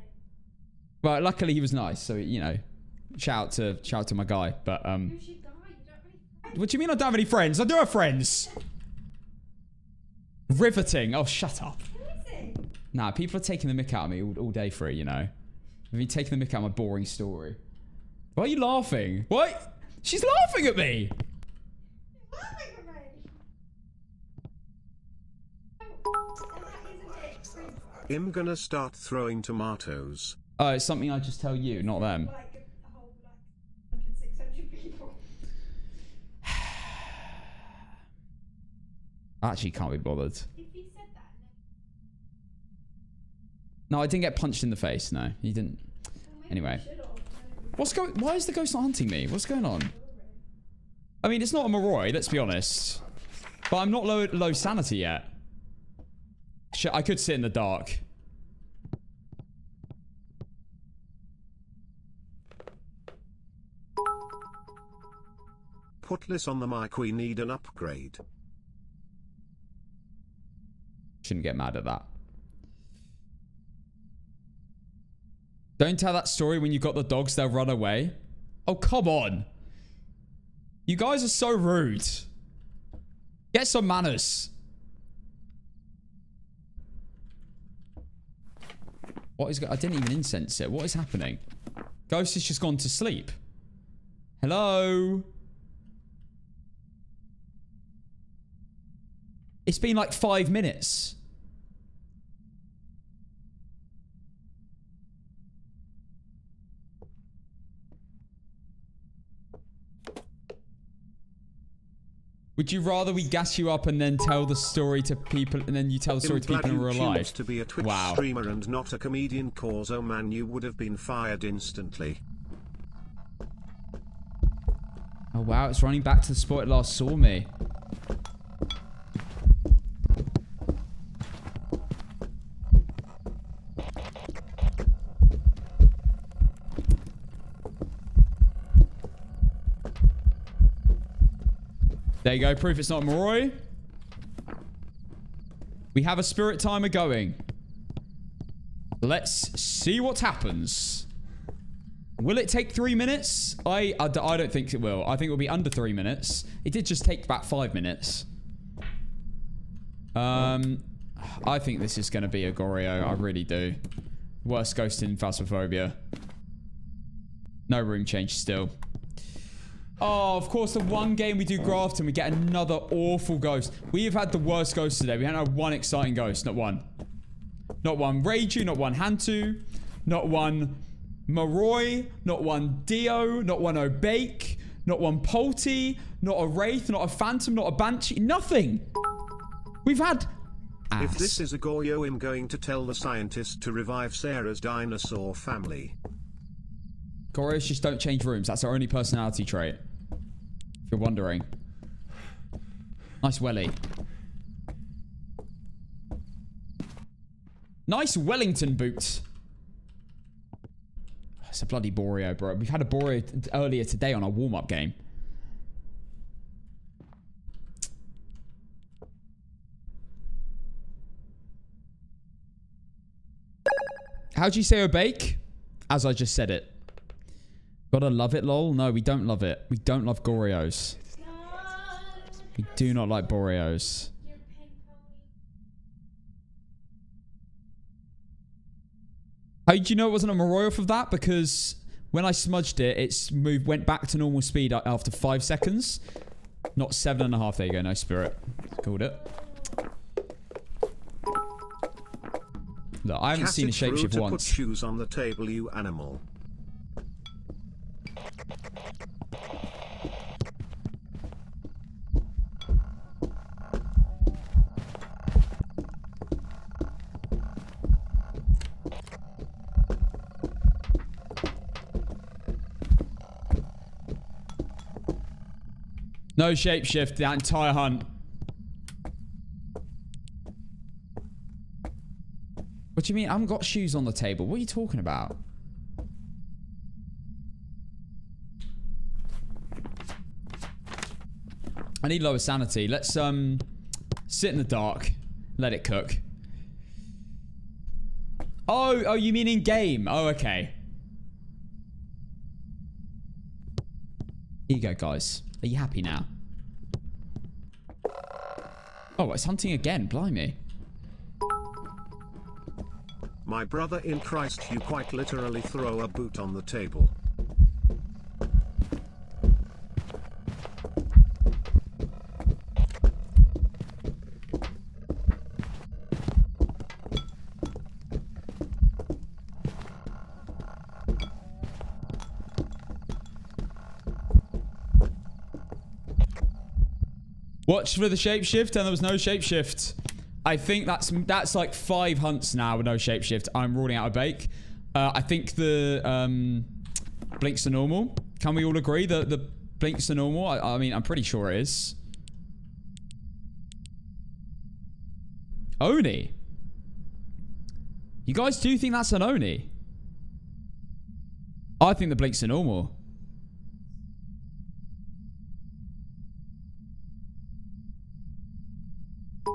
Well, luckily he was nice, so you know, shout out to my guy. But Who's your guy? You don't really. what do you mean I don't have any friends? I do have friends. Riveting. Oh, shut up. Who is he? Nah, people are taking the mick out of me all day for it. You know, they've been taking the mick out of my boring story. Why are you laughing? What? She's laughing at me. You're laughing at me. Oh, and that isn't it. I'm gonna start throwing tomatoes. Oh, it's something I just tell you, not them. Like a whole 100, 600 people. I actually can't be bothered. If he said that, No, I didn't get punched in the face. No, he didn't. Anyway. Why is the ghost not hunting me? What's going on? I mean, it's not a Moroi, let's be honest. But I'm not low sanity yet. Shit, I could sit in the dark. Put this on the mic, we need an upgrade. Shouldn't get mad at that. Don't tell that story when you've got the dogs, they'll run away. Oh, come on. You guys are so rude. Get some manners. What is... I didn't even incense it. What is happening? Ghost has just gone to sleep. Hello? It's been like 5 minutes. Would you rather we gas you up and then tell the story to people, and then you tell the story to people in real You life? choose to be a Twitch Wow. streamer and not a comedian, cause oh man, you would have been fired instantly. Oh wow, it's running back to the spot it last saw me. There you go, proof it's not Moroi. We have a spirit timer going. Let's see what happens. Will it take 3 minutes? I don't think it will. I think it will be under 3 minutes. It did just take about 5 minutes. I think this is going to be a Goryo. I really do. Worst ghost in Phasmophobia. No room change still. Oh, of course, the one game we do Grafton, we get another awful ghost. We have had the worst ghost today. We haven't had one exciting ghost. Not one. Not one Reiju, not one Hantu, not one Moroi, not one Dio, not one Obake, not one Polty, not a Wraith, not a Phantom, not a Banshee. Nothing. We've had ass. If this is a Goryo, I'm going to tell the scientist to revive Sarah's dinosaur family. Goryos just don't change rooms. That's our only personality trait. If you're wondering. Nice welly. Nice Wellington boot. It's a bloody Borio, bro. We've had a Borio earlier today on our warm-up game. How'd you say Obake? As I just said it. Gotta love it, lol. No, we don't love it. We don't love Gorios. We do not like Boreos. You're a pink pony. How do you know it wasn't a Moroi off of that? Because when I smudged it, went back to normal speed after 5 seconds. Not 7.5. There you go. No spirit. Called it. Look, I haven't seen a shapeshift once. Put shoes on the table, you animal. No shapeshift that entire hunt. What do you mean? I haven't got shoes on the table. What are you talking about? I need lower sanity. Let's sit in the dark. Let it cook. Oh, you mean in game? Oh, okay. Here you go, guys. Are you happy now? Oh, it's hunting again. Blimey. My brother in Christ, you quite literally throw a boot on the table. Watch for the shapeshift, and there was no shapeshift. I think that's like 5 hunts now with no shapeshift. I'm ruling out a bake. I think the blinks are normal. Can we all agree that the blinks are normal? I mean, I'm pretty sure it is. Oni. You guys do think that's an Oni? I think the blinks are normal.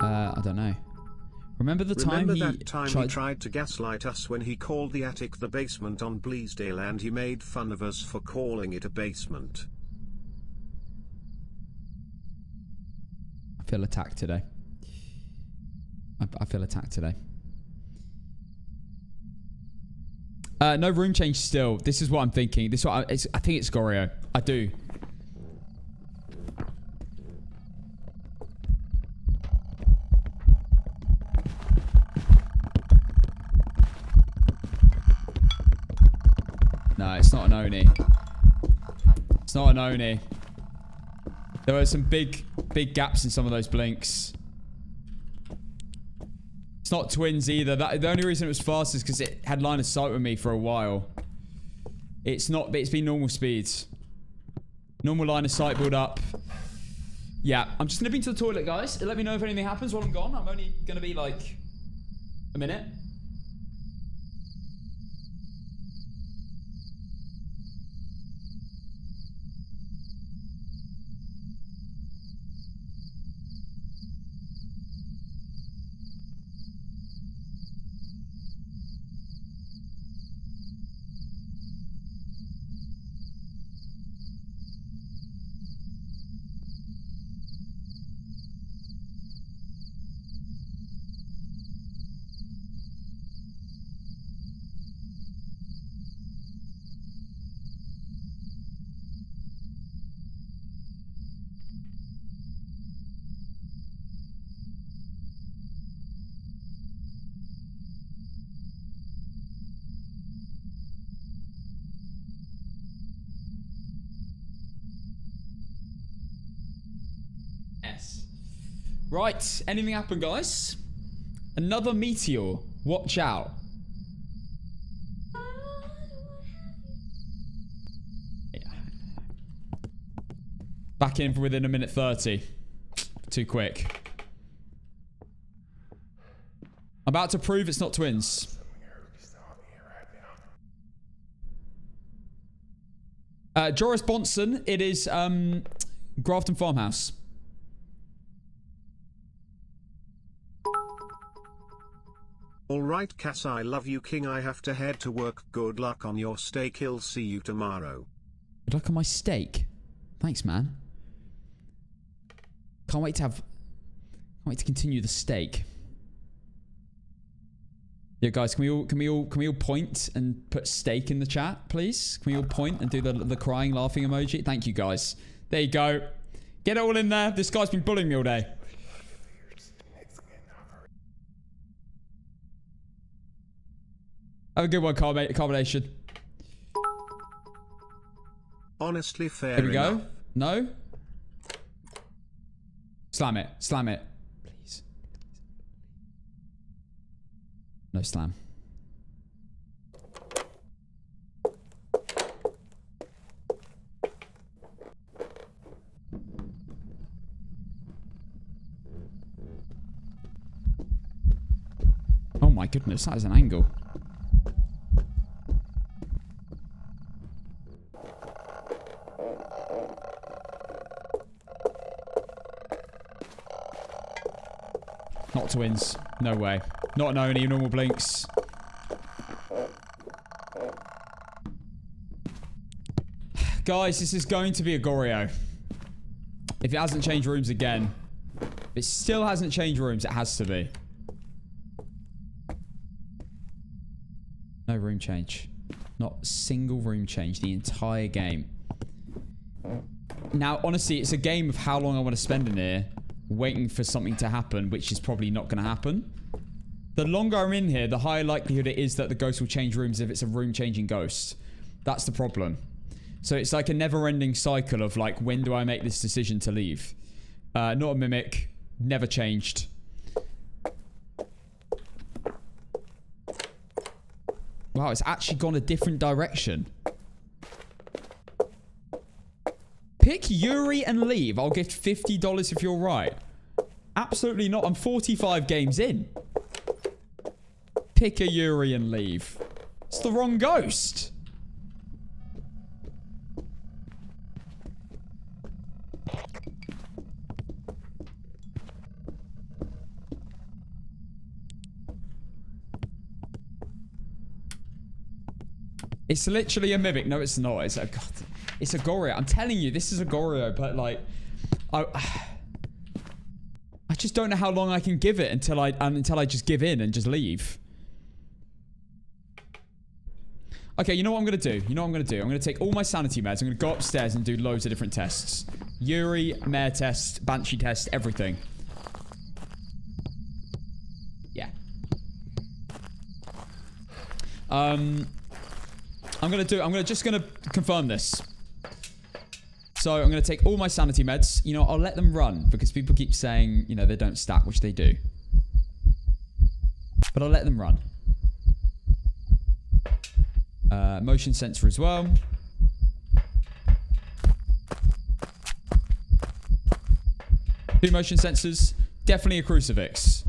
I don't know. Remember the time he tried to gaslight us when he called the attic the basement on Bleasdale, and he made fun of us for calling it a basement. I feel attacked today. I feel attacked today. No room change still. This is what I'm thinking. This is what I think it's Goryo. I do. No, it's not an Oni. It's not an Oni. There were some big gaps in some of those blinks. It's not twins either. The only reason it was fast is because it had line of sight with me for a while. It's been normal speeds. Normal line of sight build up. Yeah, I'm just nipping to the toilet, guys. Let me know if anything happens while I'm gone. I'm only going to be like a minute. Right, anything happen, guys? Another meteor. Watch out. Yeah. Back in for within a minute 30. Too quick. I'm about to prove it's not twins. Joris Bonson, it is Grafton Farmhouse. Alright Cass, I love you king, I have to head to work. Good luck on your steak, he'll see you tomorrow. Good luck on my steak. Thanks, man. Can't wait to continue the steak. Yeah, guys, can we all point and put steak in the chat, please? Can we all point and do the crying, laughing emoji? Thank you, guys. There you go. Get it all in there. This guy's been bullying me all day. Have a good one, Carbonation. Honestly, fair Here we go. enough. No? Slam it. Slam it. Please. No slam. Oh my goodness, that is an angle. Not twins. No way. Not knowing any normal blinks. Guys, this is going to be a Goryo. If it hasn't changed rooms again. If it still hasn't changed rooms, it has to be. No room change. Not a single room change the entire game. Now, honestly, it's a game of how long I want to spend in here waiting for something to happen, which is probably not going to happen. The longer I'm in here, the higher likelihood it is that the ghost will change rooms if it's a room-changing ghost. That's the problem. So it's like a never-ending cycle of like, when do I make this decision to leave? Not a mimic. Never changed. Wow, it's actually gone a different direction. Pick Yuri and leave. I'll gift $50 if you're right. Absolutely not. I'm 45 games in. Pick a Yuri and leave. It's the wrong ghost. It's literally a mimic. No, it's not. It's a god. It's a Goryo. I'm telling you, this is a Goryo, but like, I just don't know how long I can give it until I just give in and just leave. Okay, you know what I'm gonna do? You know what I'm gonna do? I'm gonna take all my sanity meds. I'm gonna go upstairs and do loads of different tests. Yuri, Mare test, Banshee test, everything. Yeah. I'm just gonna confirm this. So I'm going to take all my sanity meds. You know, I'll let them run because people keep saying, you know, they don't stack, which they do. But I'll let them run. Motion sensor as well. Two motion sensors. Definitely a crucifix.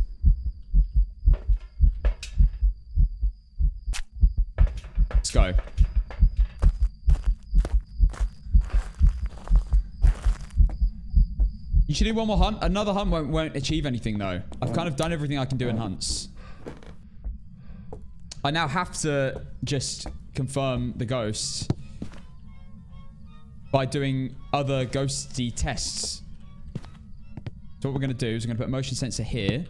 Let's go. You should do one more hunt. Another hunt won't achieve anything, though. I've kind of done everything I can do in hunts. I now have to just confirm the ghosts by doing other ghosty tests. So what we're going to do is we're going to put a motion sensor here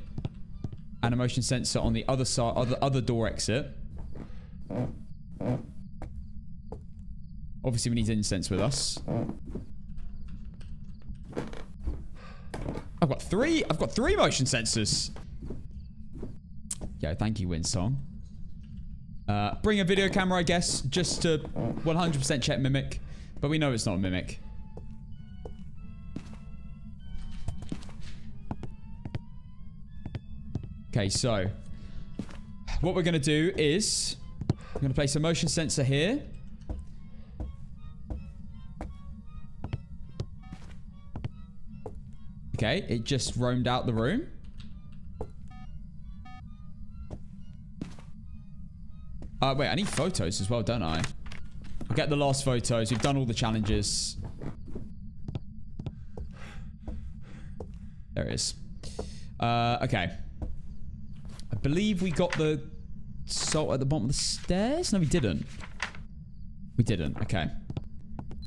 and a motion sensor on the other side, other door exit. Obviously, we need incense with us. I've got three motion sensors. Yeah, thank you, Winsong. Bring a video camera, I guess, just to 100% check Mimic. But we know it's not a Mimic. Okay, so what we're going to do is I'm going to place a motion sensor here. Okay, it just roamed out the room. Wait, I need photos as well, don't I? I'll get the last photos. We've done all the challenges. There it is. Okay. I believe we got the salt at the bottom of the stairs. No, we didn't. We didn't. Okay.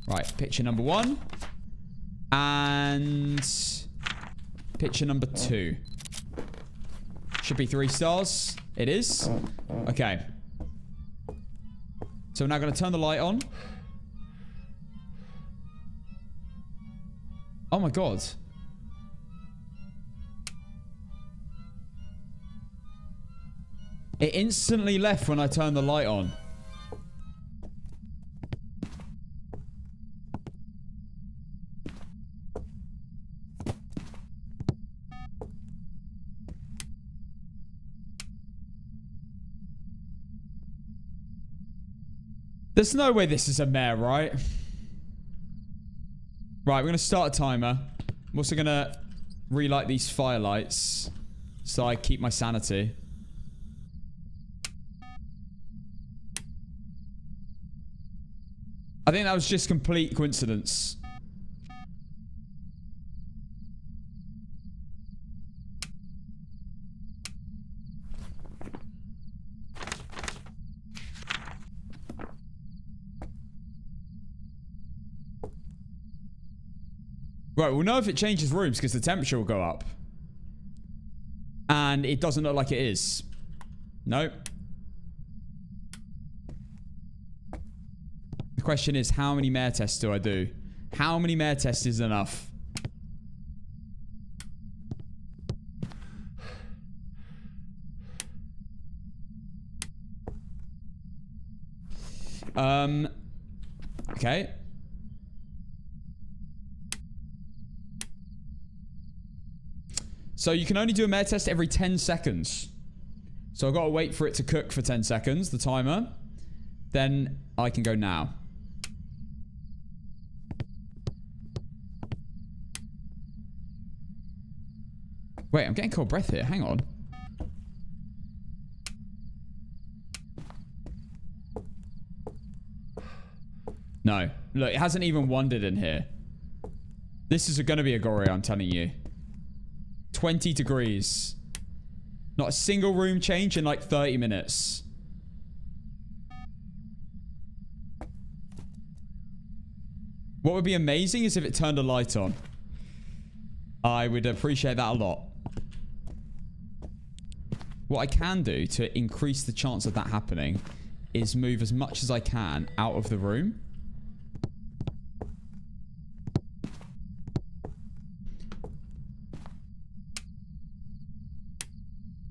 Right, picture number 1. And picture number 2. Should be 3 stars. It is. Okay. So we're now going to turn the light on. Oh my god. It instantly left when I turned the light on. There's no way this is a mare, right? Right, we're going to start a timer. I'm also going to relight these firelights so I keep my sanity. I think that was just complete coincidence. Right, we'll know if it changes rooms because the temperature will go up. And it doesn't look like it is. Nope. The question is, how many mare tests do I do? How many mare tests is enough? Okay. So you can only do a mare test every 10 seconds. So I've got to wait for it to cook for 10 seconds, the timer. Then I can go now. Wait, I'm getting cold breath here. Hang on. No. Look, it hasn't even wandered in here. This is going to be a Goryo, I'm telling you. 20 degrees. Not a single room change in like 30 minutes. What would be amazing is if it turned a light on. I would appreciate that a lot. What I can do to increase the chance of that happening is move as much as I can out of the room.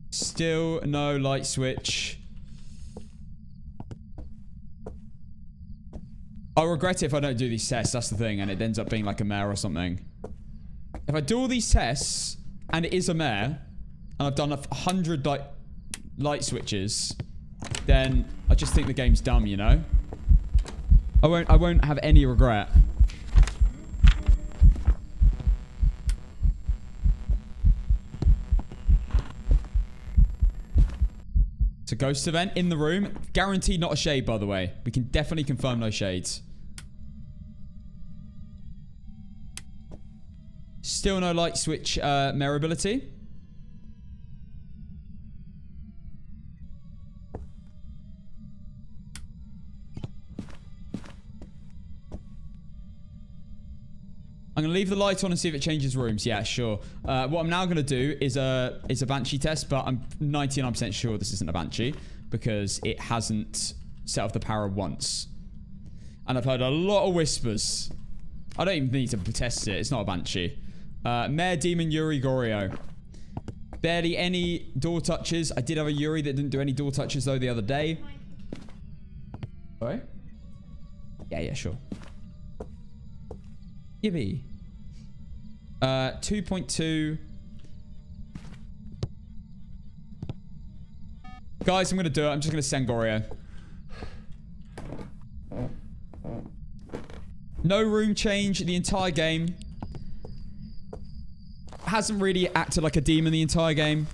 Still no light switch. I'll regret it if I don't do these tests. That's the thing. And it ends up being like a mare or something. If I do all these tests and it is a mare and I've done 100 light switches, then I just think the game's dumb, you know? I won't have any regret. It's a ghost event in the room. Guaranteed not a shade, by the way. We can definitely confirm no shades. Still no light switch mare ability. I'm going to leave the light on and see if it changes rooms. Yeah, sure. What I'm now going to do is a Banshee test, but I'm 99% sure this isn't a Banshee because it hasn't set off the power once. And I've heard a lot of whispers. I don't even need to test it. It's not a Banshee. Mare Demon Yuri Goryo. Barely any door touches. I did have a Yuri that didn't do any door touches, though, the other day. Sorry? Yeah, sure. Yippee. 2.2. Guys, I'm going to do it. I'm just going to send Goryo. No room change the entire game. Hasn't really acted like a demon the entire game.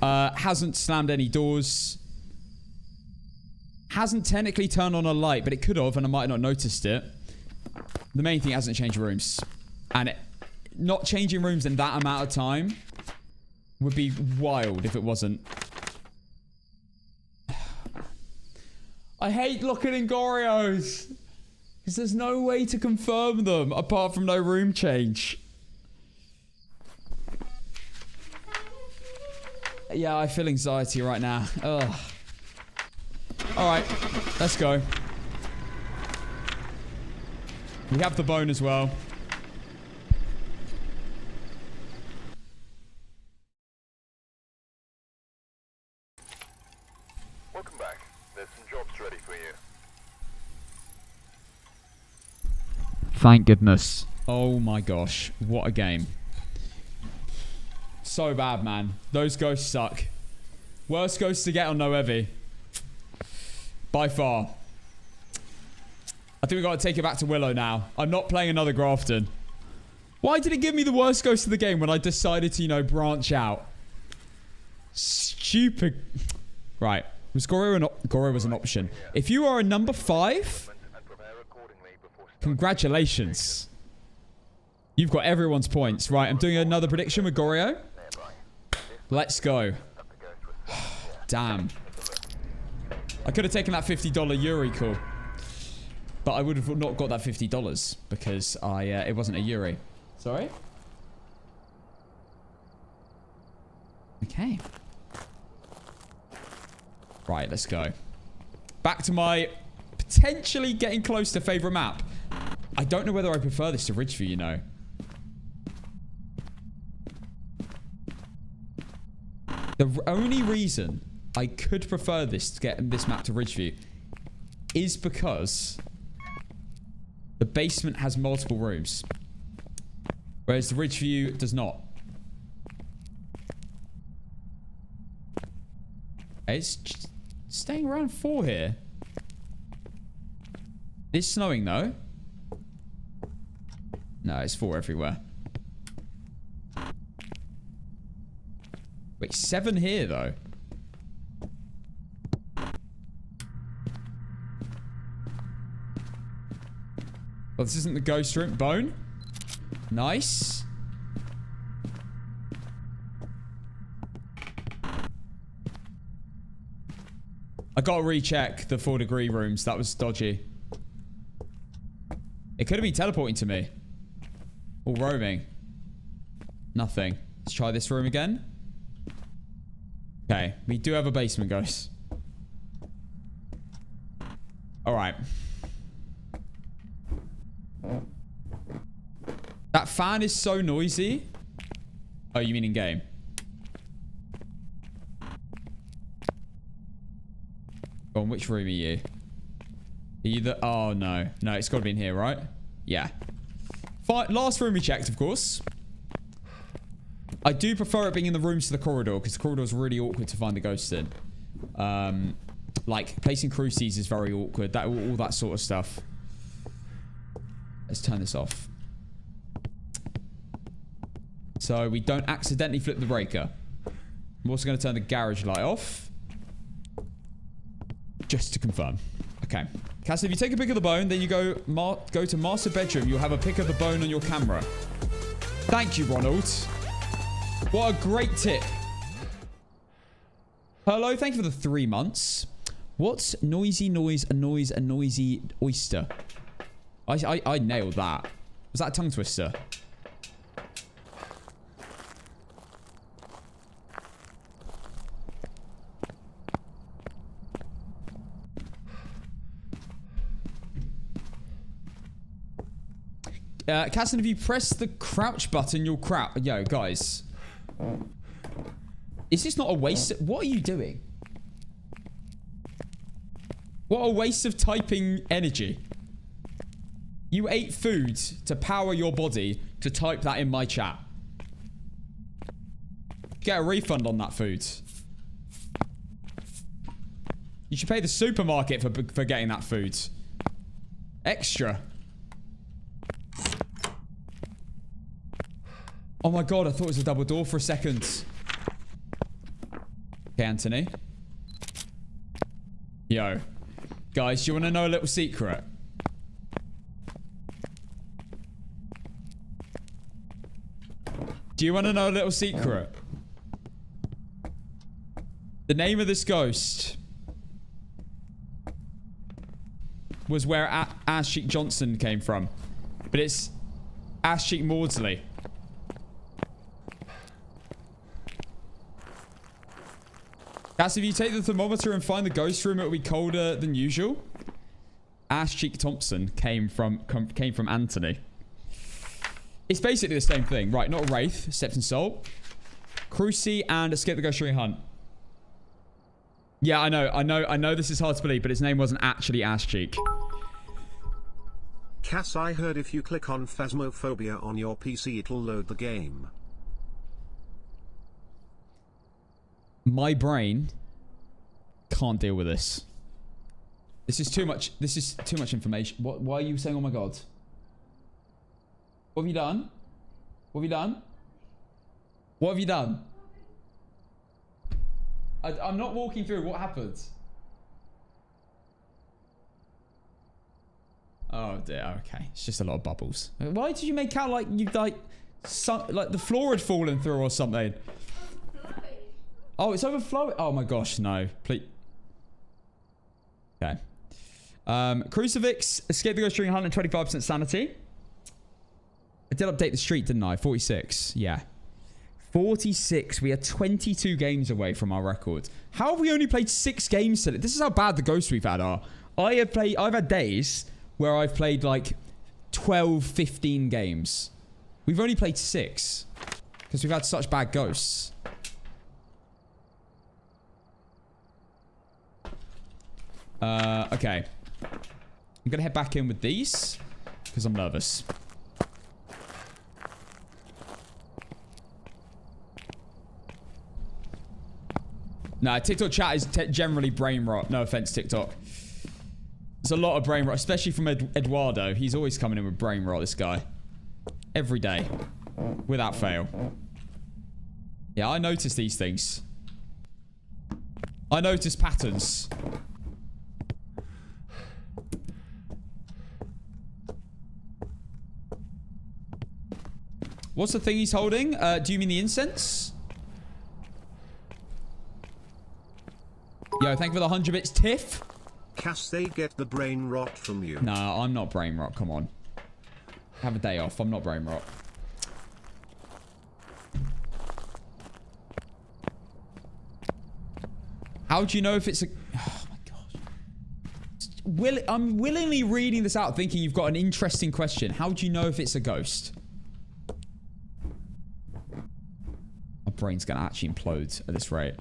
Hasn't slammed any doors. Hasn't technically turned on a light, but it could have, and I might have not noticed it. The main thing, hasn't changed rooms. And not changing rooms in that amount of time would be wild if it wasn't. I hate looking in Goryos. Because there's no way to confirm them apart from no room change. Yeah, I feel anxiety right now. Ugh. Alright, let's go. We have the bone as well. Welcome back. There's some jobs ready for you. Thank goodness. Oh my gosh. What a game. So bad, man. Those ghosts suck. Worst ghosts to get on No Heavy. By far. I think we've got to take it back to Willow now. I'm not playing another Grafton. Why did it give me the worst ghost of the game when I decided to, you know, branch out? Stupid. Right. Was Goryo was an option. If you are a number 5, congratulations. You've got everyone's points. Right, I'm doing another prediction with Goryo. Let's go. Damn. I could have taken that $50 Yuri call. But I would have not got that $50 because it wasn't a Yuri. Sorry? Okay. Right, let's go. Back to my potentially getting close to favorite map. I don't know whether I prefer this to Ridgeview, you know. The only reason I could prefer this to get this map to Ridgeview is because the basement has multiple rooms, whereas the Ridgeview does not. It's just staying around 4 here. It's snowing though. No, it's 4 everywhere. Wait, 7 here though. Well, this isn't the ghost room. Bone. Nice. I gotta recheck the 4-degree rooms. That was dodgy. It could have been teleporting to me. Or roaming. Nothing. Let's try this room again. Okay. We do have a basement ghost. Alright. That fan is so noisy. Oh, you mean in game? Go on, which room are you? Are you the... Oh, no. No, it's got to be in here, right? Yeah. Last room we checked, of course. I do prefer it being in the rooms to the corridor, because the corridor is really awkward to find the ghost in. Like, placing cruces is very awkward. All that sort of stuff. Let's turn this off. So we don't accidentally flip the breaker. I'm also going to turn the garage light off. Just to confirm. Okay. Cass, if you take a pic of the bone, then you go to master bedroom. You'll have a pic of the bone on your camera. Thank you, Ronald. What a great tip. Hello, thank you for the 3 months. What's noisy noise, a noise, a noisy oyster? I nailed that. Was that a tongue twister? Casson, if you press the crouch button, you'll crouch. Yo, guys. Is this not a waste? What are you doing? What a waste of typing energy. You ate food to power your body to type that in my chat. Get a refund on that food. You should pay the supermarket for getting that food. Extra. Oh my god, I thought it was a double door for a second. Okay, Anthony. Yo. Guys, do you want to know a little secret? Do you want to know a little secret? The name of this ghost was where Ash Cheek Johnson came from. But it's Ash Cheek Maudsley. That's if you take the thermometer and find the ghost room, it'll be colder than usual. Ash Cheek Thompson came from Anthony. It's basically the same thing. Right, not a Wraith. Steps and Salt. Cruci and Escape the Ghost Ring Hunt. Yeah, I know this is hard to believe, but his name wasn't actually Ash Cheek. Cass, I heard if you click on Phasmophobia on your PC it'll load the game. My brain can't deal with this. This is too much information. Why are you saying, oh my god? What have you done? What have you done? What have you done? I'm not walking through. What happened? Oh dear. Okay, it's just a lot of bubbles. Why did you make out like you like the floor had fallen through or something? Oh, it's overflowing. Oh my gosh, no. Please. Okay. Crucifix, Escape the Ghost Ring Hunt, and 25% sanity. I did update the streak, didn't I? 46. Yeah. 46. We are 22 games away from our record. How have we only played 6 games today? This is how bad the ghosts we've had are. I've had days where I've played like 12, 15 games. We've only played 6 because we've had such bad ghosts. Okay. I'm gonna head back in with these because I'm nervous. Nah, TikTok chat is generally brain rot. No offense, TikTok. There's a lot of brain rot, especially from Eduardo. He's always coming in with brain rot, this guy. Every day. Without fail. Yeah, I notice these things. I notice patterns. What's the thing he's holding? Do you mean the incense? Yo, thank you for the 100 bits, Tiff. Cass, they get the brain rot from you. No, I'm not brain rot. Come on. Have a day off. I'm not brain rot. How do you know if it's a... Oh, my gosh. I'm willingly reading this out thinking you've got an interesting question. How do you know if it's a ghost? My brain's going to actually implode at this rate.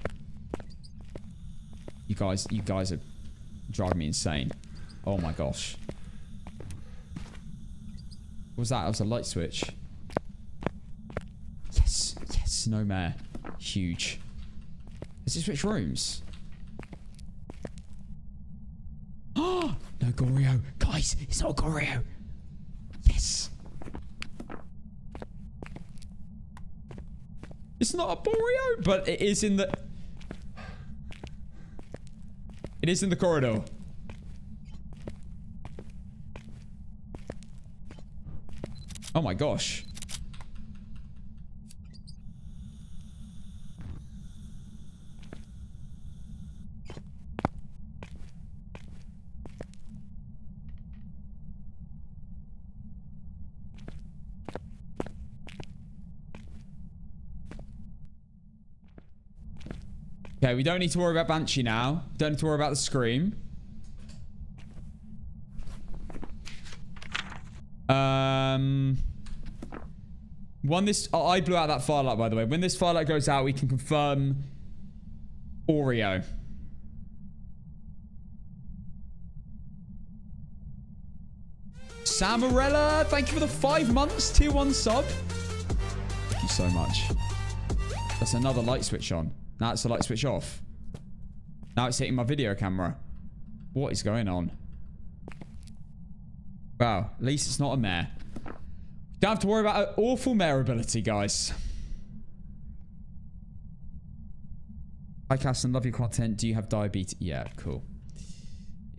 You guys are driving me insane. Oh my gosh. What was that? That was a light switch. Yes. Yes. No mare. Huge. Has it switched rooms? Oh! No Goryo. Guys, it's not Goryo. Yes. It's not a Borio, but it is in the... It is in the corridor. Oh my gosh. Okay, we don't need to worry about Banshee now. Don't need to worry about the scream. When this... Oh, I blew out that firelight, by the way. When this firelight goes out, we can confirm Oreo. Samarella, thank you for the 5 months. Tier 1 sub. Thank you so much. That's another light switch on. Now it's the light switch off. Now it's hitting my video camera. What is going on? Wow, at least it's not a mare. Don't have to worry about an awful mare ability, guys. Hi, Caston. Love your content. Do you have diabetes? Yeah, cool.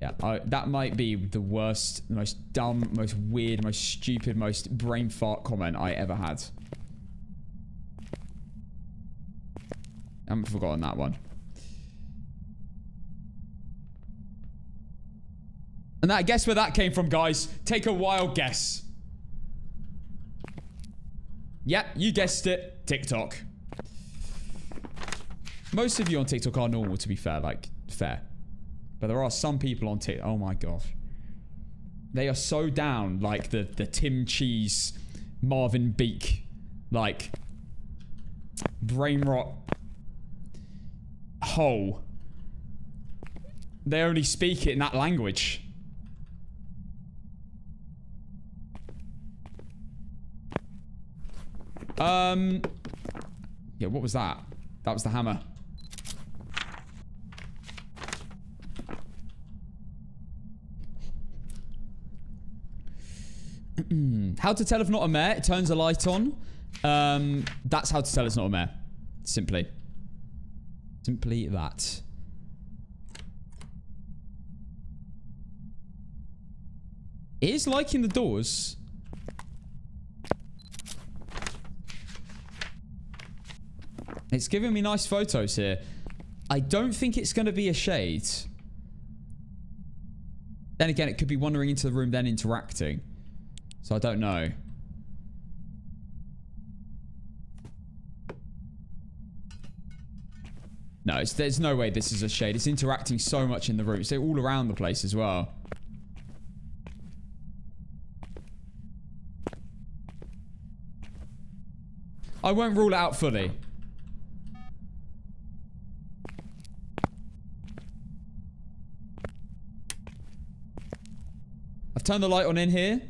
Yeah, that might be the worst, most dumb, most weird, most stupid, most brain fart comment I ever had. I haven't forgotten that one. And that, guess where that came from, guys? Take a wild guess. Yep, you guessed it. TikTok. Most of you on TikTok are normal, to be fair. Like, fair. But there are some people on TikTok. Oh my gosh. They are so down, like the Tim Cheese, Marvin Beak, like brain rot hole. They only speak it in that language. Yeah, what was that? That was the hammer. How to tell if not a mare? It turns a light on. That's how to tell it's not a mare. Simply. Simply that. It is liking the doors. It's giving me nice photos here. I don't think it's going to be a shade. Then again, it could be wandering into the room, then interacting. So I don't know. No, there's no way this is a shade. It's interacting so much in the room. It's all around the place as well. I won't rule it out fully. I've turned the light on in here.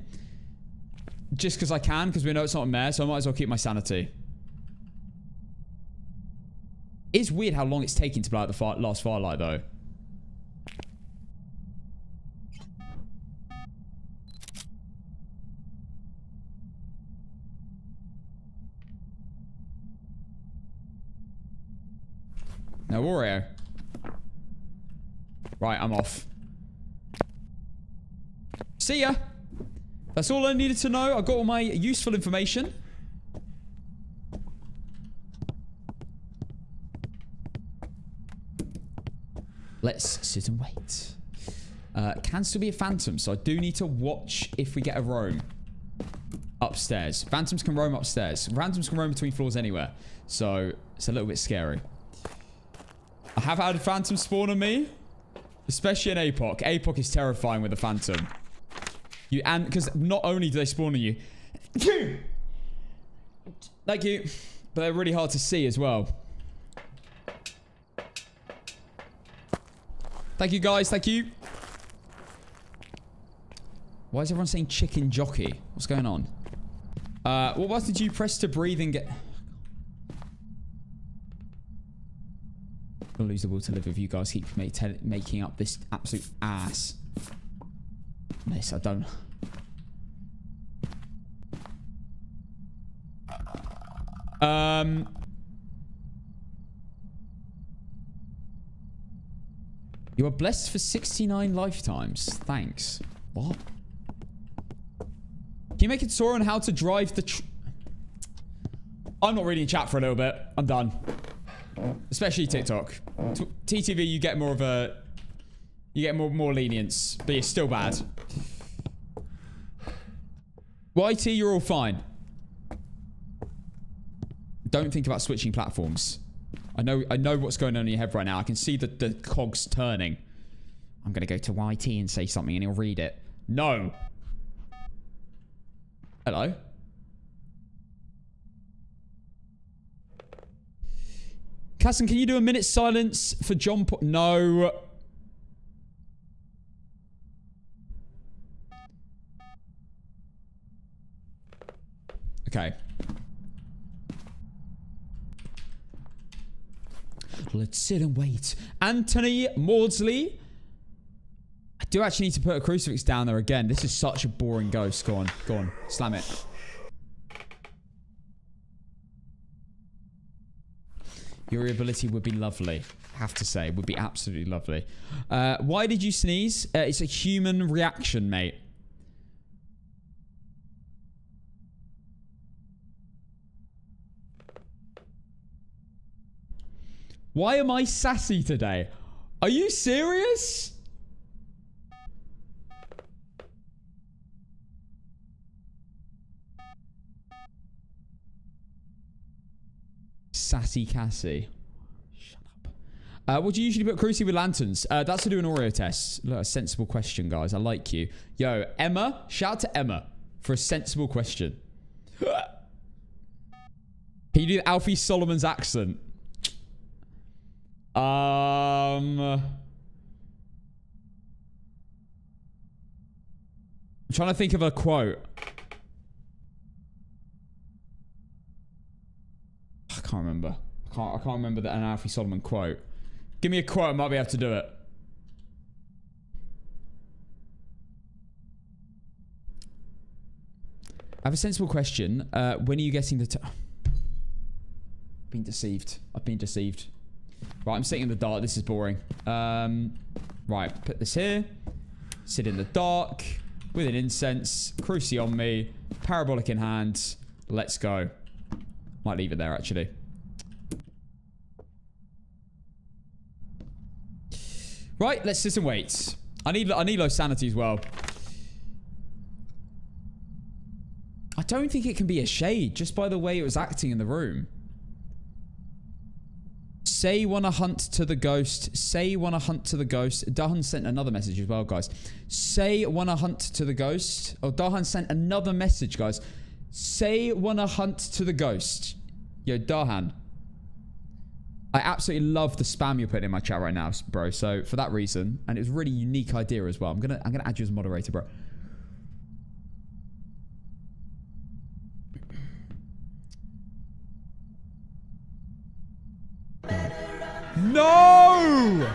Just because I can, because we know it's not a mare, so I might as well keep my sanity. It's weird how long it's taking to blow out the last firelight, though. No Oreo. Right, I'm off. See ya. That's all I needed to know. I got all my useful information. Let's sit and wait. Can still be a phantom, so I do need to watch if we get a roam upstairs. Phantoms can roam upstairs. Phantoms can roam between floors anywhere, so it's a little bit scary. I have had a phantom spawn on me, especially in APOC. APOC is terrifying with a phantom. And because not only do they spawn on you, thank you, but they're really hard to see as well. Thank you, guys. Thank you. Why is everyone saying chicken jockey? What's going on? What button did you press to breathe and get... I'll lose the will to live if you guys keep making up this absolute ass. Miss, I don't... You are blessed for 69 lifetimes. Thanks. What? Can you make a tutorial on how to drive the... I'm not reading chat for a little bit. I'm done. Especially TikTok. TTV, you get more of a... You get more lenience, but you're still bad. YT, you're all fine. Don't think about switching platforms. I know what's going on in your head right now. I can see the cogs turning. I'm going to go to YT and say something and he'll read it. No. Hello? Casson, can you do a minute's silence for John Paul? No. Okay. Let's sit and wait. Anthony Maudsley. I do actually need to put a crucifix down there again. This is such a boring ghost. Go on. Go on. Slam it. Your ability would be lovely. I have to say. Would be absolutely lovely. Why did you sneeze? It's a human reaction, mate. Why am I sassy today? Are you serious? Sassy Cassie. Shut up. What do you usually put Cruci with lanterns? That's to do an Oreo test. Look, a sensible question, guys. I like you. Yo, Emma. Shout out to Emma for a sensible question. Can you do Alfie Solomon's accent? I'm trying to think of a quote. I can't remember. I can't remember an Alfie Solomon quote. Give me a quote, I might be able to do it. I have a sensible question. When are you getting the... Been deceived. I've been deceived. Right, I'm sitting in the dark. This is boring. Right, put this here. Sit in the dark with an incense. Cruci on me. Parabolic in hand. Let's go. Might leave it there, actually. Right, let's sit and wait. I need low sanity as well. I don't think it can be a shade, just by the way it was acting in the room. Say wanna hunt to the ghost. Say wanna hunt to the ghost. Dahan sent another message as well, guys. Say wanna hunt to the ghost. Oh, Dahan sent another message, guys. Say wanna hunt to the ghost. Yo, Dahan. I absolutely love the spam you're putting in my chat right now, bro. So for that reason, and it was a really unique idea as well. I'm gonna add you as a moderator, bro. No!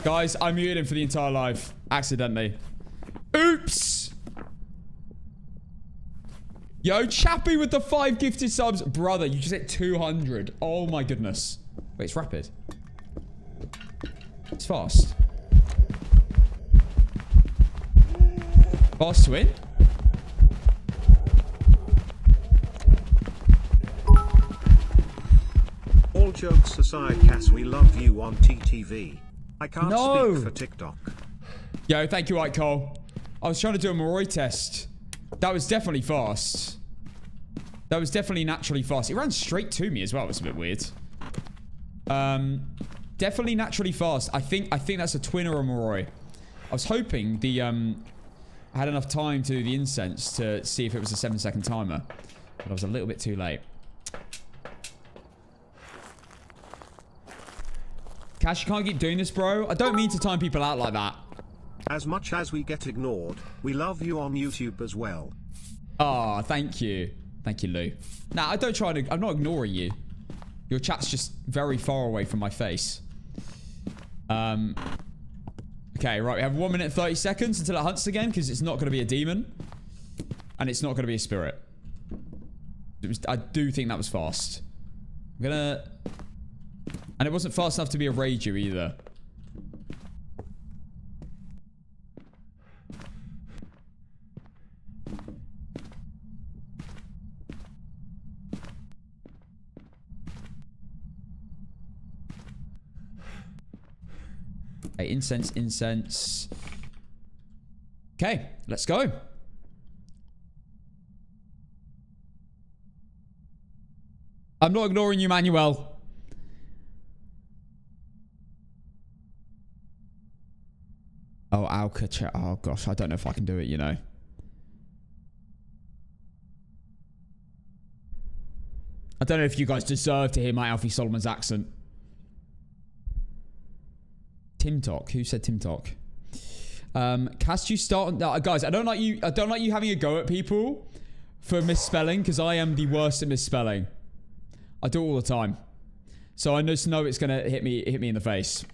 Guys, I muted him for the entire live. Accidentally. Oops! Yo, Chappie with the 5 gifted subs. Brother, you just hit 200. Oh my goodness. Wait, it's rapid. It's fast. Fast to win? All jokes aside, Cass, we love you on TTV. I can't speak for TikTok. Yo, thank you, White Cole. I was trying to do a Moroi test. That was definitely fast. That was definitely naturally fast. It ran straight to me as well. It was a bit weird. Definitely naturally fast. I think that's a twin or a Moroi. I was hoping the I had enough time to do the incense to see if it was a 7-second timer, but I was a little bit too late. Cash, you can't keep doing this, bro. I don't mean to time people out like that. As much as we get ignored, we love you on YouTube as well. Ah, thank you. Thank you, Lou. Nah, I don't try to... I'm not ignoring you. Your chat's just very far away from my face. Okay, right. We have 1 minute and 30 seconds until it hunts again, because it's not going to be a demon. And it's not going to be a spirit. I do think that was fast. I'm gonna... And it wasn't fast enough to be a Raiju either. Okay, incense, incense. Okay, let's go. I'm not ignoring you, Manuel. Oh, Alcatraz. Oh, gosh. I don't know if I can do it, you know. I don't know if you guys deserve to hear my Alfie Solomon's accent. Tim Talk. Who said Tim Talk? Cast you start on... guys, I don't like you having a go at people for misspelling, because I am the worst at misspelling. I do it all the time. So I just know it's going to hit me in the face.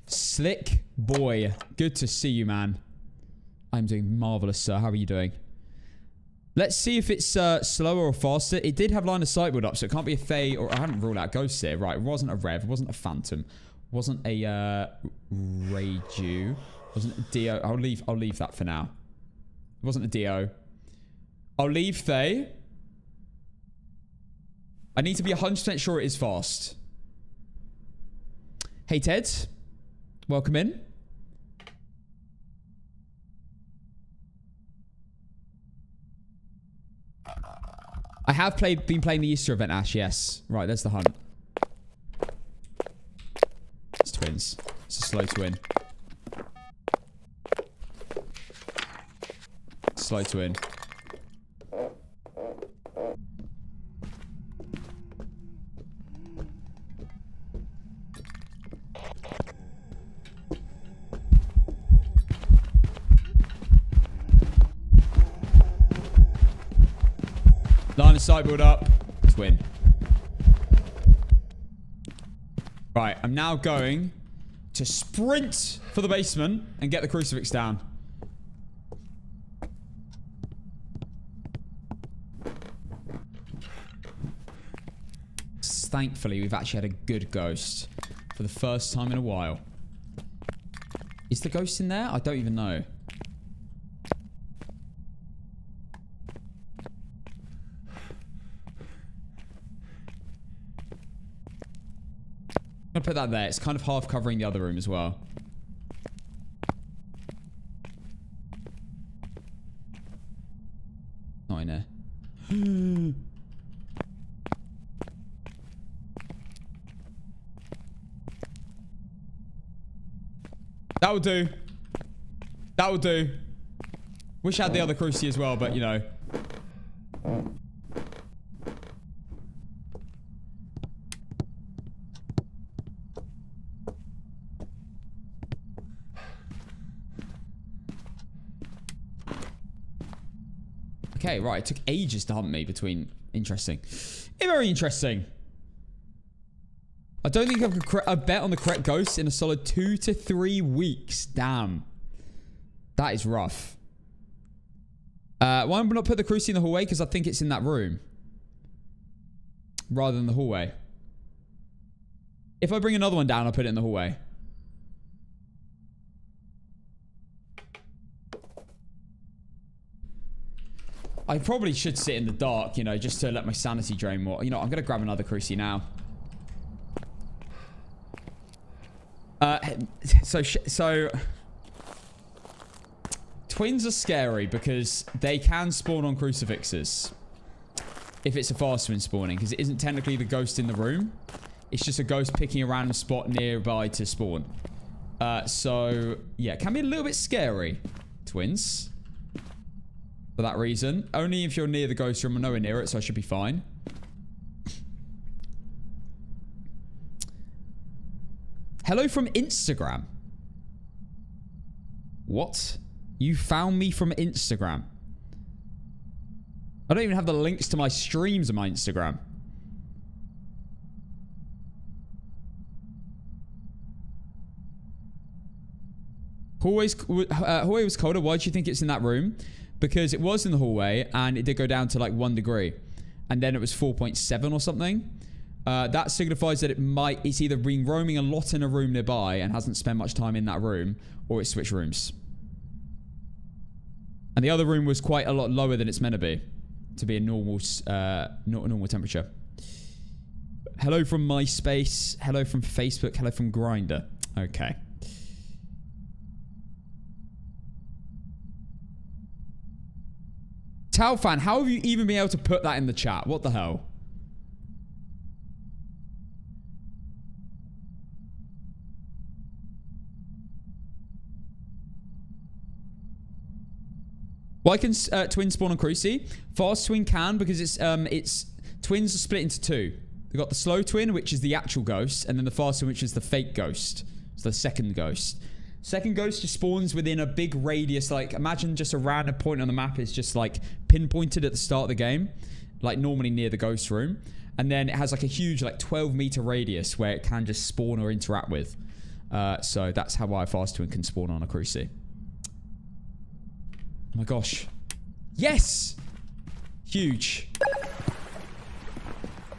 Slick boy. Good to see you, man. I'm doing marvelous, sir. How are you doing? Let's see if it's slower or faster. It did have line of sight build up, so it can't be a Fae, or I haven't ruled out ghosts here. Right, it wasn't a Rev. It wasn't a Phantom. Wasn't a Raiju. Wasn't a Dio. I'll leave that for now. It wasn't a Dio. I'll leave Fae. I need to be 100% sure it is fast. Hey, Ted. Welcome in. I have been playing the Easter event, Ash, yes. Right, there's the hunt. It's twins. It's a slow twin. Slow twin. Line of sight build up. Twin. Right, I'm now going to sprint for the basement and get the crucifix down. Thankfully, we've actually had a good ghost for the first time in a while. Is the ghost in there? I don't even know. I'm gonna put that there. It's kind of half covering the other room as well. Not in there. That will do. That will do. Wish I had the other cruci as well, but you know. Okay, right. It took ages to hunt me between... Interesting. Very interesting. I don't think I've bet on the correct ghost in a solid 2 to 3 weeks. Damn. That is rough. Why don't we not put the cruci in the hallway? Because I think it's in that room. Rather than the hallway. If I bring another one down, I'll put it in the hallway. I probably should sit in the dark, you know, just to let my sanity drain more. You know, I'm going to grab another cruci now. So twins are scary because they can spawn on crucifixes if it's a fast twin spawning, because it isn't technically the ghost in the room. It's just a ghost picking a random spot nearby to spawn. So yeah, it can be a little bit scary, twins, for that reason. Only if you're near the ghost room. I'm nowhere near it, so I should be fine. Hello from Instagram. What? You found me from Instagram? I don't even have the links to my streams on my Instagram. Hallway was colder. Why do you think it's in that room? Because it was in the hallway and it did go down to like 1 degree. And then it was 4.7 or something. That signifies that it's either been roaming a lot in a room nearby and hasn't spent much time in that room, or it switched rooms. And the other room was quite a lot lower than it's meant to be a normal, not a normal temperature. Hello from MySpace. Hello from Facebook. Hello from Grindr. Okay. Taofan, how have you even been able to put that in the chat? What the hell? Why can twins spawn on cruci? Fast twin can because it's twins are split into two. They've got the slow twin, which is the actual ghost, and then the fast twin, which is the fake ghost. It's the second ghost. Second ghost just spawns within a big radius. Like, imagine just a random point on the map is just like pinpointed at the start of the game, like normally near the ghost room, and then it has like a huge like 12-meter radius where it can just spawn or interact with. So that's how a fast twin can spawn on a cruci. Oh my gosh. Yes! Huge.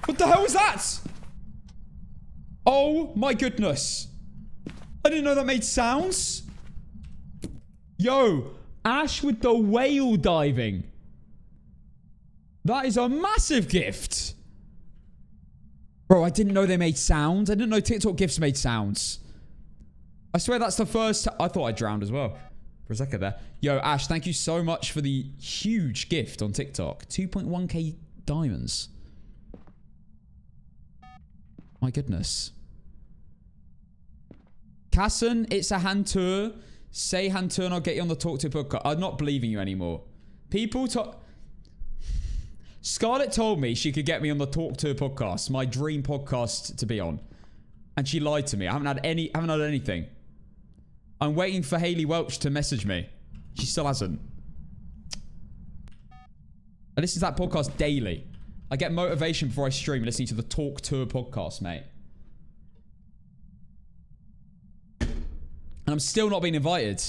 What the hell was that? Oh my goodness. I didn't know that made sounds. Yo, Ash with the whale diving. That is a massive gift. Bro, I didn't know they made sounds. I didn't know TikTok gifts made sounds. I swear that's the first time. I thought I drowned as well for a second there. Yo, Ash, thank you so much for the huge gift on TikTok. 2.1k diamonds. My goodness. Casson, it's a hand tour. Say hand tour and I'll get you on the Talk to podcast. I'm not believing you anymore. People talk... Scarlett told me she could get me on the Talk to podcast, my dream podcast to be on. And she lied to me. I haven't had anything. I'm waiting for Haley Welch to message me. She still hasn't. I listen to that podcast daily. I get motivation before I stream listening to the Talk Tour podcast, mate. And I'm still not being invited.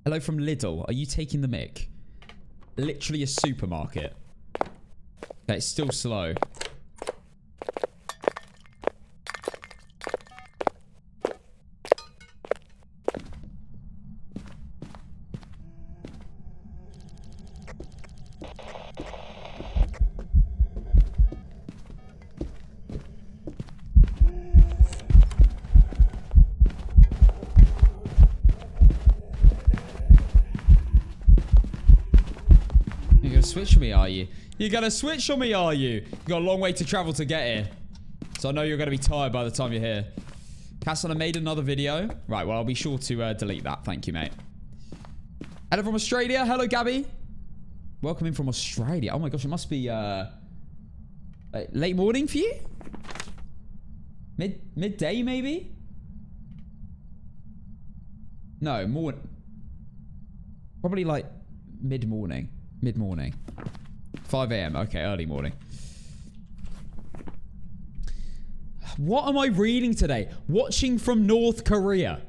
Hello from Lidl. Are you taking the mic? Literally a supermarket. Okay, it's still slow. Switch on me, are you? You're gonna switch on me, are you? You got a long way to travel to get here. So I know you're gonna be tired by the time you're here. Castle, I made another video. Right, well, I'll be sure to delete that. Thank you, mate. Hello from Australia. Hello, Gabby. Welcome in from Australia. Oh my gosh, it must be late morning for you? Midday, maybe? No, morning. Probably like mid-morning. Mid-morning. 5 a.m. Okay, early morning. What am I reading today? Watching from North Korea.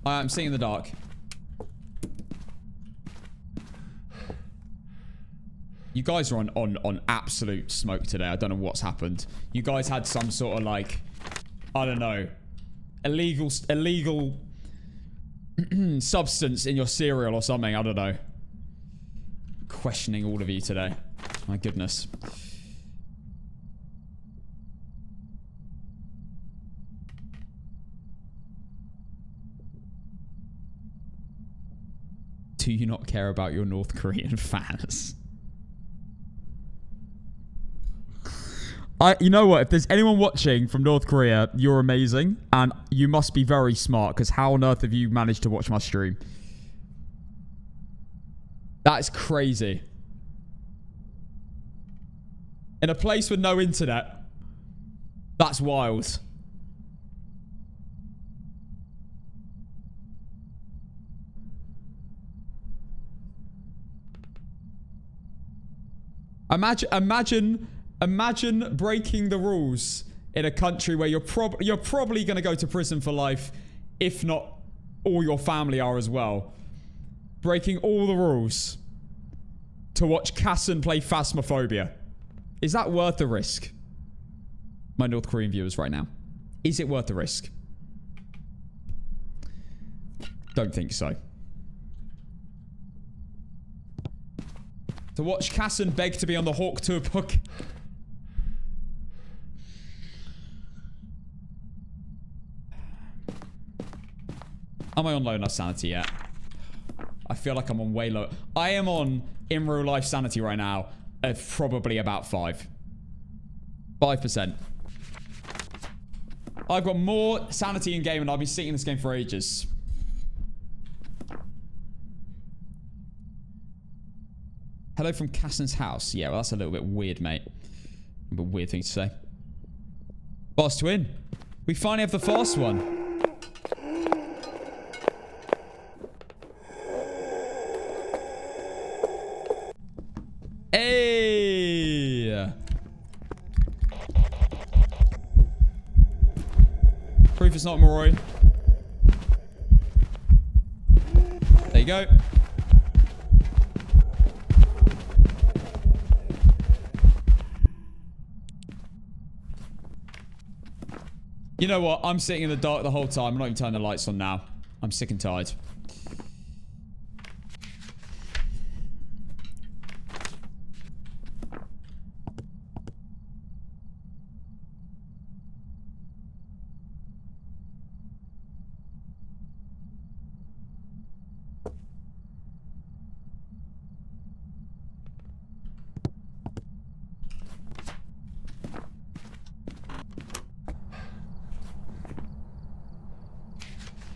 I'm seeing in the dark. You guys are on absolute smoke today. I don't know what's happened. You guys had some sort of like... I don't know, illegal substance in your cereal or something. I don't know. Questioning all of you today. My goodness. Do you not care about your North Korean fans? You know what? If there's anyone watching from North Korea, you're amazing. And you must be very smart, because how on earth have you managed to watch my stream? That is crazy. In a place with no internet. That's wild. Imagine breaking the rules in a country where you're probably going to go to prison for life, if not all your family are as well. Breaking all the rules to watch Casson play Phasmophobia. Is that worth the risk? My North Korean viewers right now. Is it worth the risk? Don't think so. To watch Casson beg to be on the Hawk Tour book. Am I on low enough sanity yet? I feel like I'm on way low. I am on, in real life sanity right now, of probably about 5%. I've got more sanity in game and I've been sitting in this game for ages. Hello from Casson's house. Yeah, well, that's a little bit weird, mate. A weird thing to say. Fast twin. We finally have the fast one. Hey! Proof it's not Moroi. There you go. You know what? I'm sitting in the dark the whole time. I'm not even turning the lights on now. I'm sick and tired.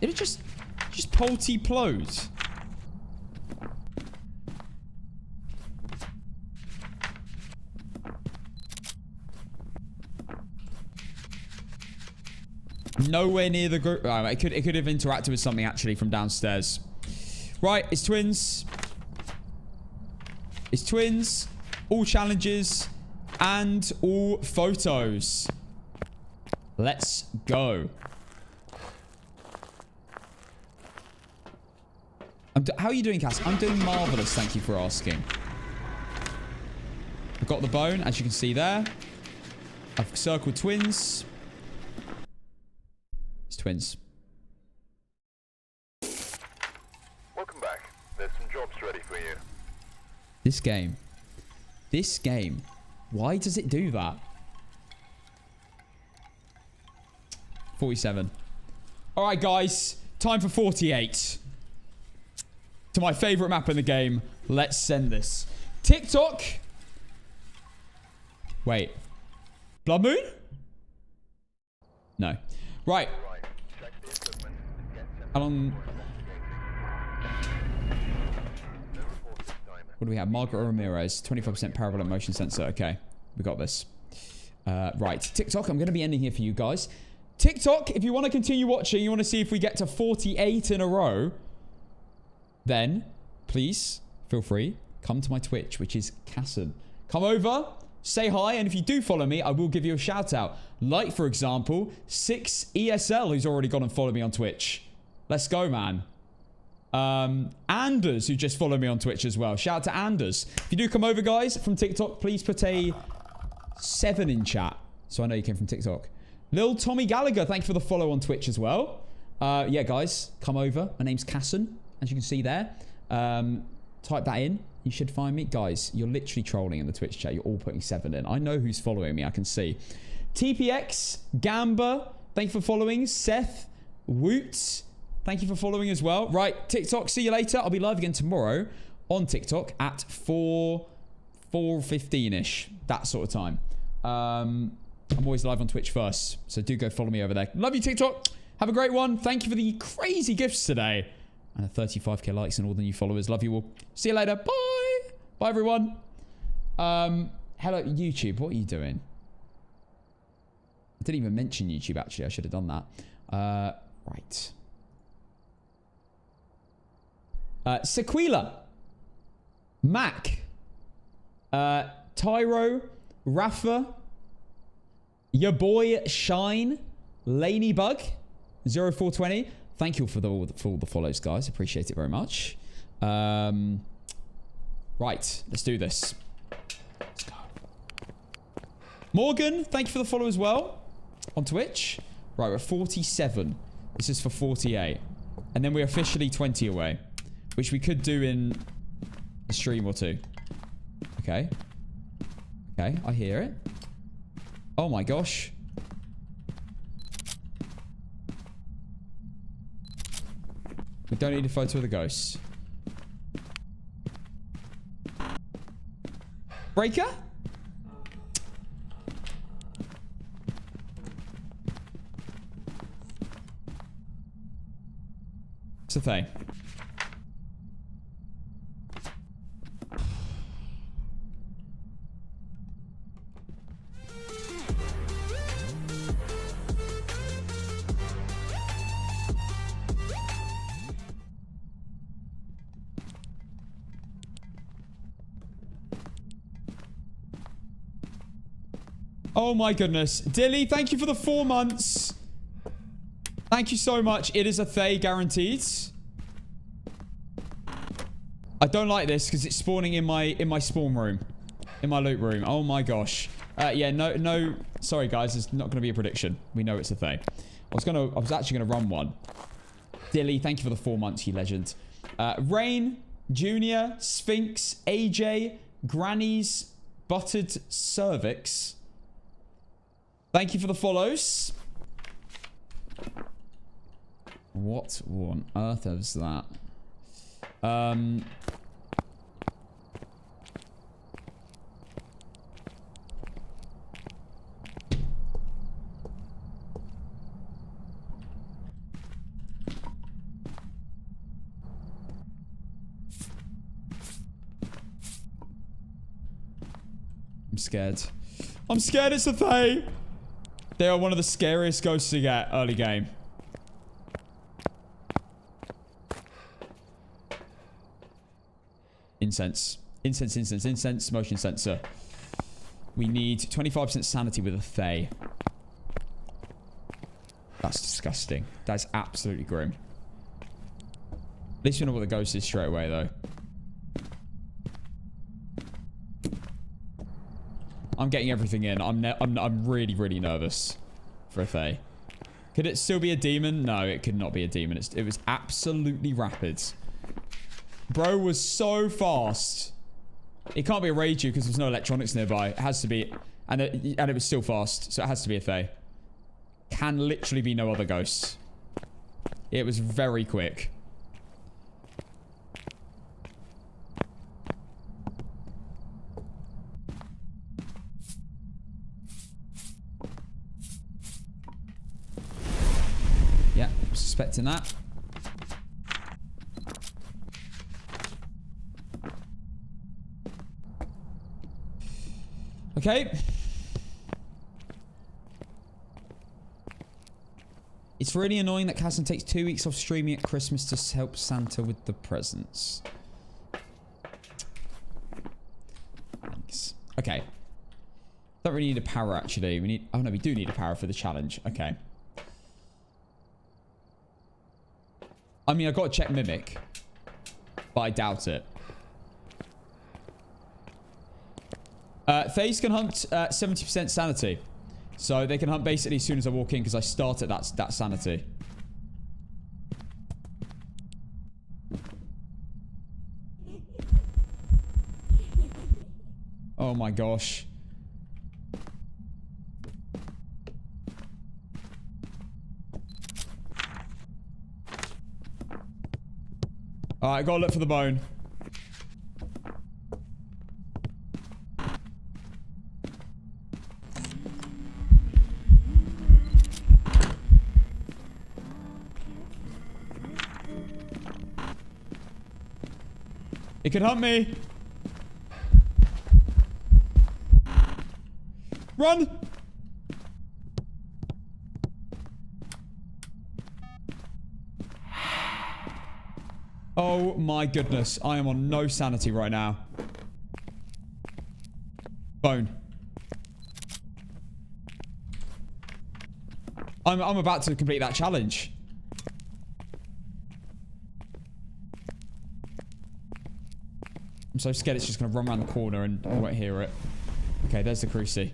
It just polty-plode. Nowhere near the group. Oh, it could have interacted with something actually from downstairs. Right, it's twins. It's twins. All challenges and all photos. Let's go. How are you doing, Cass? I'm doing marvelous. Thank you for asking. I've got the bone, as you can see there. I've circled twins. It's twins. Welcome back. There's some jobs ready for you. This game. Why does it do that? 47. All right, guys. Time for 48. To my favorite map in the game. Let's send this. TikTok. Wait. Blood Moon? No. Right. Right. Check the equipment and get sent How long... no report this time. What do we have? Margaret Ramirez. 25% parabolic motion sensor. Okay. We got this. Right. TikTok. I'm going to be ending here for you guys. TikTok, if you want to continue watching, you want to see if we get to 48 in a row, then please feel free. Come to my Twitch, which is Casson. Come over, say hi, and if you do follow me, I will give you a shout out. Like, for example, 6ESL, who's already gone and followed me on Twitch. Let's go, man. Anders, who just followed me on Twitch as well. Shout out to Anders. If you do come over, guys, from TikTok, please put a 7 in chat, so I know you came from TikTok. Lil Tommy Gallagher, thank you for the follow on Twitch as well. Yeah, guys, come over. My name's Casson, as you can see there. Type that in. You should find me. Guys, you're literally trolling in the Twitch chat. You're all putting 7 in. I know who's following me. I can see. TPX, Gamba, thank you for following. Seth, Woots, thank you for following as well. Right, TikTok, see you later. I'll be live again tomorrow on TikTok at 4:15-ish. That sort of time. I'm always live on Twitch first, so do go follow me over there. Love you, TikTok. Have a great one. Thank you for the crazy gifts today. And 35k likes and all the new followers. Love you all. See you later. Bye. Bye, everyone. Hello, YouTube. What are you doing? I didn't even mention YouTube, actually. I should have done that. Right. Sequila. Mac. Tyro. Rafa. Your boy Shine, Lanybug, 0420. Thank you for all the follows, guys. Appreciate it very much. Right, let's do this. Let's go. Morgan, thank you for the follow as well on Twitch. Right, we're at 47. This is for 48. And then we're officially 20 away, which we could do in a stream or two. Okay. Okay, I hear it. Oh my gosh. We don't need a photo of the ghosts. Breaker? It's a thing. Oh my goodness. Dilly, thank you for the 4 months. Thank you so much. It is a Thay guaranteed. I don't like this because it's spawning in my spawn room. In my loot room. Oh my gosh. Yeah, no. Sorry guys, it's not going to be a prediction. We know it's a Thay. I was actually going to run one. Dilly, thank you for the 4 months, you legend. Rain, Junior, Sphinx, AJ, Granny's, Buttered Cervix. Thank you for the follows. What on earth is that? scared. I'm scared it's a Thay. They are one of the scariest ghosts to get early game. Incense. Incense, incense, incense. Motion sensor. We need 25% sanity with a Thay. That's disgusting. That's absolutely grim. At least we know what the ghost is straight away, though. I'm getting everything in. I'm really, really nervous for a Thay. Could it still be a demon? No, it could not be a demon. It was absolutely rapid. Bro was so fast. It can't be a Raiju because there's no electronics nearby. It has to be... And it was still fast, so it has to be a Thay. Can literally be no other ghosts. It was very quick. Yeah, suspecting that. Okay. It's really annoying that Kasten takes 2 weeks off streaming at Christmas to help Santa with the presents. Thanks. Okay. Don't really need a power, actually. We need... Oh, no, we do need a power for the challenge. Okay. I mean, I've got to check Mimic. But I doubt it. Thays can hunt 70% sanity. So they can hunt basically as soon as I walk in because I start at that sanity. Oh my gosh. Alright, gotta look for the bone. It can hunt me. Run! Oh my goodness. I am on no sanity right now. Bone. I'm about to complete that challenge. I'm so scared it's just going to run around the corner and I won't hear it. Okay, there's the Cruci.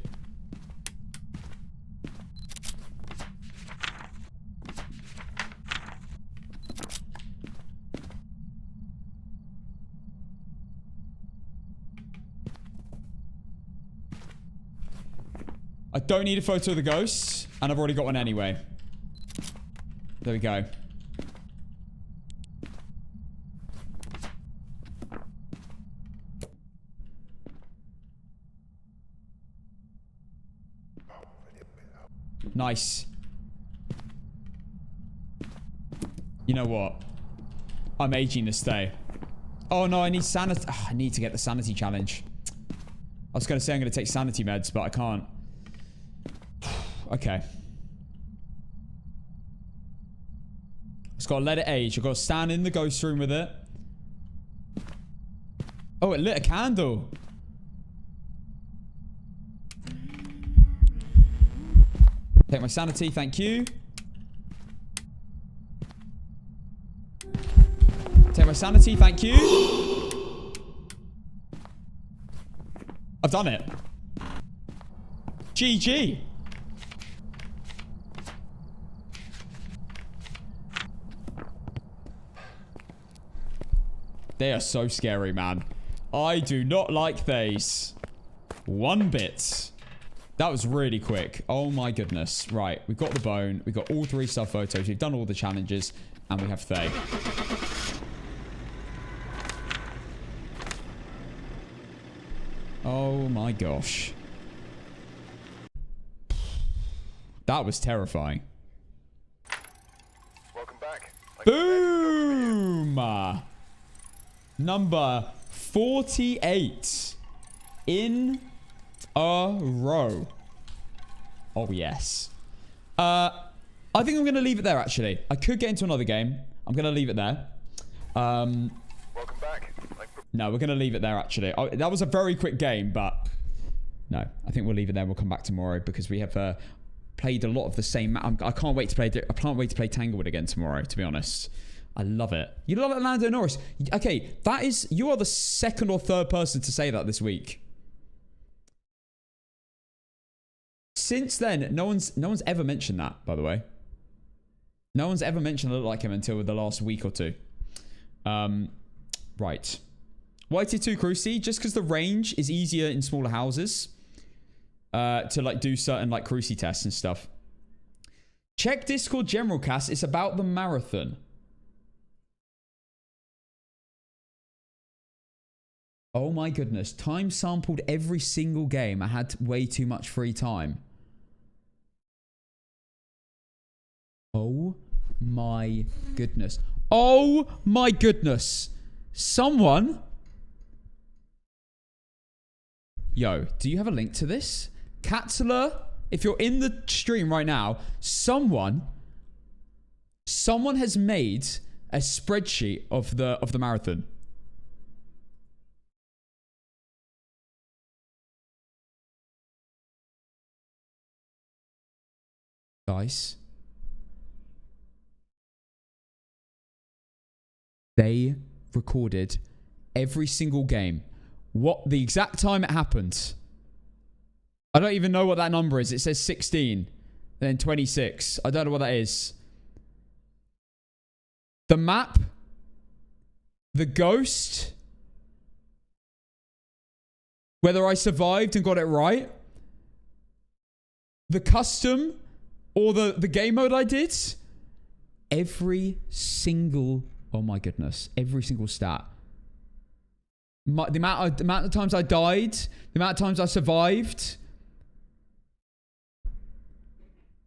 I don't need a photo of the ghost, and I've already got one anyway. There we go. Nice. You know what? I'm aging this day. Oh no, I need sanity. I need to get the sanity challenge. I was going to say I'm going to take sanity meds, but I can't. Okay. Just got to let it age. I've got to stand in the ghost room with it. Oh, it lit a candle. Take my sanity, thank you. Take my sanity, thank you. I've done it. GG. They are so scary, man. I do not like these. One bit. That was really quick. Oh my goodness. Right, we've got the bone. We've got all 3 sub-photos. We've done all the challenges. And we have Thay. Oh my gosh. That was terrifying. Welcome back. Boom! Number 48 in a row. Oh, yes. I think I'm going to leave it there, actually. I could get into another game. I'm going to leave it there. Welcome back. No, we're going to leave it there, actually. That was a very quick game, but... No, I think we'll leave it there. We'll come back tomorrow because we have played a lot of the same... I can't wait to play... I can't wait to play Tanglewood again tomorrow, to be honest. I love it. You love it, Lando Norris. Okay, that is... You are the second or third person to say that this week. Since then, no one's ever mentioned that, by the way. No one's ever mentioned I look like him until the last week or two. Right. YT2 Cruci, just because the range is easier in smaller houses to like do certain like Cruci tests and stuff. Check Discord General Cast. It's about the marathon. Oh my goodness. Time sampled every single game. I had way too much free time. Oh my goodness. Oh my goodness. Someone... Yo, do you have a link to this? Katzler, if you're in the stream right now, someone has made a spreadsheet of the marathon. Guys. They recorded every single game. What the exact time it happened. I don't even know what that number is. It says 16. Then 26. I don't know what that is. The map. The ghost. Whether I survived and got it right. The custom. Or the game mode I did. Every single... Oh my goodness. Every single stat. The amount of times I died. The amount of times I survived.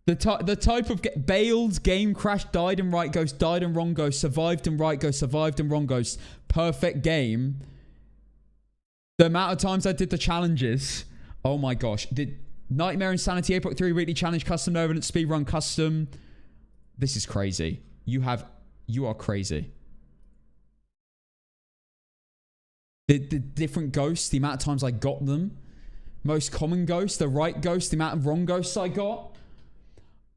The type of... Bailed, game crashed, died and right ghost, died and wrong ghost, survived and right ghost, survived and wrong ghost. Perfect game. The amount of times I did the challenges. Oh my gosh. Did Nightmare Insanity Apex 3 Weekly Challenge Custom Novenant Speedrun Custom. This is crazy. You are crazy. The different ghosts, the amount of times I got them. Most common ghosts, the right ghost, the amount of wrong ghosts I got.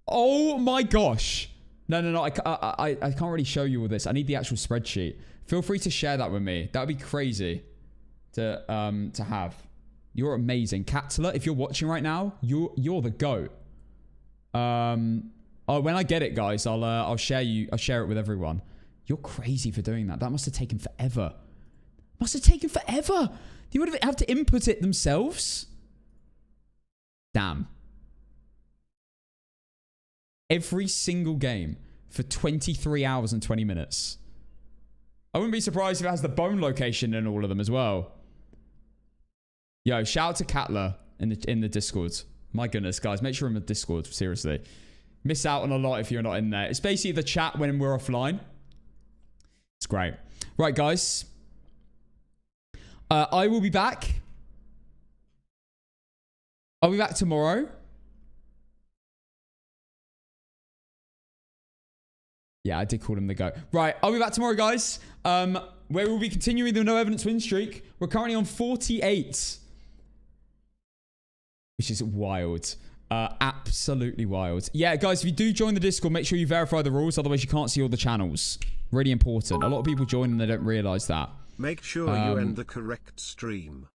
Oh my gosh. No. I can't really show you all this. I need the actual spreadsheet. Feel free to share that with me. That would be crazy to have. You're amazing. Katzler, if you're watching right now, you're the GOAT. Oh, when I get it, guys, I'll share it with everyone. You're crazy for doing that. That must have taken forever. Must have taken forever. You would have to input it themselves. Damn. Every single game for 23 hours and 20 minutes. I wouldn't be surprised if it has the bone location in all of them as well. Yo, shout out to Katla in the Discord. My goodness, guys, make sure you're in the Discord. Seriously. Miss out on a lot if you're not in there. It's basically the chat when we're offline. It's great. Right, guys. I will be back. I'll be back tomorrow. Yeah, I did call him the GOAT. Right, I'll be back tomorrow, guys. Where we'll be continuing the no evidence win streak. We're currently on 48. Which is wild. Absolutely wild. Yeah, guys, if you do join the Discord, make sure you verify the rules. Otherwise, you can't see all the channels. Really important. A lot of people join and they don't realize that. Make sure you end the correct stream.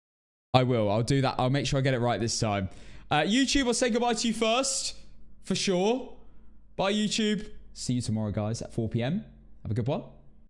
I will. I'll do that. I'll make sure I get it right this time. YouTube, I'll say goodbye to you first. For sure. Bye, YouTube. See you tomorrow, guys, at 4 p.m. Have a good one.